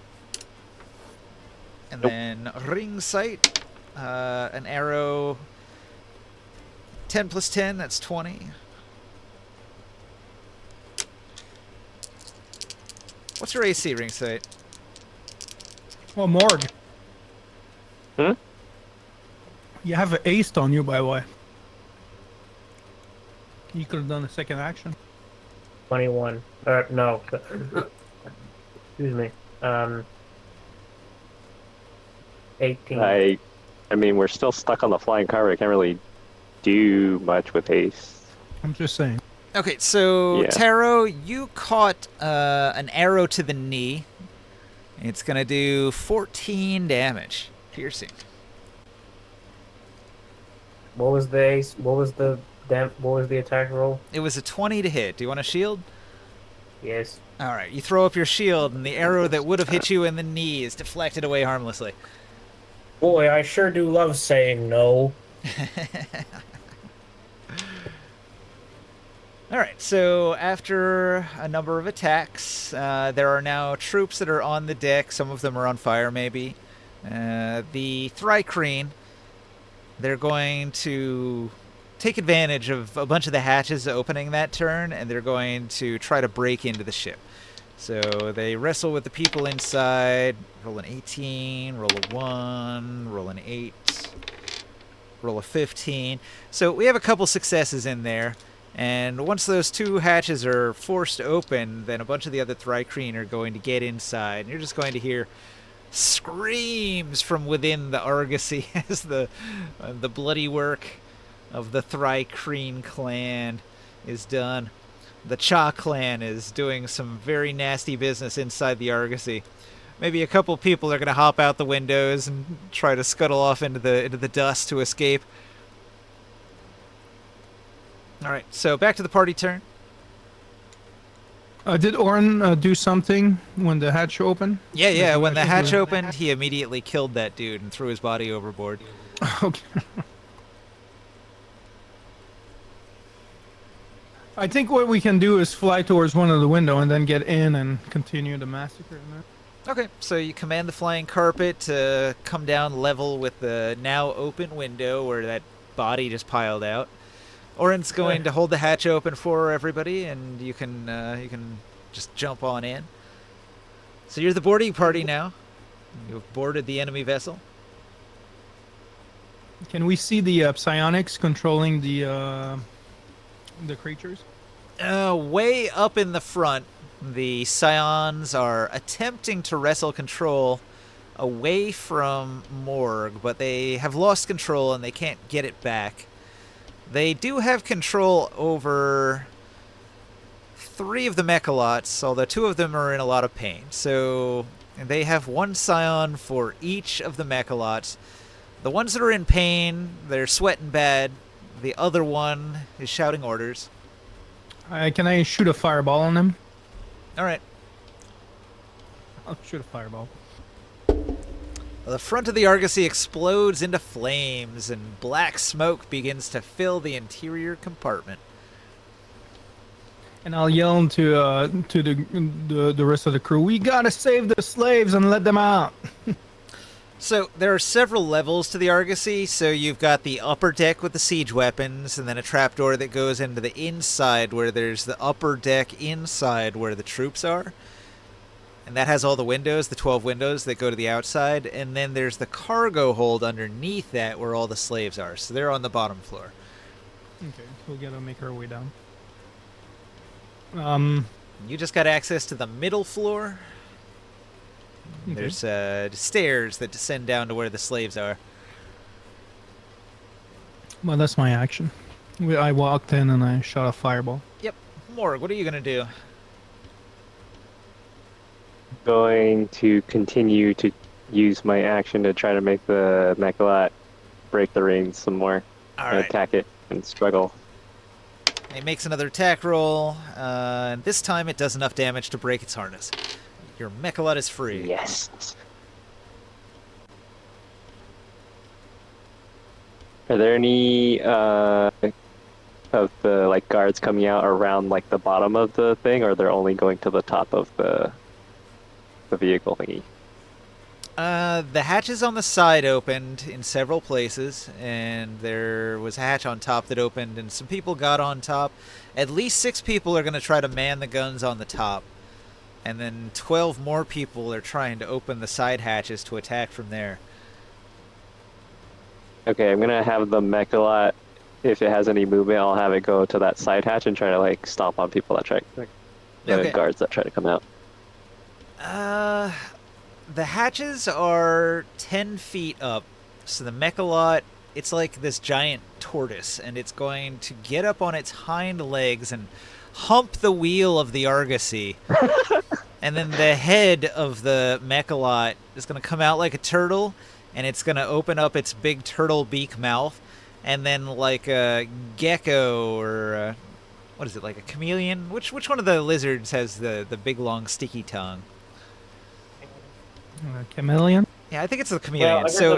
[SPEAKER 4] And
[SPEAKER 6] Nope.
[SPEAKER 4] then ring sight, an arrow, 10 plus 10, that's 20. What's your AC, ring sight?
[SPEAKER 1] Well, Morg.
[SPEAKER 6] Hmm?
[SPEAKER 1] You have an ace on you, by the way. You could have done a second action.
[SPEAKER 3] 21. No. Excuse me. 18.
[SPEAKER 6] I mean, we're still stuck on the flying carpet. I can't really do much with haste.
[SPEAKER 1] I'm just saying.
[SPEAKER 4] Okay, so
[SPEAKER 6] Yeah.
[SPEAKER 4] Taro, you caught an arrow to the knee. It's gonna do 14 damage, piercing.
[SPEAKER 3] What was the ace? What was the attack roll?
[SPEAKER 4] It was a 20 to hit. Do you want a shield?
[SPEAKER 3] Yes.
[SPEAKER 4] All right, you throw up your shield, and the arrow that would have hit you in the knee is deflected away harmlessly.
[SPEAKER 3] Boy, I sure do love saying no.
[SPEAKER 4] All right, so after a number of attacks, there are now troops that are on the deck. Some of them are on fire, maybe. The Thrycreen, they're going to take advantage of a bunch of the hatches opening that turn, and they're going to try to break into the ship. So they wrestle with the people inside, roll an 18, roll a 1, roll an 8, roll a 15. So we have a couple successes in there. And once those two hatches are forced open, then a bunch of the other Thrycreen are going to get inside. And you're just going to hear screams from within the Argosy as the bloody work of the Thrycreen clan is done. The Cha clan is doing some very nasty business inside the Argosy. Maybe a couple people are going to hop out the windows and try to scuttle off into the dust to escape. All right, so back to the party turn.
[SPEAKER 1] Did Orin do something when the hatch opened?
[SPEAKER 4] Yeah.
[SPEAKER 1] Like,
[SPEAKER 4] When the
[SPEAKER 1] actually
[SPEAKER 4] hatch
[SPEAKER 1] do-
[SPEAKER 4] opened, he immediately killed that dude and threw his body overboard.
[SPEAKER 1] Okay. I think what we can do is fly towards one of the window and then get in and continue the massacre.
[SPEAKER 4] Okay, so you command the flying carpet to come down level with the now open window where that body just piled out. Orin's going to hold the hatch open for everybody, and you can just jump on in. So you're the boarding party now. You've boarded the enemy vessel.
[SPEAKER 1] Can we see the psionics controlling the creatures?
[SPEAKER 4] Way up in the front, the Scions are attempting to wrestle control away from Morg, but they have lost control and they can't get it back. They do have control over 3 of the Mechalots, although 2 of them are in a lot of pain. So they have 1 Scion for each of the Mechalots. The ones that are in pain, they're sweating bad. The other one is shouting orders.
[SPEAKER 1] Can I shoot a fireball on them?
[SPEAKER 4] All right.
[SPEAKER 1] I'll shoot a fireball.
[SPEAKER 4] The front of the Argosy explodes into flames, and black smoke begins to fill the interior compartment.
[SPEAKER 1] And I'll yell to the rest of the crew, "We gotta save the slaves and let them out!"
[SPEAKER 4] So there are several levels to the Argosy. So you've got the upper deck with the siege weapons, and then a trapdoor that goes into the inside where there's the upper deck inside where the troops are. And that has all the windows, the 12 windows that go to the outside. And then there's the cargo hold underneath that where all the slaves are. So they're on the bottom floor.
[SPEAKER 1] Okay, so we gotta make our way down.
[SPEAKER 4] You just got access to the middle floor.
[SPEAKER 1] Okay.
[SPEAKER 4] There's stairs that descend down to where the slaves are.
[SPEAKER 1] Well, that's my action. I walked in and I shot a fireball.
[SPEAKER 4] Yep. Morg, what are you going to do?
[SPEAKER 6] Going to continue to use my action to try to make the Mechalot break the reins some more.
[SPEAKER 4] All
[SPEAKER 6] And
[SPEAKER 4] right.
[SPEAKER 6] attack it and struggle.
[SPEAKER 4] He makes another attack roll, and this time it does enough damage to break its harness. Your Mechalot is free.
[SPEAKER 6] Yes. Are there any of the like guards coming out around like the bottom of the thing, or they're only going to the top of the vehicle thingy?
[SPEAKER 4] The hatches on the side opened in several places, and there was a hatch on top that opened, and some people got on top. At least 6 people are going to try to man the guns on the top, and then 12 more people are trying to open the side hatches to attack from there.
[SPEAKER 6] Okay, I'm gonna have the Mechalot. If it has any movement, I'll have it go to that side hatch and try to like stomp on people that try, like, the
[SPEAKER 4] Okay.
[SPEAKER 6] guards that try to come out.
[SPEAKER 4] The hatches are 10 feet up, so the Mechalot, it's like this giant tortoise, and it's going to get up on its hind legs and hump the wheel of the Argosy. And then the head of the Mechalot is going to come out like a turtle, and it's going to open up its big turtle beak mouth, and then like a gecko or what is it, like a chameleon? Which one of the lizards has the big long sticky tongue?
[SPEAKER 1] Chameleon?
[SPEAKER 4] Yeah, I think it's the chameleon.
[SPEAKER 3] Well, I
[SPEAKER 4] So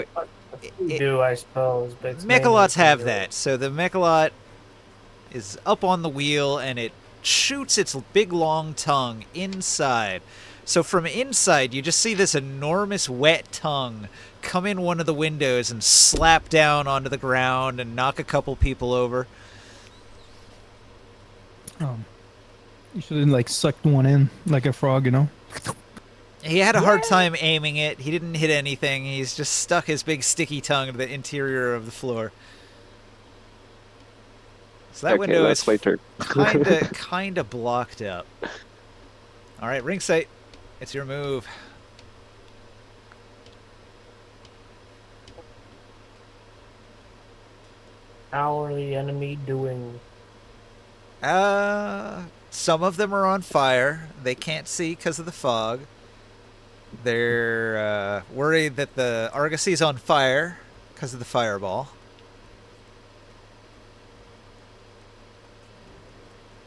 [SPEAKER 3] guess I do, I suppose. But it's
[SPEAKER 4] Mechalots
[SPEAKER 3] mainly
[SPEAKER 4] have
[SPEAKER 3] for-
[SPEAKER 4] that. So the Mechalot is up on the wheel, and it shoots its big long tongue inside. So from inside, you just see this enormous wet tongue come in one of the windows and slap down onto the ground and knock a couple people over.
[SPEAKER 1] You should have like sucked one in like a frog, you know?
[SPEAKER 4] He had a hard time aiming it. He didn't hit anything. He's just stuck his big sticky tongue to the interior of the floor. So that
[SPEAKER 6] Okay,
[SPEAKER 4] window
[SPEAKER 6] that's
[SPEAKER 4] is
[SPEAKER 6] my turn.
[SPEAKER 4] kinda blocked up. All right, ring sight. It's your move.
[SPEAKER 3] How are the enemy doing?
[SPEAKER 4] Some of them are on fire. They can't see because of the fog. They're worried that the Argosy is on fire because of the fireball.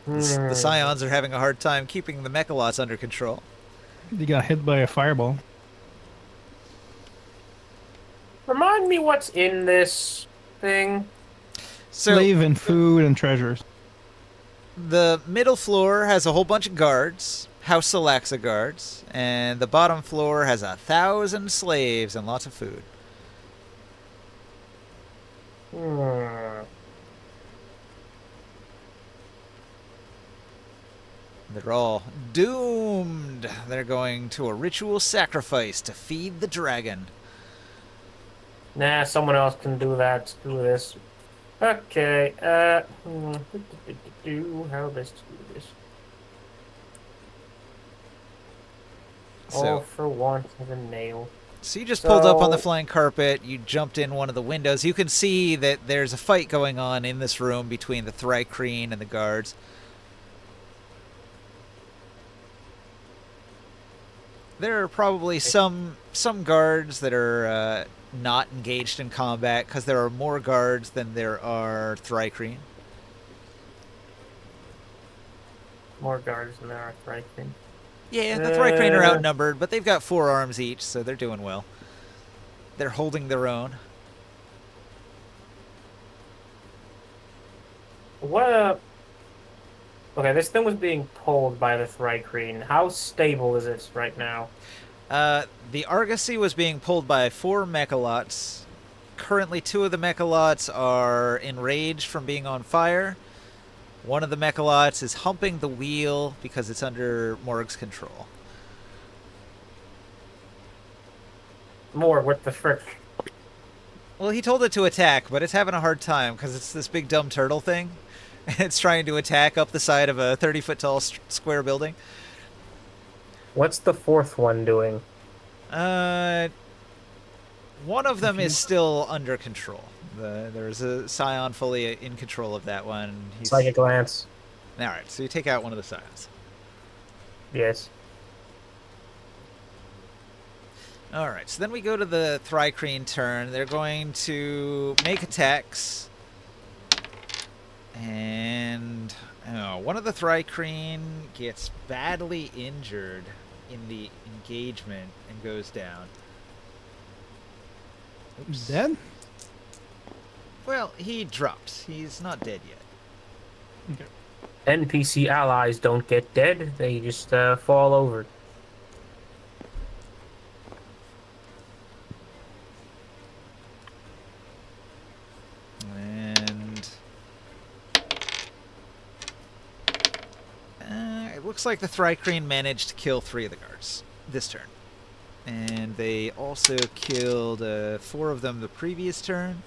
[SPEAKER 4] The Scions are having a hard time keeping the Mechalots under control.
[SPEAKER 1] They got hit by a fireball.
[SPEAKER 3] Remind me what's in this thing.
[SPEAKER 4] So
[SPEAKER 1] Slave and food and treasures.
[SPEAKER 4] the middle floor has a whole bunch of guards, House Salaxa guards, and the bottom floor has 1,000 slaves and lots of food. They're all doomed. They're going to a ritual sacrifice to feed the dragon.
[SPEAKER 3] Nah, someone else can do that. Screw this. Okay, how best to do this?
[SPEAKER 4] So,
[SPEAKER 3] All for want of a nail.
[SPEAKER 4] So you just pulled up on the
[SPEAKER 3] So-
[SPEAKER 4] flying carpet, you jumped in one of the windows. You can see that there's a fight going on in this room between the Thrycreen and the guards. There are probably some guards that are not engaged in combat because there are more guards than there are Thrycreen.
[SPEAKER 3] More guards than there are right thing.
[SPEAKER 4] Yeah, the Thrycreen are outnumbered, but they've got 4 arms each, so they're doing well. They're holding their own.
[SPEAKER 3] What? Okay, this thing was being pulled by the Thrycreen. How stable is it right now?
[SPEAKER 4] The Argosy was being pulled by 4 Mechalots. Currently, 2 of the Mechalots are enraged from being on fire. One of the Mechalots is humping the wheel because it's under Morg's control.
[SPEAKER 3] More, what the frick?
[SPEAKER 4] Well, he told it to attack, but it's having a hard time because it's this big dumb turtle thing. It's trying to attack up the side of a 30-foot tall square building.
[SPEAKER 3] What's the 4th one doing?
[SPEAKER 4] One of them is still under control. There's a Scion fully in control of that one.
[SPEAKER 3] Psychic Glance.
[SPEAKER 4] Alright, so you take out one of the Scions.
[SPEAKER 3] Yes.
[SPEAKER 4] Alright, so then we go to the Thrycreen turn. They're going to make attacks. And one of the Thrycreen gets badly injured in the engagement and goes down.
[SPEAKER 1] He's dead?
[SPEAKER 4] Well, he drops. He's not dead yet.
[SPEAKER 1] Okay.
[SPEAKER 3] NPC allies don't get dead, they just fall over.
[SPEAKER 4] And it looks like the Thrycreen managed to kill 3 of the guards this turn. And they also killed 4 of them the previous turn.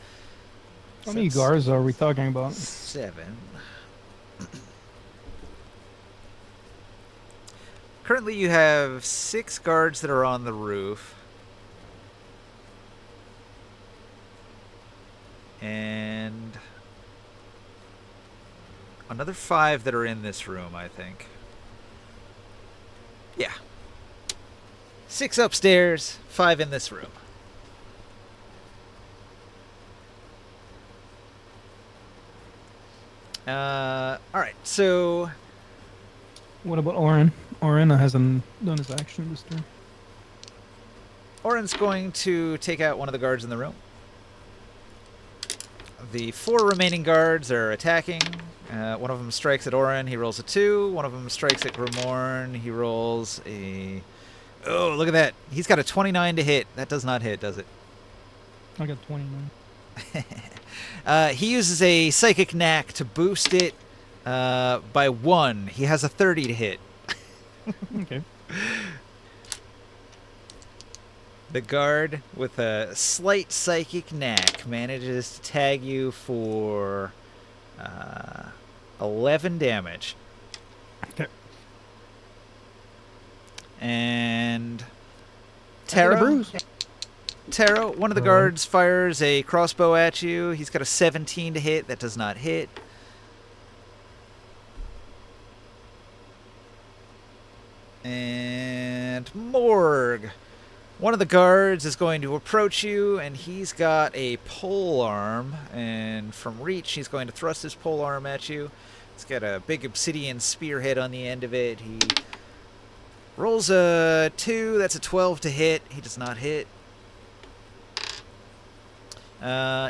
[SPEAKER 1] How many guards are we talking about?
[SPEAKER 4] 7. Currently you have 6 guards that are on the roof. And another 5 that are in this room, I think. Yeah. 6 upstairs, 5 in this room. Alright, so
[SPEAKER 1] What about Orin? Orin hasn't done his action this turn.
[SPEAKER 4] Orin's going to take out one of the guards in the room. The 4 remaining guards are attacking. One of them strikes at Orin, he rolls a 2. One of them strikes at Grimorn, he rolls a... Oh, look at that. He's got a 29 to hit. That does not hit, does it?
[SPEAKER 1] I got 29.
[SPEAKER 4] He uses a Psychic Knack to boost it by 1. He has a 30 to hit.
[SPEAKER 1] Okay.
[SPEAKER 4] The guard with a slight Psychic Knack manages to tag you for 11 damage.
[SPEAKER 1] Okay.
[SPEAKER 4] And
[SPEAKER 1] I got a
[SPEAKER 4] Taro,
[SPEAKER 1] bruise.
[SPEAKER 4] Taro, one of the guards fires a crossbow at you. He's got a 17 to hit. That does not hit. And Morg. One of the guards is going to approach you, and he's got a pole arm, and from reach, he's going to thrust his pole arm at you. It's got a big obsidian spearhead on the end of it. He rolls a 2. That's a 12 to hit. He does not hit.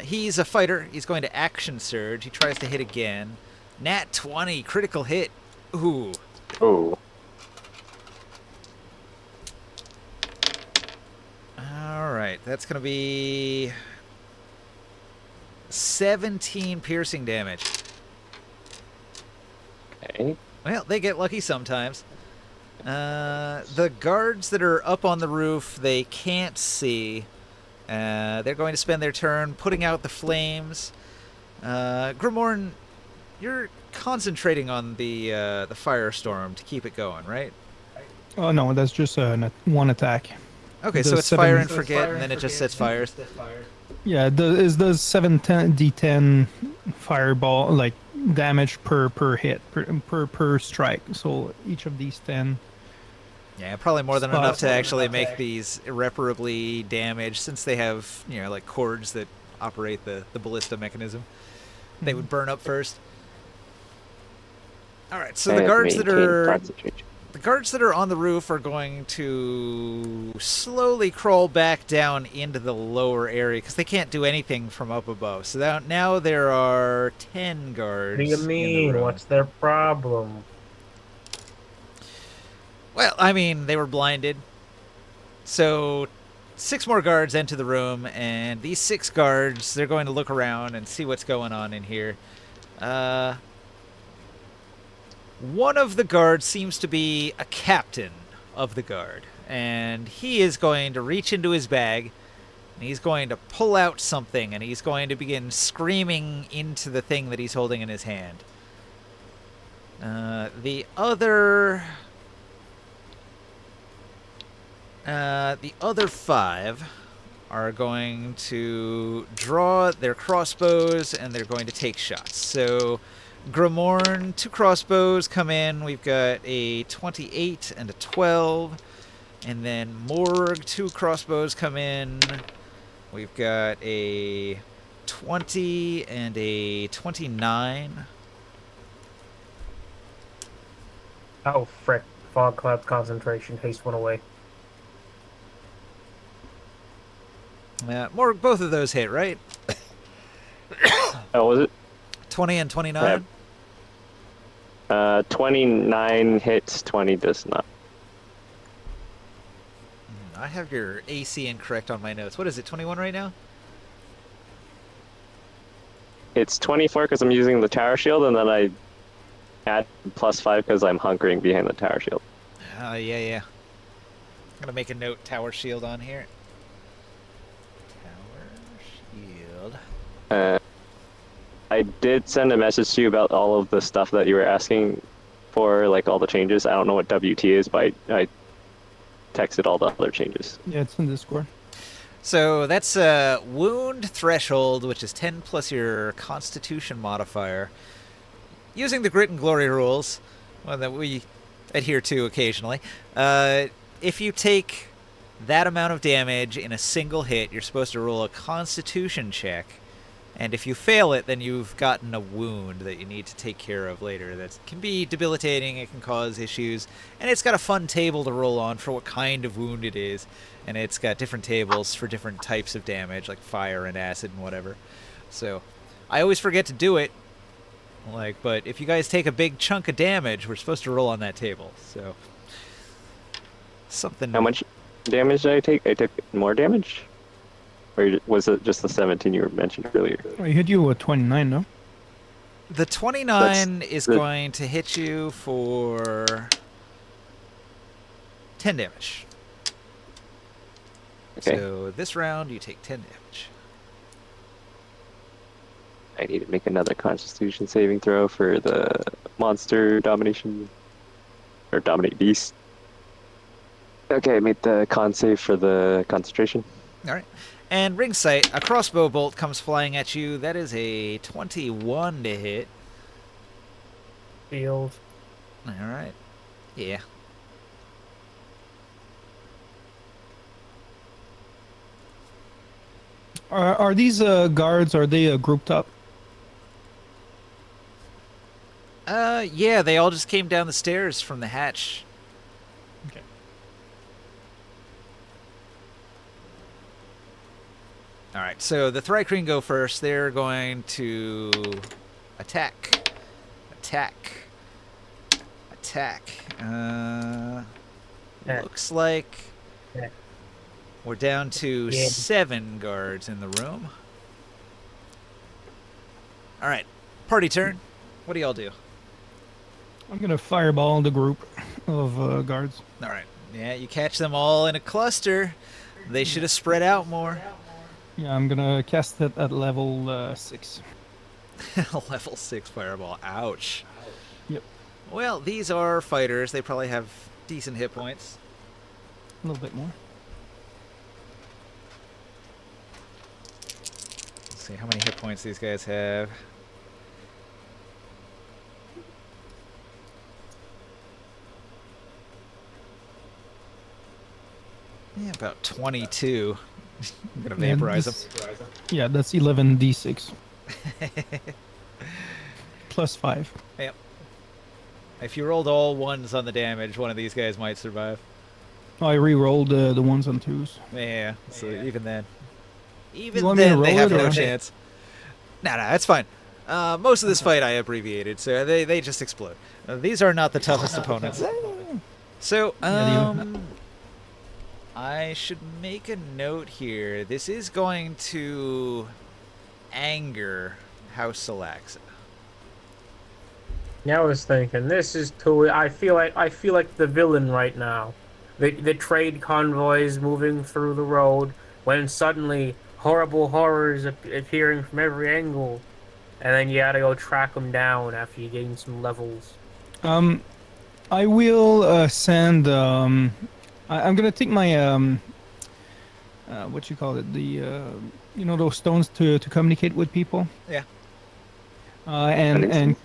[SPEAKER 4] He's a fighter. He's going to action surge. He tries to hit again. Nat 20, critical hit. Ooh.
[SPEAKER 6] Oh.
[SPEAKER 4] Alright, that's going to be 17 piercing damage.
[SPEAKER 6] Okay.
[SPEAKER 4] Well, they get lucky sometimes. The guards that are up on the roof, they can't see. They're going to spend their turn putting out the flames. Grimorn, you're concentrating on the firestorm to keep it going, right?
[SPEAKER 1] Oh no, that's just one attack.
[SPEAKER 4] Okay,
[SPEAKER 1] The
[SPEAKER 4] so it's
[SPEAKER 1] seven-
[SPEAKER 4] fire and forget, and then it just sets fires.
[SPEAKER 1] Yeah, it does 7d10 fireball like damage per hit per strike. So each of these 10.
[SPEAKER 4] Yeah, probably more than
[SPEAKER 1] Spot.
[SPEAKER 4] enough to actually make these irreparably damaged, since they have, like cords that operate the ballista mechanism. They would burn up first. All right, so the
[SPEAKER 6] And
[SPEAKER 4] guards that
[SPEAKER 6] maintain
[SPEAKER 4] are
[SPEAKER 6] concentration.
[SPEAKER 4] on the roof are going to slowly crawl back down into the lower area because they can't do anything from up above. So now there are 10 guards.
[SPEAKER 3] What do you
[SPEAKER 4] in the
[SPEAKER 3] mean?
[SPEAKER 4] room.
[SPEAKER 3] What's their problem?
[SPEAKER 4] Well, I mean, they were blinded. So 6 more guards enter the room, and these 6 guards, they're going to look around and see what's going on in here. One of the guards seems to be a captain of the guard, and he is going to reach into his bag, and he's going to pull out something, and he's going to begin screaming into the thing that he's holding in his hand. The other 5 are going to draw their crossbows, and they're going to take shots. So Grimorn, 2 crossbows come in. We've got a 28 and a 12. And then Morg, 2 crossbows come in. We've got a 20 and a 29.
[SPEAKER 3] Oh, frick. Fog cloud concentration. Haste went away.
[SPEAKER 4] Morg, both of those hit, right?
[SPEAKER 6] Oh, was it?
[SPEAKER 4] 20 and 29?
[SPEAKER 6] 29 hits, 20 does not.
[SPEAKER 4] I have your AC incorrect on my notes. What is it, 21 right now?
[SPEAKER 6] It's 24 because I'm using the tower shield, and then I add +5 because I'm hunkering behind the tower shield.
[SPEAKER 4] Yeah. I'm gonna make a note, tower shield on here. Tower shield.
[SPEAKER 6] I did send a message to you about all of the stuff that you were asking for, like all the changes. I don't know what WT is, but I texted all the other changes.
[SPEAKER 1] Yeah, it's in Discord.
[SPEAKER 4] So that's a wound threshold, which is 10 plus your Constitution modifier. Using the Grit and Glory rules, one that we adhere to occasionally, if you take that amount of damage in a single hit, you're supposed to roll a Constitution check. And if you fail it, then you've gotten a wound that you need to take care of later. That can be debilitating, it can cause issues, and it's got a fun table to roll on for what kind of wound it is. And it's got different tables for different types of damage, like fire and acid and whatever. So, I always forget to do it. But if you guys take a big chunk of damage, we're supposed to roll on that table. So, something.
[SPEAKER 6] How much damage did I take? I took more damage? Or was it just the 17 you mentioned earlier?
[SPEAKER 1] Well, he hit you with 29, no?
[SPEAKER 4] The 29 is going to hit you for 10 damage.
[SPEAKER 6] Okay.
[SPEAKER 4] So this round you take 10 damage.
[SPEAKER 6] I need to make another Constitution saving throw for the monster domination, or dominate beast. Okay, I made the con save for the concentration.
[SPEAKER 4] All right. And ring sight, a crossbow bolt comes flying at you. That is a 21 to hit.
[SPEAKER 3] Field.
[SPEAKER 4] All right. Yeah.
[SPEAKER 1] Are these guards? Are they grouped up?
[SPEAKER 4] Yeah, they all just came down the stairs from the hatch.
[SPEAKER 1] Okay.
[SPEAKER 4] All right, so the Thrycreen go first. They're going to attack. Attack.
[SPEAKER 3] Yeah.
[SPEAKER 4] Looks like
[SPEAKER 3] Yeah.
[SPEAKER 4] we're down to
[SPEAKER 3] Yeah.
[SPEAKER 4] 7 guards in the room. All right, party turn. What do y'all do?
[SPEAKER 1] I'm gonna fireball the group of guards.
[SPEAKER 4] All right. Yeah, you catch them all in a cluster. They should have spread out more.
[SPEAKER 1] Yeah, I'm gonna cast it at level 6.
[SPEAKER 4] Level 6 fireball. Ouch.
[SPEAKER 1] Yep.
[SPEAKER 4] Well, these are fighters. They probably have decent hit points.
[SPEAKER 1] A little bit more.
[SPEAKER 4] Let's see how many hit points these guys have. Yeah, about 22. I'm gonna vaporize them.
[SPEAKER 1] Yeah, that's 11d6 plus 5.
[SPEAKER 4] Yep. If you rolled all 1s on the damage, one of these guys might survive.
[SPEAKER 1] Oh, I re-rolled the 1s and 2s.
[SPEAKER 4] Yeah, so even then.
[SPEAKER 1] You
[SPEAKER 4] Even
[SPEAKER 1] want me to
[SPEAKER 4] then, they
[SPEAKER 1] roll
[SPEAKER 4] have
[SPEAKER 1] it,
[SPEAKER 4] no
[SPEAKER 1] or-
[SPEAKER 4] chance. Nah, that's fine. Most of this fight I abbreviated, so they just explode. These are not the toughest opponents. So, I should make a note here. This is going to anger House Salaxa.
[SPEAKER 3] Yeah, I was thinking this is too. I feel like the villain right now. The trade convoys moving through the road when suddenly horrible horrors appearing from every angle, and then you gotta go track them down after you gain some levels.
[SPEAKER 1] I will send. I'm gonna take my what you call it, the you know, those stones to communicate with people.
[SPEAKER 4] Yeah.
[SPEAKER 1] And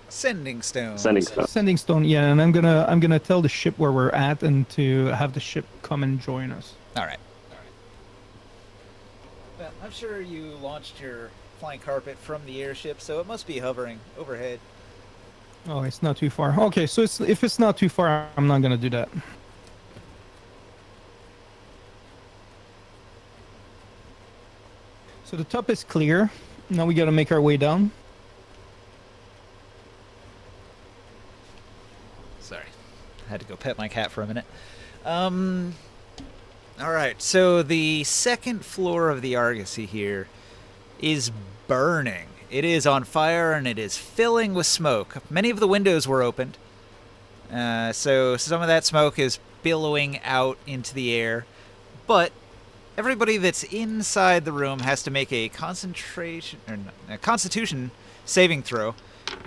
[SPEAKER 4] Sending Stone.
[SPEAKER 6] Sending stuff.
[SPEAKER 1] sending stone. Yeah, and I'm gonna tell the ship where we're at and to have the ship come and join us.
[SPEAKER 4] All right. Well, I'm sure you launched your flying carpet from the airship, so it must be hovering overhead.
[SPEAKER 1] Oh, it's not too far. Okay, so if it's not too far, I'm not gonna do that. So the top is clear. Now we gotta make our way down.
[SPEAKER 4] Sorry. I had to go pet my cat for a minute. All right, so the second floor of the Argosy here is burning. It is on fire and it is filling with smoke. Many of the windows were opened, so some of that smoke is billowing out into the air. But everybody that's inside the room has to make a Constitution saving throw.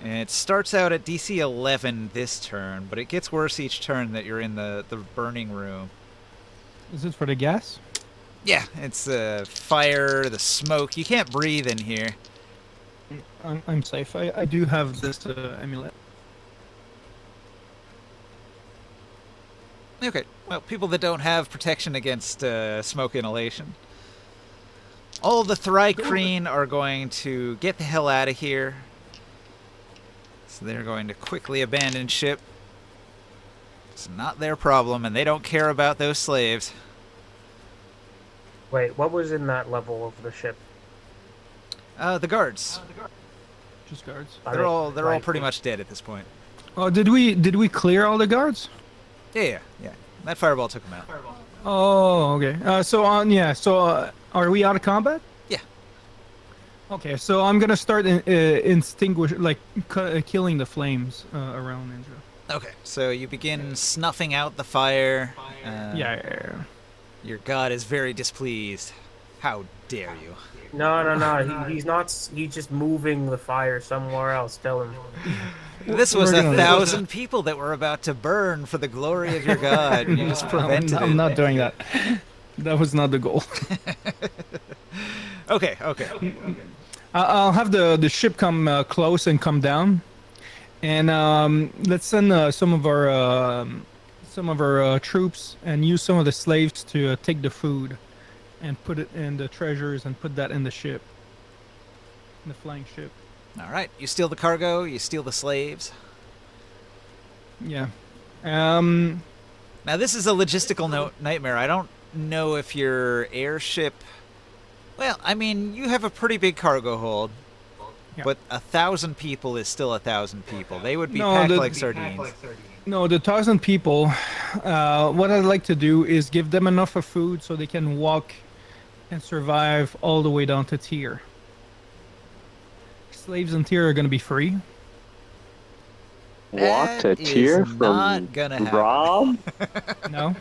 [SPEAKER 4] And it starts out at DC 11 this turn, but it gets worse each turn that you're in the burning room.
[SPEAKER 1] Is it for the gas?
[SPEAKER 4] Yeah, it's the fire, the smoke. You can't breathe in here.
[SPEAKER 1] I'm safe. I do have this amulet.
[SPEAKER 4] Okay, well, people that don't have protection against smoke inhalation. All the Thrycreen are going to get the hell out of here. So they're going to quickly abandon ship. It's not their problem, and they don't care about those slaves.
[SPEAKER 3] Wait, what was in that level of the ship?
[SPEAKER 4] The guards.
[SPEAKER 1] Just guards.
[SPEAKER 4] They're all pretty much dead at this point.
[SPEAKER 1] Oh, did we clear all the guards?
[SPEAKER 4] Yeah. That fireball took them out.
[SPEAKER 1] Oh, okay. So are we out of combat?
[SPEAKER 4] Yeah.
[SPEAKER 1] Okay, so I'm gonna start killing the flames around Ninja.
[SPEAKER 4] Okay, so you begin snuffing out the fire.
[SPEAKER 1] Yeah.
[SPEAKER 4] Your god is very displeased. How dare you?
[SPEAKER 3] No. He's not. He's just moving the fire somewhere else. Tell him.
[SPEAKER 4] This was
[SPEAKER 1] We're gonna-
[SPEAKER 4] 1,000 people that were about to burn for the glory of your god. You just prevented
[SPEAKER 1] I'm
[SPEAKER 4] it.
[SPEAKER 1] not doing that. That was not the goal.
[SPEAKER 4] Okay.
[SPEAKER 1] I'll have the ship come close and come down, and let's send some of our troops and use some of the slaves to take the food, and put it in the treasures and put that in the ship, in the flying ship.
[SPEAKER 4] All right, you steal the cargo, you steal the slaves.
[SPEAKER 1] Yeah.
[SPEAKER 4] Now this is a logistical nightmare. I don't know if your airship. Well, I mean, you have a pretty big cargo hold,
[SPEAKER 1] Yeah.
[SPEAKER 4] but 1,000 people is still 1,000 people. They would be
[SPEAKER 1] No,
[SPEAKER 4] packed
[SPEAKER 1] the-
[SPEAKER 4] like sardines.
[SPEAKER 1] No, the 1,000 people. What I'd like to do is give them enough of food so they can walk and survive all the way down to Tyr. Slaves in Tyr are going to be free.
[SPEAKER 6] Walk to
[SPEAKER 4] That is
[SPEAKER 6] Tyr
[SPEAKER 4] not
[SPEAKER 6] from
[SPEAKER 4] gonna happen.
[SPEAKER 6] Rom?
[SPEAKER 1] No, all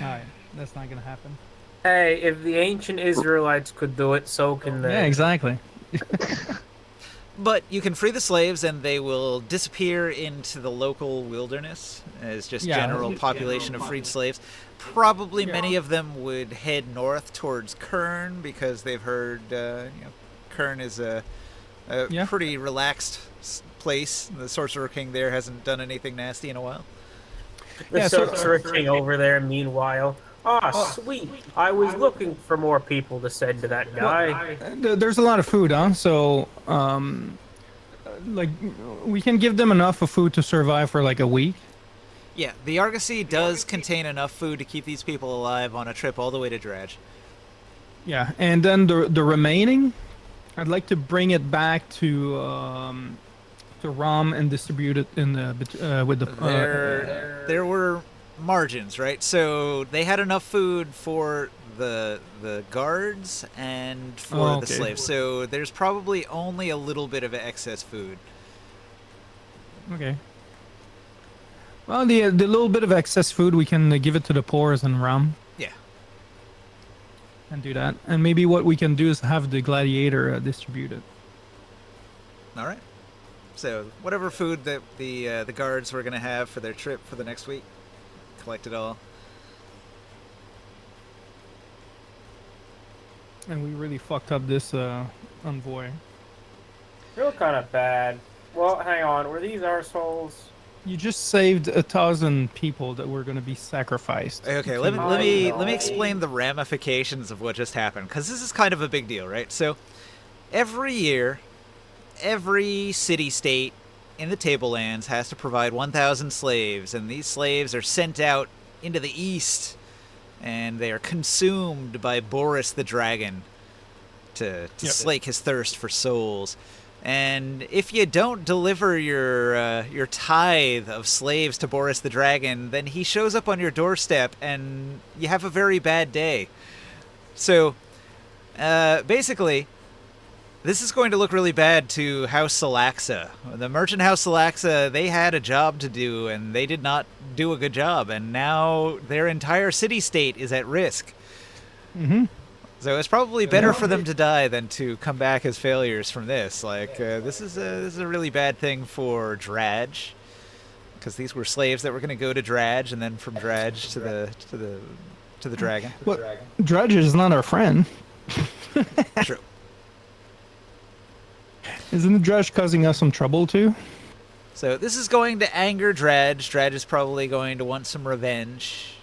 [SPEAKER 1] right, that's not going to happen.
[SPEAKER 3] Hey, if the ancient Israelites could do it, so can they.
[SPEAKER 1] Yeah, exactly.
[SPEAKER 4] But you can free the slaves, and they will disappear into the local wilderness as just
[SPEAKER 1] Yeah.
[SPEAKER 4] general population of freed slaves. Probably many of them would head north towards Kern because they've heard Kern is a
[SPEAKER 1] Yeah.
[SPEAKER 4] pretty relaxed place. The Sorcerer King there hasn't done anything nasty in a while.
[SPEAKER 3] The
[SPEAKER 1] Yeah, so-
[SPEAKER 3] sorcerer king over there, meanwhile. Sweet. I was looking for more people to send to that guy.
[SPEAKER 1] There's a lot of food, huh? So, like, we can give them enough of food to survive for like a week.
[SPEAKER 4] Yeah, the Argosy does contain enough food to keep these people alive on a trip all the way to Dredge.
[SPEAKER 1] Yeah, and then the remaining, I'd like to bring it back to ROM and distribute it in the with the.
[SPEAKER 4] There were margins, right? So they had enough food for the guards and for
[SPEAKER 1] Oh,
[SPEAKER 4] the
[SPEAKER 1] okay.
[SPEAKER 4] slaves. So there's probably only a little bit of excess food.
[SPEAKER 1] Okay. Well, the little bit of excess food we can give it to the poor and ROM.
[SPEAKER 4] Yeah.
[SPEAKER 1] And do that, and maybe what we can do is have the gladiator distribute it.
[SPEAKER 4] All right. So whatever food that the guards were going to have for their trip for the next week, collect it all.
[SPEAKER 1] And we really fucked up this envoy.
[SPEAKER 3] Feel kind of bad. Well, hang on. Were these arseholes?
[SPEAKER 1] You just saved 1,000 people that were going to be sacrificed.
[SPEAKER 4] Okay,
[SPEAKER 1] If
[SPEAKER 4] let
[SPEAKER 1] you-
[SPEAKER 4] me explain the ramifications of what just happened, because this is kind of a big deal, right? So every year, every city-state in the Tablelands has to provide 1,000 slaves, and these slaves are sent out into the east, and they are consumed by Boris the Dragon to slake his thirst for souls. And if you don't deliver your tithe of slaves to Boris the Dragon, then he shows up on your doorstep, and you have a very bad day. So, basically, this is going to look really bad to House Salaxa. The merchant House Salaxa, they had a job to do, and they did not do a good job, and now their entire city-state is at risk.
[SPEAKER 1] Mhm.
[SPEAKER 4] So it's probably better for them to die than to come back as failures from this. Like this is a really bad thing for Dradge, because these were slaves that were going to go to Dradge, and then from Dradge to the dragon.
[SPEAKER 1] Well, Dredge is not our friend.
[SPEAKER 4] True.
[SPEAKER 1] Isn't Dredge causing us some trouble too?
[SPEAKER 4] So this is going to anger Dradge. Dradge is probably going to want some revenge.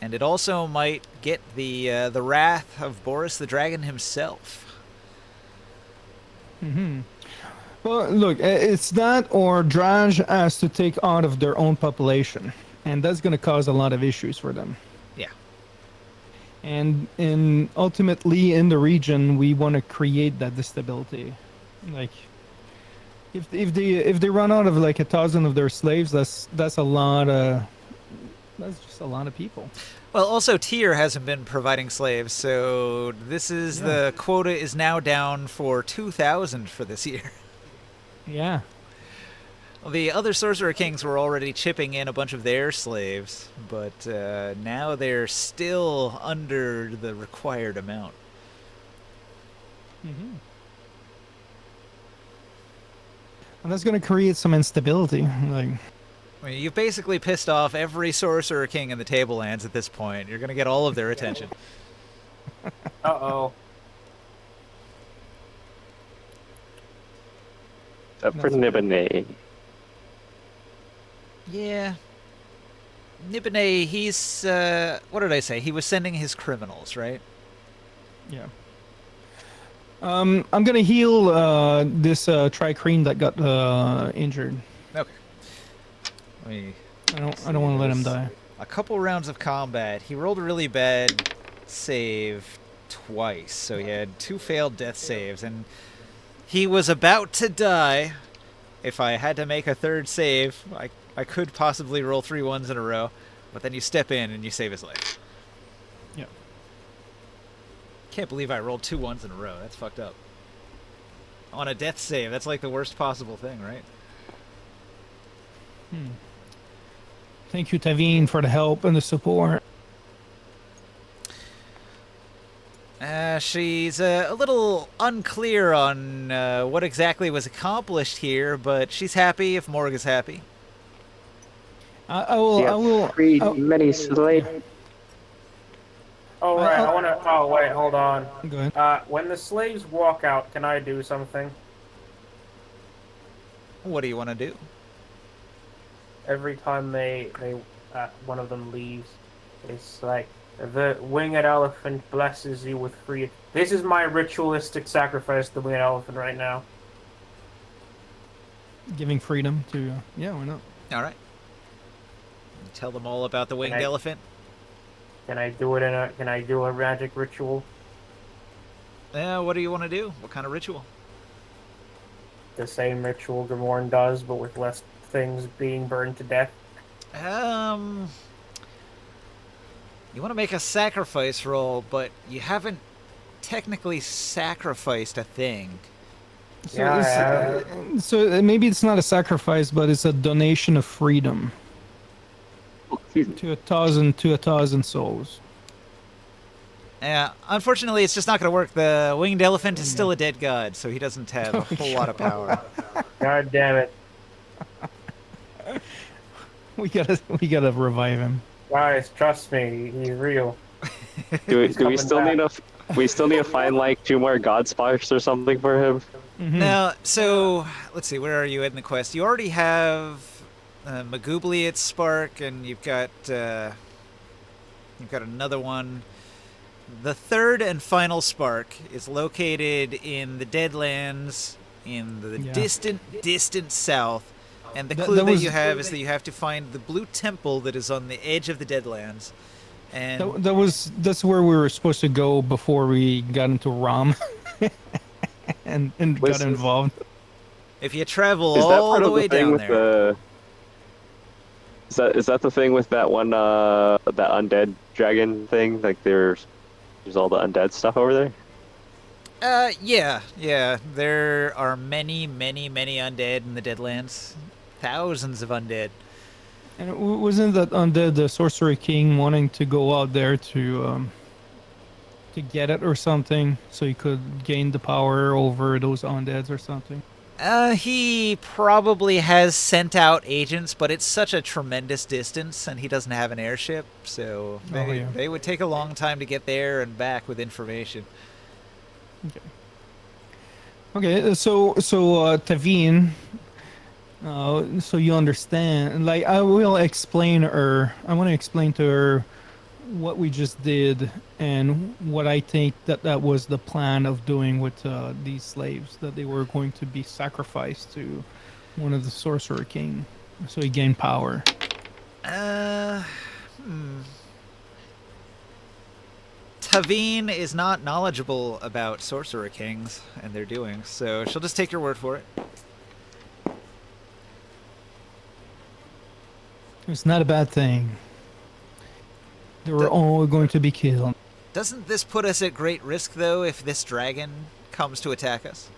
[SPEAKER 4] And it also might get the wrath of Boris the Dragon himself.
[SPEAKER 1] Mm-hmm. Well, look, it's that or Dredge has to take out of their own population, and that's going to cause a lot of issues for them.
[SPEAKER 4] Yeah.
[SPEAKER 1] And ultimately in the region, we want to create that stability. Like, if they run out of like 1,000 of their slaves, that's a lot of. That's just a lot of people.
[SPEAKER 4] Well, also Tyr hasn't been providing slaves, so this is the quota is now down for 2,000 for this year.
[SPEAKER 1] Yeah.
[SPEAKER 4] Well, the other Sorcerer Kings were already chipping in a bunch of their slaves, but now they're still under the required amount.
[SPEAKER 1] Mm-hmm. And that's going to create some instability. Like.
[SPEAKER 4] I mean, you've basically pissed off every Sorcerer King in the Tablelands at this point. You're going to get all of their attention.
[SPEAKER 3] Uh-oh.
[SPEAKER 6] Except for Nibene.
[SPEAKER 4] Yeah. Nibene, he's, what did I say? He was sending his criminals, right?
[SPEAKER 1] Yeah. I'm gonna heal this Tricrine that got injured.
[SPEAKER 4] Okay. Let me
[SPEAKER 1] I don't
[SPEAKER 4] see.
[SPEAKER 1] want to
[SPEAKER 4] There
[SPEAKER 1] let him
[SPEAKER 4] was
[SPEAKER 1] die.
[SPEAKER 4] a couple rounds of combat. He rolled a really bad save twice, so he had 2 failed death saves, and he was about to die. If I had to make a third save, I could possibly roll 3 ones in a row, but then you step in and you save his life.
[SPEAKER 1] Yeah.
[SPEAKER 4] Can't believe I rolled 2 ones in a row. That's fucked up. On a death save, that's like the worst possible thing, right?
[SPEAKER 1] Thank you, Tavine, for the help and the support.
[SPEAKER 4] She's a little unclear on what exactly was accomplished here, but she's happy if Morg is happy.
[SPEAKER 1] I will.
[SPEAKER 6] You
[SPEAKER 1] I
[SPEAKER 6] have
[SPEAKER 1] will.
[SPEAKER 6] freed
[SPEAKER 1] oh,
[SPEAKER 6] many slaves.
[SPEAKER 3] Oh right,
[SPEAKER 1] I'll-
[SPEAKER 3] I want to. Oh wait, hold on.
[SPEAKER 1] Go ahead.
[SPEAKER 3] When the slaves walk out, can I do something?
[SPEAKER 4] What do you want to do?
[SPEAKER 3] Every time they one of them leaves, it's like the winged elephant blesses you with free. This is my ritualistic sacrifice to the winged elephant right now.
[SPEAKER 1] Giving freedom to. Yeah, why not?
[SPEAKER 4] All right. Tell them all about the winged elephant.
[SPEAKER 3] Can I do it in a? Can I do a magic ritual?
[SPEAKER 4] What do you want to do? What kind of ritual?
[SPEAKER 3] The same ritual Gamorn does, but with less things being burned to death.
[SPEAKER 4] You want to make a sacrifice roll, but you haven't technically sacrificed a thing.
[SPEAKER 1] So,
[SPEAKER 3] Yeah,
[SPEAKER 1] so maybe it's not a sacrifice, but it's a donation of freedom
[SPEAKER 6] Oh, excuse me.
[SPEAKER 1] to a thousand souls.
[SPEAKER 4] Yeah, unfortunately, it's just not going to work. The winged elephant is still a dead god, so he doesn't have a whole lot of power.
[SPEAKER 3] God damn it.
[SPEAKER 1] We gotta revive him.
[SPEAKER 3] Guys, trust me, he's real.
[SPEAKER 6] Do we
[SPEAKER 3] coming
[SPEAKER 6] still
[SPEAKER 3] back.
[SPEAKER 6] need we still need to find like 2 more god sparks or something for him?
[SPEAKER 4] Now, so let's see, where are you in the quest? You already have Magoobliet's spark, and you've got another one. The third and final spark is located in the Deadlands, in the
[SPEAKER 1] Yeah.
[SPEAKER 4] distant south. And the
[SPEAKER 1] That-
[SPEAKER 4] clue
[SPEAKER 1] that
[SPEAKER 4] that
[SPEAKER 1] was-
[SPEAKER 4] you have is that you have to find the blue temple that is on the edge of the Deadlands. And
[SPEAKER 1] That's where we were supposed to go before we got into Rom, and got
[SPEAKER 6] Listen.
[SPEAKER 1] involved.
[SPEAKER 4] if you travel
[SPEAKER 6] Is that
[SPEAKER 4] all
[SPEAKER 6] part
[SPEAKER 4] the
[SPEAKER 6] of
[SPEAKER 4] way
[SPEAKER 6] the thing
[SPEAKER 4] down
[SPEAKER 6] with
[SPEAKER 4] there,
[SPEAKER 6] the? Is that the thing with that one that undead dragon thing? Like there's all the undead stuff over there.
[SPEAKER 4] yeah, there are many undead in the Deadlands. Thousands of undead.
[SPEAKER 1] And wasn't that undead the Sorcerer King wanting to go out there to get it or something, so he could gain the power over those undeads or something?
[SPEAKER 4] He probably has sent out agents, but it's such a tremendous distance, and he doesn't have an airship, so
[SPEAKER 1] yeah.
[SPEAKER 4] they would take a long time to get there and back with information.
[SPEAKER 1] Okay, so Tavine, so you understand. Like I will explain her. I want to explain to her what we just did and what I think that was the plan of doing with these slaves, that they were going to be sacrificed to one of the Sorcerer King, so he gained power.
[SPEAKER 4] Tavine is not knowledgeable about Sorcerer Kings and their doings, so she'll just take your word for it.
[SPEAKER 1] It's not a bad thing. They were all going to be killed.
[SPEAKER 4] Doesn't this put us at great risk, though, if this dragon comes to attack us?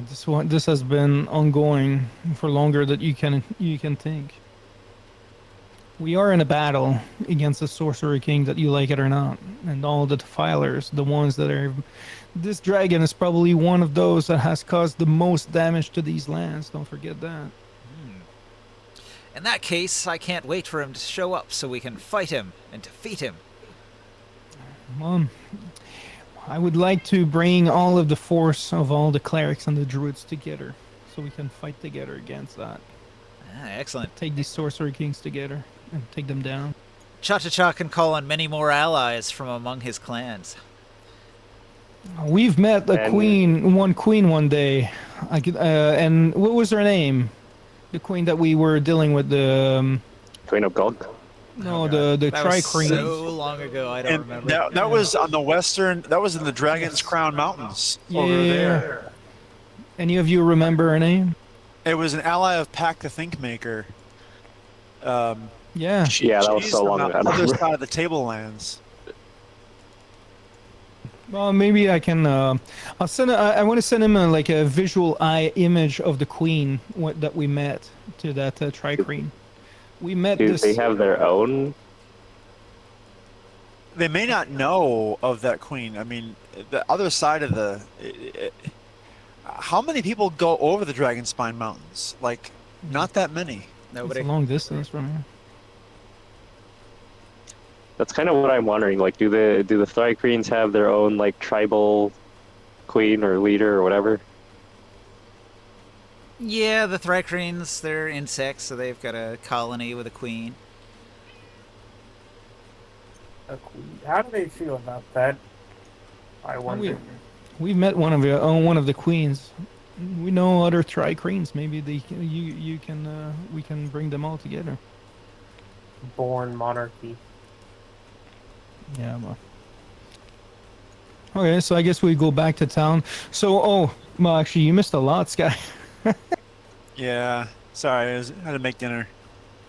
[SPEAKER 1] This has been ongoing for longer than you can think. We are in a battle against the Sorcerer King, that you like it or not, and all the defilers, the ones that are. This dragon is probably one of those that has caused the most damage to these lands. Don't forget that.
[SPEAKER 4] In that case, I can't wait for him to show up so we can fight him and defeat him.
[SPEAKER 1] I would like to bring all of the force of all the clerics and the druids together, so we can fight together against that.
[SPEAKER 4] Excellent.
[SPEAKER 1] Take these Sorcerer Kings together and take them down.
[SPEAKER 4] Cha-Cha-Cha can call on many more allies from among his clans.
[SPEAKER 1] We've met a
[SPEAKER 6] And-
[SPEAKER 1] queen one day. And what was her name? The queen that we were dealing with, the
[SPEAKER 6] Queen of Gulk.
[SPEAKER 1] no,
[SPEAKER 4] God.
[SPEAKER 1] the
[SPEAKER 4] That was
[SPEAKER 1] tri-queen.
[SPEAKER 4] so long ago, I don't
[SPEAKER 2] And
[SPEAKER 4] remember.
[SPEAKER 2] that was on the western. That was in the Dragon's Crown Mountains over
[SPEAKER 1] Yeah.
[SPEAKER 2] there.
[SPEAKER 1] Any of you remember her name?
[SPEAKER 2] It was an ally of Pack the Thinkmaker.
[SPEAKER 1] Yeah.
[SPEAKER 6] Yeah, that was
[SPEAKER 2] She's
[SPEAKER 6] so
[SPEAKER 2] from
[SPEAKER 6] long
[SPEAKER 2] the
[SPEAKER 6] ago.
[SPEAKER 2] other side of the Tablelands.
[SPEAKER 1] Well, maybe I can. I'll send. I want to send him like a visual eye image of the queen that we met to that tri-queen. We met
[SPEAKER 6] Do
[SPEAKER 1] this.
[SPEAKER 6] they have their own?
[SPEAKER 2] They may not know of that queen. I mean, the other side of how many people go over the Dragonspine Mountains? Like, not that many.
[SPEAKER 1] It's
[SPEAKER 4] Nobody.
[SPEAKER 1] a long distance from here.
[SPEAKER 6] That's kind of what I'm wondering. Like, do the Thri-Kreens have their own like tribal queen or leader or whatever?
[SPEAKER 4] Yeah, the Thrycreans, they're insects, so they've got a colony with a queen.
[SPEAKER 3] A queen. How do they feel about that? I wonder.
[SPEAKER 1] We've met one of the queens. We know other tri-queens. Maybe you can we can bring them all together.
[SPEAKER 3] Born monarchy.
[SPEAKER 1] Yeah. Well. Okay, so I guess we go back to town. So, well, actually, you missed a lot, Sky.
[SPEAKER 2] Yeah. Sorry, I had to make dinner.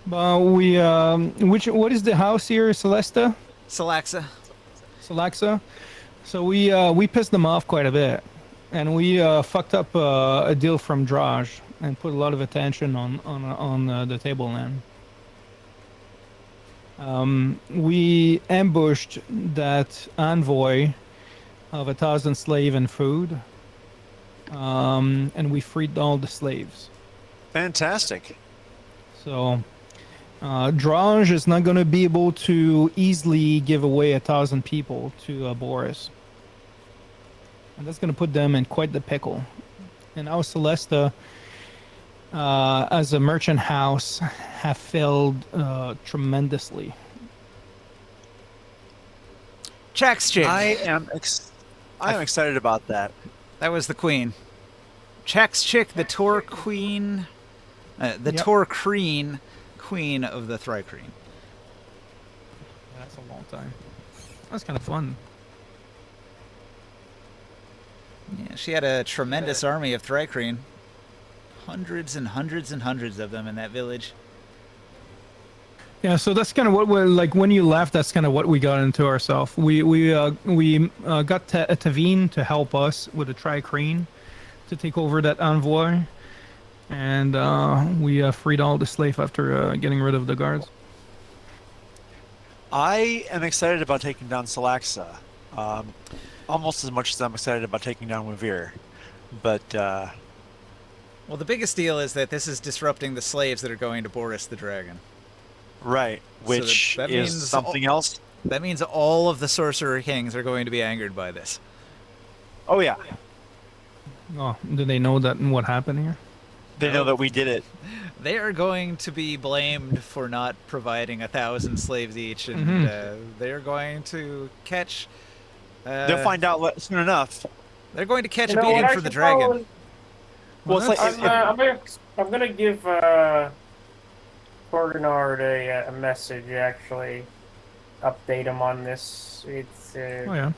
[SPEAKER 1] We what is the house here, Celesta?
[SPEAKER 4] Salaxa.
[SPEAKER 1] Salaxa. So we pissed them off quite a bit, and we fucked up a deal from Draj and put a lot of attention on the tableland. We ambushed that envoy of 1,000 slave and food, and we freed all the slaves.
[SPEAKER 2] Fantastic.
[SPEAKER 1] So, Draj is not going to be able to easily give away 1,000 people to Boris. And that's going to put them in quite the pickle. And our Celesta, as a merchant house, have failed tremendously.
[SPEAKER 4] Chak's
[SPEAKER 2] I am excited about that.
[SPEAKER 4] That was the queen. Chak's chick, the Tor queen,
[SPEAKER 1] Yep.
[SPEAKER 4] Tor Kreen, queen of the Thrycreen.
[SPEAKER 1] That's a long time. That's kind of fun.
[SPEAKER 4] Yeah, she had a tremendous army of Thrycreen. Hundreds and hundreds and hundreds of them in that village.
[SPEAKER 1] Yeah, so that's kind of what we're like. When you left, that's kind of what we got into ourselves. We got Tavine to help us with the Tri-Creen to take over that envoy, and we freed all the slave after getting rid of the guards.
[SPEAKER 2] I am excited about taking down Salaxa, almost as much as I'm excited about taking down Wavir. But
[SPEAKER 4] Well, the biggest deal is that this is disrupting the slaves that are going to Boris the Dragon.
[SPEAKER 2] right, which
[SPEAKER 4] that
[SPEAKER 2] is
[SPEAKER 4] means
[SPEAKER 2] something else.
[SPEAKER 4] That means all of the Sorcerer Kings are going to be angered by this.
[SPEAKER 2] Oh yeah,
[SPEAKER 1] Oh, do they know that and what happened here?
[SPEAKER 2] they know that we did it.
[SPEAKER 4] They are going to be blamed for not providing 1,000 slaves each, and they're going to catch.
[SPEAKER 2] They'll find out soon enough.
[SPEAKER 4] They're going to catch
[SPEAKER 3] You
[SPEAKER 4] a
[SPEAKER 3] know
[SPEAKER 4] beating
[SPEAKER 3] what, I
[SPEAKER 4] from the
[SPEAKER 3] should
[SPEAKER 4] dragon.
[SPEAKER 3] probably-
[SPEAKER 2] Well, it's like
[SPEAKER 3] I'm gonna give Torganard a message, actually. Update him on this. It's
[SPEAKER 1] Oh yeah.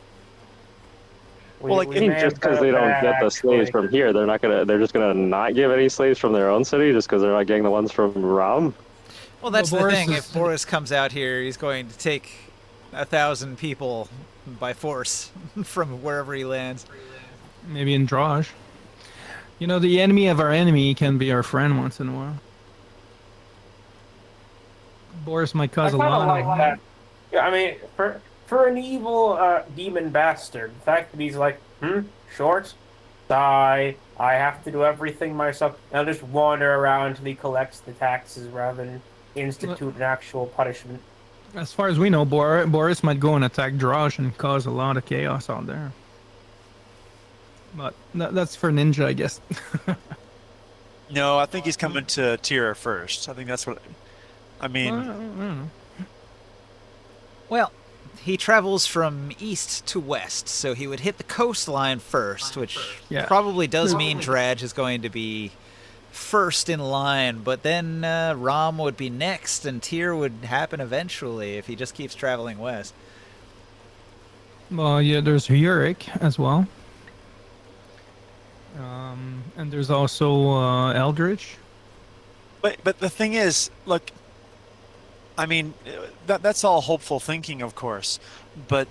[SPEAKER 2] Well, like,
[SPEAKER 3] we
[SPEAKER 6] I think
[SPEAKER 3] may
[SPEAKER 6] just
[SPEAKER 3] have
[SPEAKER 6] because
[SPEAKER 3] done
[SPEAKER 6] they don't
[SPEAKER 3] that,
[SPEAKER 6] get the slaves
[SPEAKER 3] actually.
[SPEAKER 6] from here, they're just gonna not give any slaves from their own city just because they're not getting the ones from Ram.
[SPEAKER 4] Well, that's
[SPEAKER 1] Well,
[SPEAKER 4] the
[SPEAKER 1] Boris
[SPEAKER 4] thing.
[SPEAKER 1] is-
[SPEAKER 4] If Boris comes out here, he's going to take 1,000 people by force from wherever he lands.
[SPEAKER 1] Maybe in Draj. You know, the enemy of our enemy can be our friend once in a while. Boris might
[SPEAKER 3] I
[SPEAKER 1] cause a
[SPEAKER 3] kind of
[SPEAKER 1] lot
[SPEAKER 3] like
[SPEAKER 1] of.
[SPEAKER 3] that. Yeah, I mean, for an evil demon bastard, the fact that he's like, short, die, I have to do everything myself, and I'll just wander around until he collects the taxes rather than institute an actual punishment.
[SPEAKER 1] As far as we know, Boris might go and attack Draj and cause a lot of chaos out there. But that's for Ninja, I guess.
[SPEAKER 2] no. I think he's coming to Tira first. I think that's what. I mean,
[SPEAKER 1] I don't know.
[SPEAKER 4] Well, he travels from east to west, so he would hit the coastline first, which
[SPEAKER 1] Yeah.
[SPEAKER 4] probably does mean Dredge is going to be first in line, but then Rom would be next, and Tyr would happen eventually if he just keeps traveling west.
[SPEAKER 1] Well, yeah, there's Yurik as well. And there's also Eldritch.
[SPEAKER 2] But the thing is, look, I mean, that's all hopeful thinking, of course, but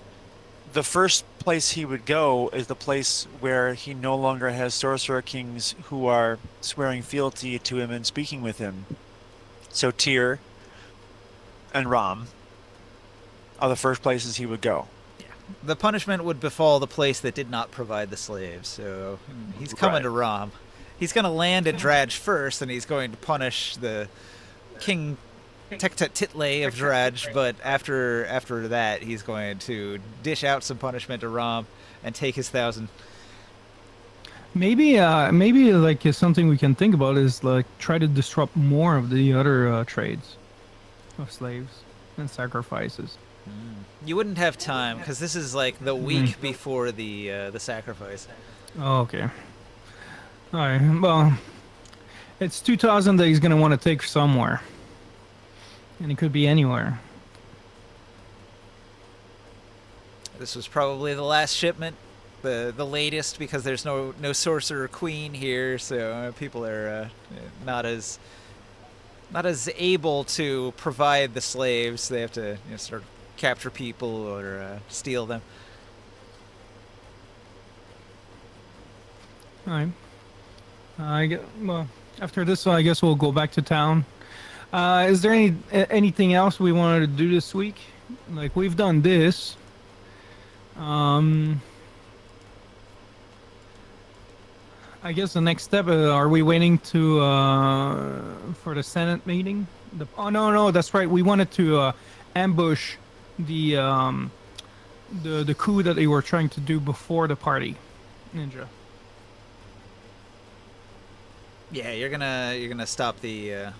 [SPEAKER 2] the first place he would go is the place where he no longer has sorcerer kings who are swearing fealty to him and speaking with him. So Tyr and Rom are the first places he would go.
[SPEAKER 4] The punishment would befall the place that did not provide the slaves, so he's coming
[SPEAKER 2] Right.
[SPEAKER 4] to Rom. He's going to land at Dredge first, and he's going to punish the King Tektet Title of Dredge, but after that, he's going to dish out some punishment to Rom and take his 1,000.
[SPEAKER 1] Maybe like something we can think about is like try to disrupt more of the other trades of slaves and sacrifices.
[SPEAKER 4] You wouldn't have time, because this is like the week before the sacrifice.
[SPEAKER 1] Oh, okay. All right. Well, it's 2,000 that he's gonna want to take somewhere, and it could be anywhere.
[SPEAKER 4] This was probably the last shipment, the latest, because there's no sorcerer queen here, so people are not as able to provide the slaves. They have to sort of capture people or steal them.
[SPEAKER 1] All right. Well, after this, I guess we'll go back to town. Is there anything else we wanted to do this week? Like we've done this. I guess the next step. Are we waiting to for the Senate meeting? Oh no, that's right. We wanted to ambush the coup that they were trying to do before the party, Ninja.
[SPEAKER 4] Yeah, you're gonna stop the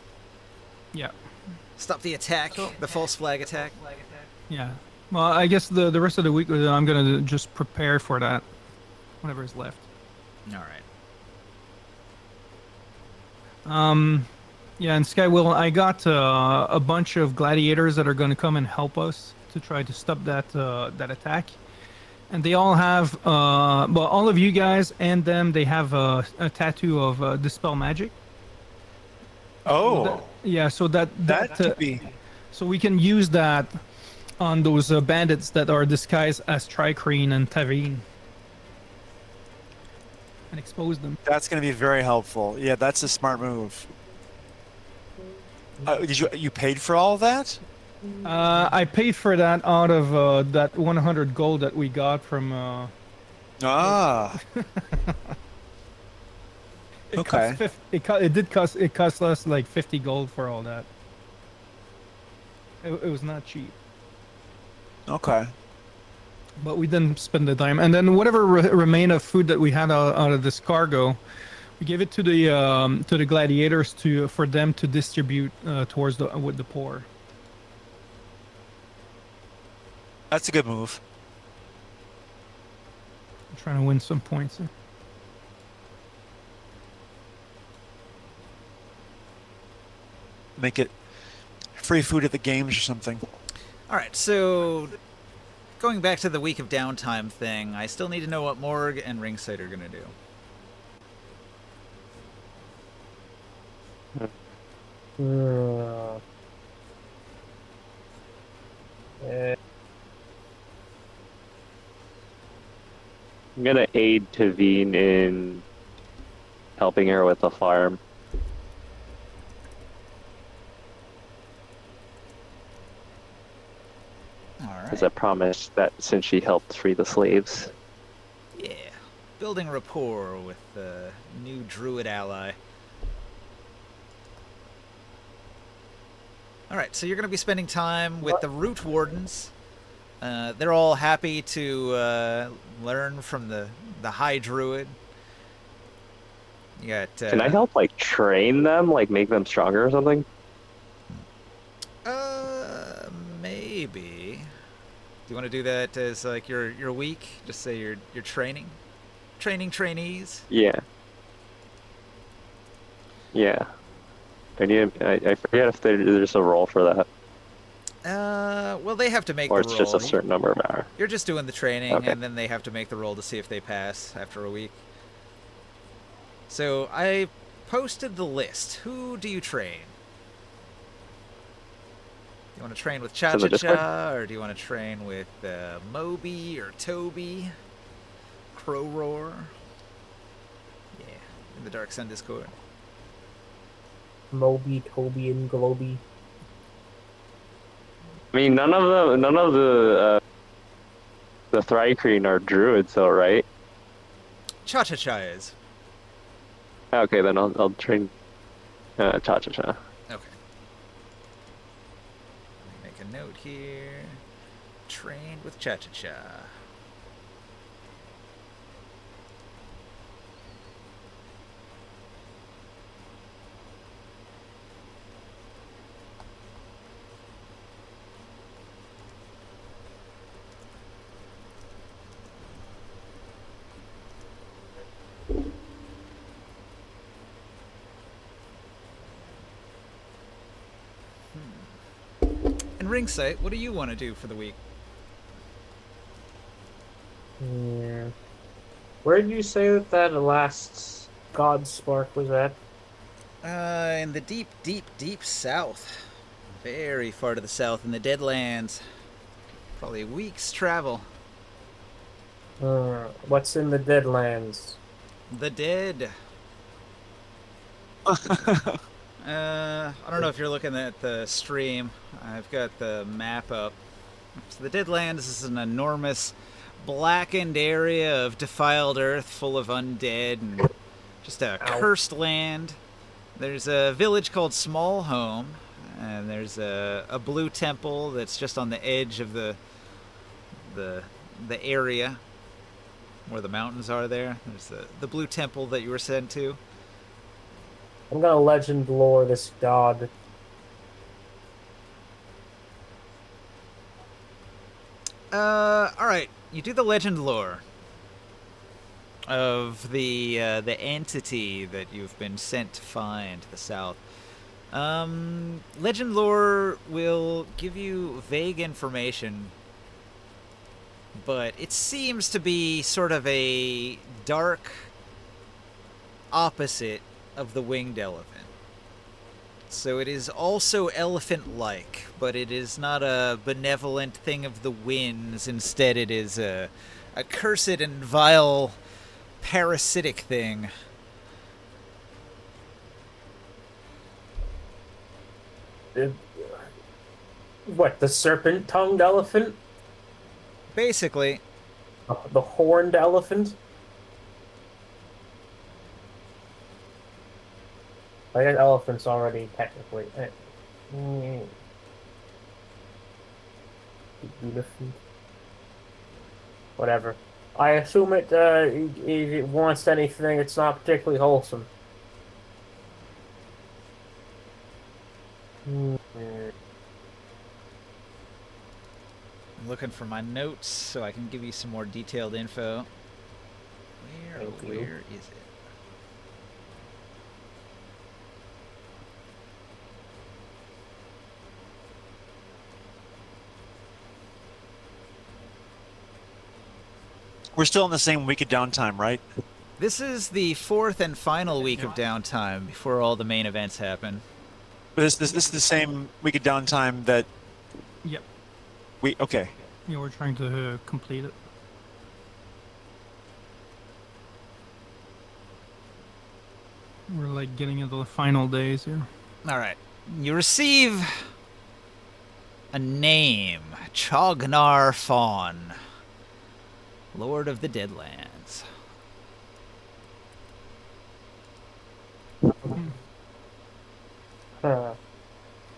[SPEAKER 1] Yeah.
[SPEAKER 4] stop the attack, the false flag attack.
[SPEAKER 1] Yeah. Well, I guess the rest of the week I'm gonna just prepare for that. Whatever is left.
[SPEAKER 4] All right.
[SPEAKER 1] Yeah, and Skywell, I got a bunch of gladiators that are going to come and help us to try to stop that attack, and they all have well, all of you guys and them, they have a tattoo of dispel magic.
[SPEAKER 2] Oh,
[SPEAKER 1] Yeah, so that
[SPEAKER 2] could be.
[SPEAKER 1] so we can use that on those bandits that are disguised as Tricrine and Tavine, and expose them.
[SPEAKER 2] That's going to be very helpful. Yeah, that's a smart move. Did you paid for all of that?
[SPEAKER 1] I paid for that out of that 100 gold that we got from.
[SPEAKER 2] Ah,
[SPEAKER 1] It
[SPEAKER 2] okay.
[SPEAKER 1] cost it cost us like 50 gold for all that. It was not cheap,
[SPEAKER 2] Okay.
[SPEAKER 1] but we didn't spend the dime. And then whatever remain of food that we had out of this cargo, we gave it to the gladiators for them to distribute towards with the poor.
[SPEAKER 2] That's a good move.
[SPEAKER 1] I'm trying to win some points.
[SPEAKER 2] Make it free food at the games or something.
[SPEAKER 4] All right, so going back to the week of downtime thing, I still need to know what Morg and Ringside are gonna do.
[SPEAKER 6] I'm gonna aid Tavine in helping her with the farm.
[SPEAKER 4] All right.
[SPEAKER 6] As I promised that since she helped free the slaves.
[SPEAKER 4] Yeah, building rapport with the new druid ally. All right, so you're going to be spending time with the root wardens. They're all happy to learn from the high druid. You got.
[SPEAKER 6] Can I help, like, train them, like, make them stronger or something?
[SPEAKER 4] Maybe. Do you want to do that as like your week? Just say you're training trainees.
[SPEAKER 6] Yeah. Yeah. I forget if there's a role for that,
[SPEAKER 4] Well, they have to make
[SPEAKER 6] or
[SPEAKER 4] the
[SPEAKER 6] it's just a
[SPEAKER 4] roll.
[SPEAKER 6] certain number of hours.
[SPEAKER 4] You're just doing the training,
[SPEAKER 6] Okay.
[SPEAKER 4] and then they have to make the roll to see if they pass after a week. So I posted the list. Who do you train? Do you want to train with Cha
[SPEAKER 6] in the
[SPEAKER 4] Cha
[SPEAKER 6] Discord?
[SPEAKER 4] Cha, or do you want to train with Moby or Toby? Crow Roar? Yeah, in the Dark Sun Discord.
[SPEAKER 3] Moby, Toby, and Globy.
[SPEAKER 6] I mean, none of the Thrycreen are druids, though, right?
[SPEAKER 4] Cha Cha Cha is.
[SPEAKER 6] Okay, then I'll train Cha Cha Cha.
[SPEAKER 4] Okay. Let me make a note here. Trained with Cha Cha Cha. And Ringsite, what do you want to do for the week?
[SPEAKER 3] Yeah. Where did you say that last God Spark was at?
[SPEAKER 4] In the deep, deep, deep south. Very far to the south in the Deadlands. Probably a week's travel.
[SPEAKER 3] What's in the Deadlands?
[SPEAKER 4] The dead. I don't know if you're looking at the stream. I've got the map up. So the Deadlands is an enormous blackened area of defiled earth full of undead and just a cursed land. There's a village called Smallhome, and there's a blue temple that's just on the edge of the area where the mountains are there. There's the blue temple that you were sent to.
[SPEAKER 3] I'm gonna legend lore this god.
[SPEAKER 4] Alright. You do the legend lore of the entity that you've been sent to find to the south. Legend lore will give you vague information, but it seems to be sort of a dark opposite of the winged elephant. So it is also elephant-like, but it is not a benevolent thing of the winds. Instead, it is a cursed and vile parasitic thing.
[SPEAKER 3] What, the serpent-tongued elephant?
[SPEAKER 4] Basically,
[SPEAKER 3] The horned elephant? I guess elephants already technically. Elephant. Whatever. I assume if it wants anything, it's not particularly wholesome.
[SPEAKER 4] I'm looking for my notes so I can give you some more detailed info. Where is it?
[SPEAKER 2] We're still in the same week of downtime, right?
[SPEAKER 4] This is the fourth and final week of downtime before all the main events happen.
[SPEAKER 2] But this is the same week of downtime that
[SPEAKER 1] Yep.
[SPEAKER 2] okay.
[SPEAKER 1] Yeah, we're trying to complete it. We're like getting into the final days here.
[SPEAKER 4] All right. You receive a name, Chognar Fawn, Lord of the Deadlands.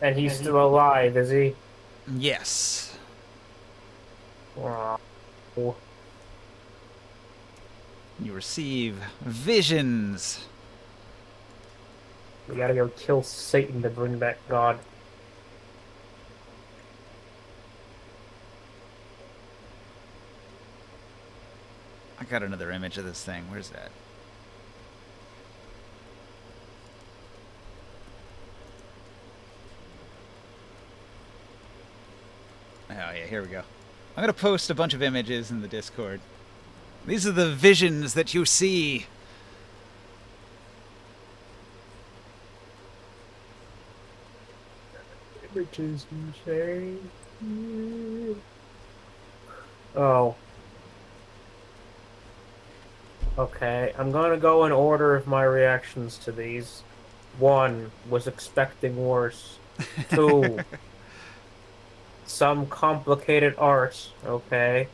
[SPEAKER 3] And he's still alive, is he?
[SPEAKER 4] Yes.
[SPEAKER 3] Oh.
[SPEAKER 4] You receive visions.
[SPEAKER 3] We gotta go kill Satan to bring back God.
[SPEAKER 4] I got another image of this thing. Where's that? Oh yeah, here we go. I'm gonna post a bunch of images in the Discord. These are the visions that you see.
[SPEAKER 3] Images, you say? Oh. Okay, I'm gonna go in order of my reactions to these. 1, was expecting worse. 2, some complicated art. Okay.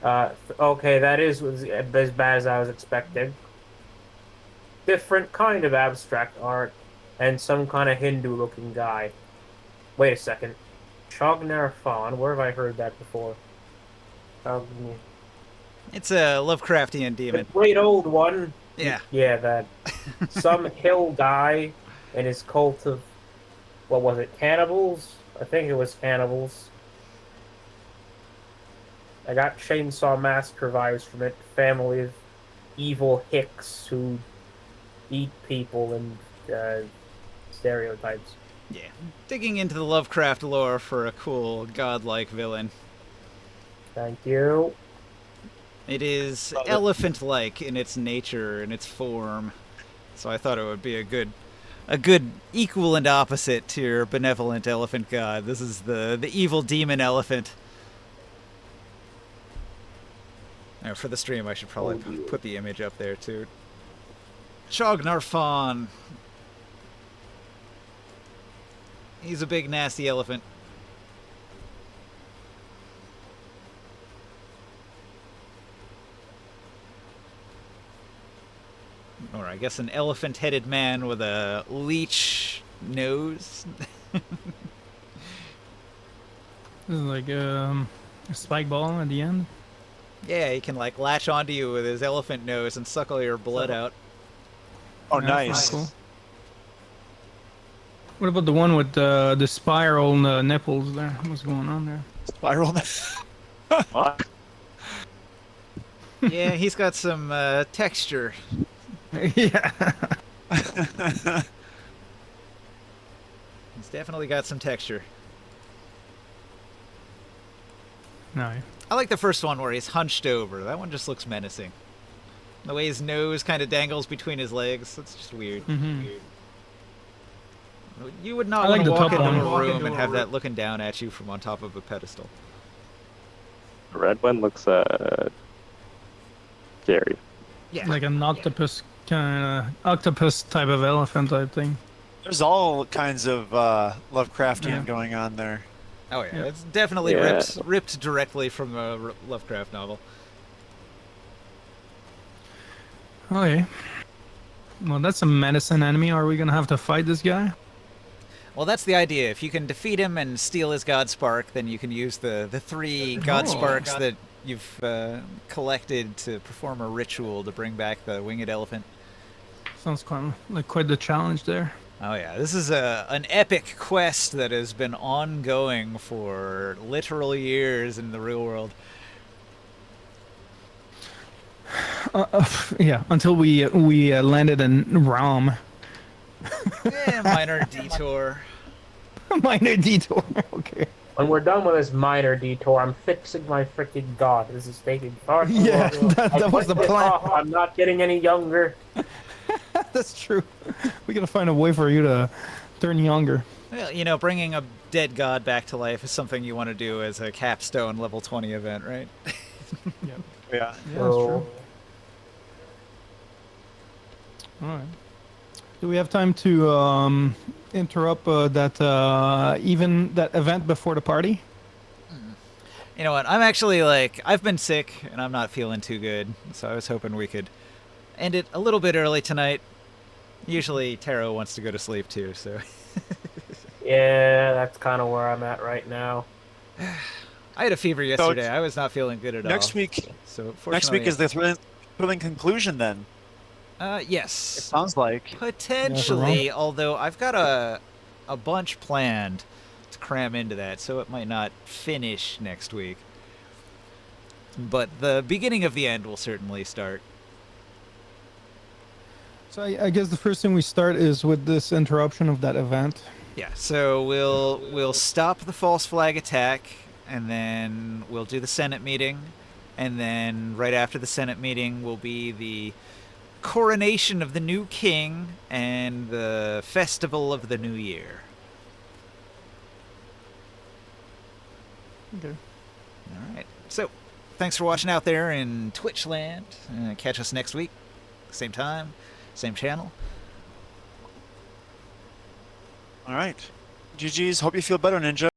[SPEAKER 3] Okay, that was as bad as I was expecting. Different kind of abstract art, and some kind of Hindu-looking guy. Wait a second. Chognar Fawn, where have I heard that before?
[SPEAKER 4] It's a Lovecraftian
[SPEAKER 3] The
[SPEAKER 4] demon.
[SPEAKER 3] great old one.
[SPEAKER 4] Yeah.
[SPEAKER 3] Yeah, that. Some hill guy and his cult of, what was it, cannibals? I think it was cannibals. I got Chainsaw Massacre vibes from it. Family of evil hicks who eat people and stereotypes.
[SPEAKER 4] Yeah. Digging into the Lovecraft lore for a cool, godlike villain.
[SPEAKER 3] Thank you.
[SPEAKER 4] It is elephant-like in its nature and its form, so I thought it would be a good equal and opposite to your benevolent elephant god. This is the evil demon elephant. Now, for the stream, I should probably put the image up there too. Chognarfon. He's a big nasty elephant. Or I guess an elephant-headed man with a leech nose.
[SPEAKER 1] This is like a spike ball at the end.
[SPEAKER 4] Yeah, he can like latch onto you with his elephant nose and suck all your blood out.
[SPEAKER 2] Oh,
[SPEAKER 1] Yeah,
[SPEAKER 2] nice.
[SPEAKER 1] cool. What about the one with the spiral nipples there? What's going on there?
[SPEAKER 2] Spiral.
[SPEAKER 6] What?
[SPEAKER 4] Yeah, he's got some texture.
[SPEAKER 1] Yeah.
[SPEAKER 4] He's definitely got some texture.
[SPEAKER 1] No.
[SPEAKER 4] I like the first one where he's hunched over. That one just looks menacing. The way his nose kind of dangles between his legs. It's just weird.
[SPEAKER 1] Mm-hmm.
[SPEAKER 4] You would not
[SPEAKER 1] I like
[SPEAKER 4] want to
[SPEAKER 1] the
[SPEAKER 4] walk
[SPEAKER 1] top
[SPEAKER 4] into
[SPEAKER 1] one.
[SPEAKER 4] a room and have that looking down at you from on top of a pedestal.
[SPEAKER 6] The red one looks scary.
[SPEAKER 4] Yeah.
[SPEAKER 1] Like an octopus type of elephant type thing.
[SPEAKER 2] There's all kinds of Lovecraftian
[SPEAKER 1] Yeah.
[SPEAKER 2] going on there.
[SPEAKER 4] Oh yeah,
[SPEAKER 1] Yeah.
[SPEAKER 4] it's definitely
[SPEAKER 6] Yeah.
[SPEAKER 4] ripped directly from a Lovecraft novel.
[SPEAKER 1] Okay. Well, that's a medicine enemy. Are we gonna have to fight this guy?
[SPEAKER 4] Well, that's the idea. If you can defeat him and steal his God Spark, then you can use the 3 God Sparks that you've collected to perform a ritual to bring back the winged elephant.
[SPEAKER 1] Sounds quite the challenge there.
[SPEAKER 4] Oh yeah, this is an epic quest that has been ongoing for literal years in the real world.
[SPEAKER 1] Yeah, until we landed in Rom.
[SPEAKER 4] Minor detour.
[SPEAKER 1] Minor detour. Okay.
[SPEAKER 3] When we're done with this minor detour, I'm fixing my freaking god. This is taking far too
[SPEAKER 1] Yeah,
[SPEAKER 3] long.
[SPEAKER 1] that
[SPEAKER 3] I
[SPEAKER 1] was
[SPEAKER 3] put
[SPEAKER 1] the
[SPEAKER 3] this
[SPEAKER 1] plan.
[SPEAKER 3] off. I'm not getting any younger.
[SPEAKER 1] That's true. We gotta find a way for you to turn younger.
[SPEAKER 4] Well, you know, bringing a dead god back to life is something you want to do as a capstone level 20 event, right?
[SPEAKER 1] Yeah.
[SPEAKER 2] Yeah.
[SPEAKER 1] Yeah, that's
[SPEAKER 3] So,
[SPEAKER 1] true. All right. Do we have time to interrupt that event before the party?
[SPEAKER 4] You know what? I'm actually I've been sick and I'm not feeling too good, so I was hoping we could end it a little bit early tonight. Usually Taro wants to go to sleep too, so.
[SPEAKER 3] yeah, that's kind of where I'm at right now.
[SPEAKER 4] I had a fever yesterday. I was not feeling good at all.
[SPEAKER 2] Next week.
[SPEAKER 4] So
[SPEAKER 2] Next week is the thrilling conclusion. Then
[SPEAKER 4] yes.
[SPEAKER 2] sounds like.
[SPEAKER 4] Potentially, although I've got a bunch planned to cram into that, so it might not finish next week. but the beginning of the end will certainly start.
[SPEAKER 1] So I guess the first thing we start is with this interruption of that event.
[SPEAKER 4] Yeah, so we'll stop the false flag attack, and then we'll do the Senate meeting, and then right after the Senate meeting will be the coronation of the new king and the festival of the new year.
[SPEAKER 1] Okay.
[SPEAKER 4] All right. So, thanks for watching out there in Twitch land. Catch us next week, same time, same channel.
[SPEAKER 2] All right. GG's. Hope you feel better, Ninja.